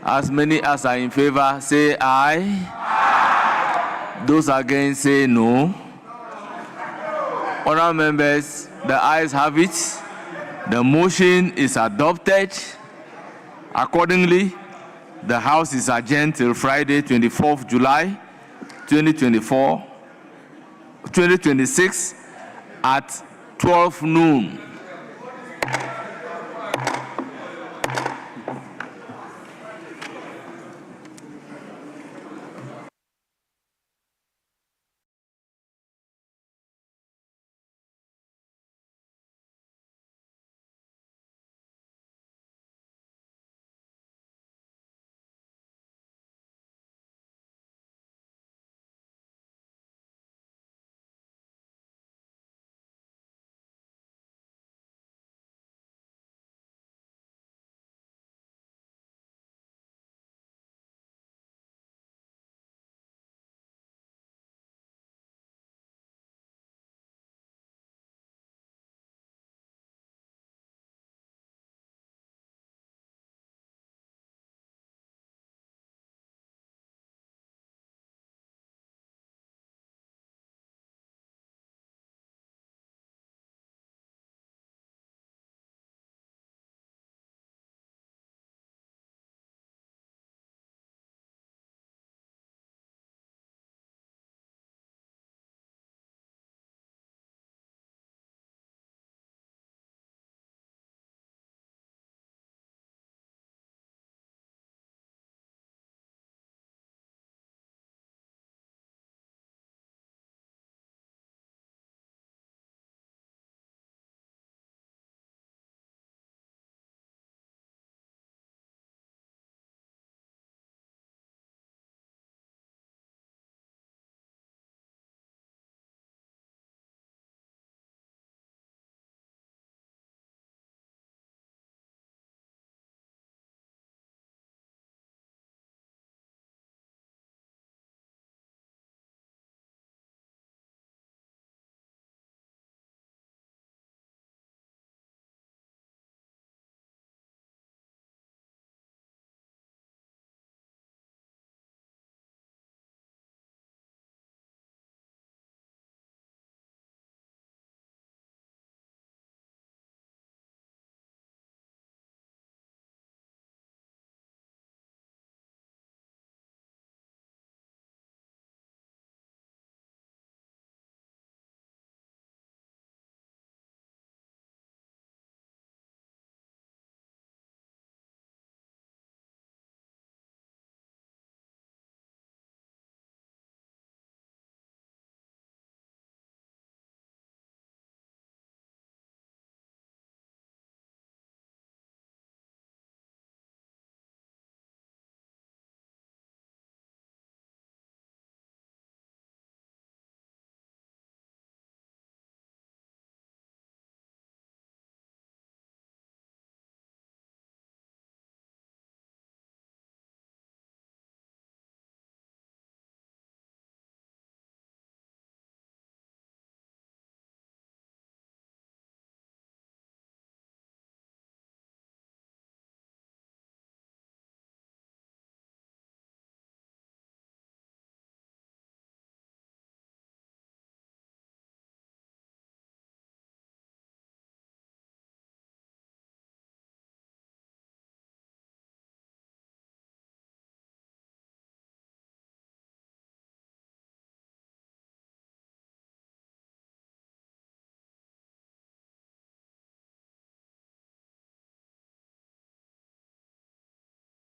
As many as are in favor, say aye. Those against, say no. Honourable members, the ayes have it. The motion is adopted. Accordingly, the House is adjourned till Friday, 24th July, 2026 at 12 noon.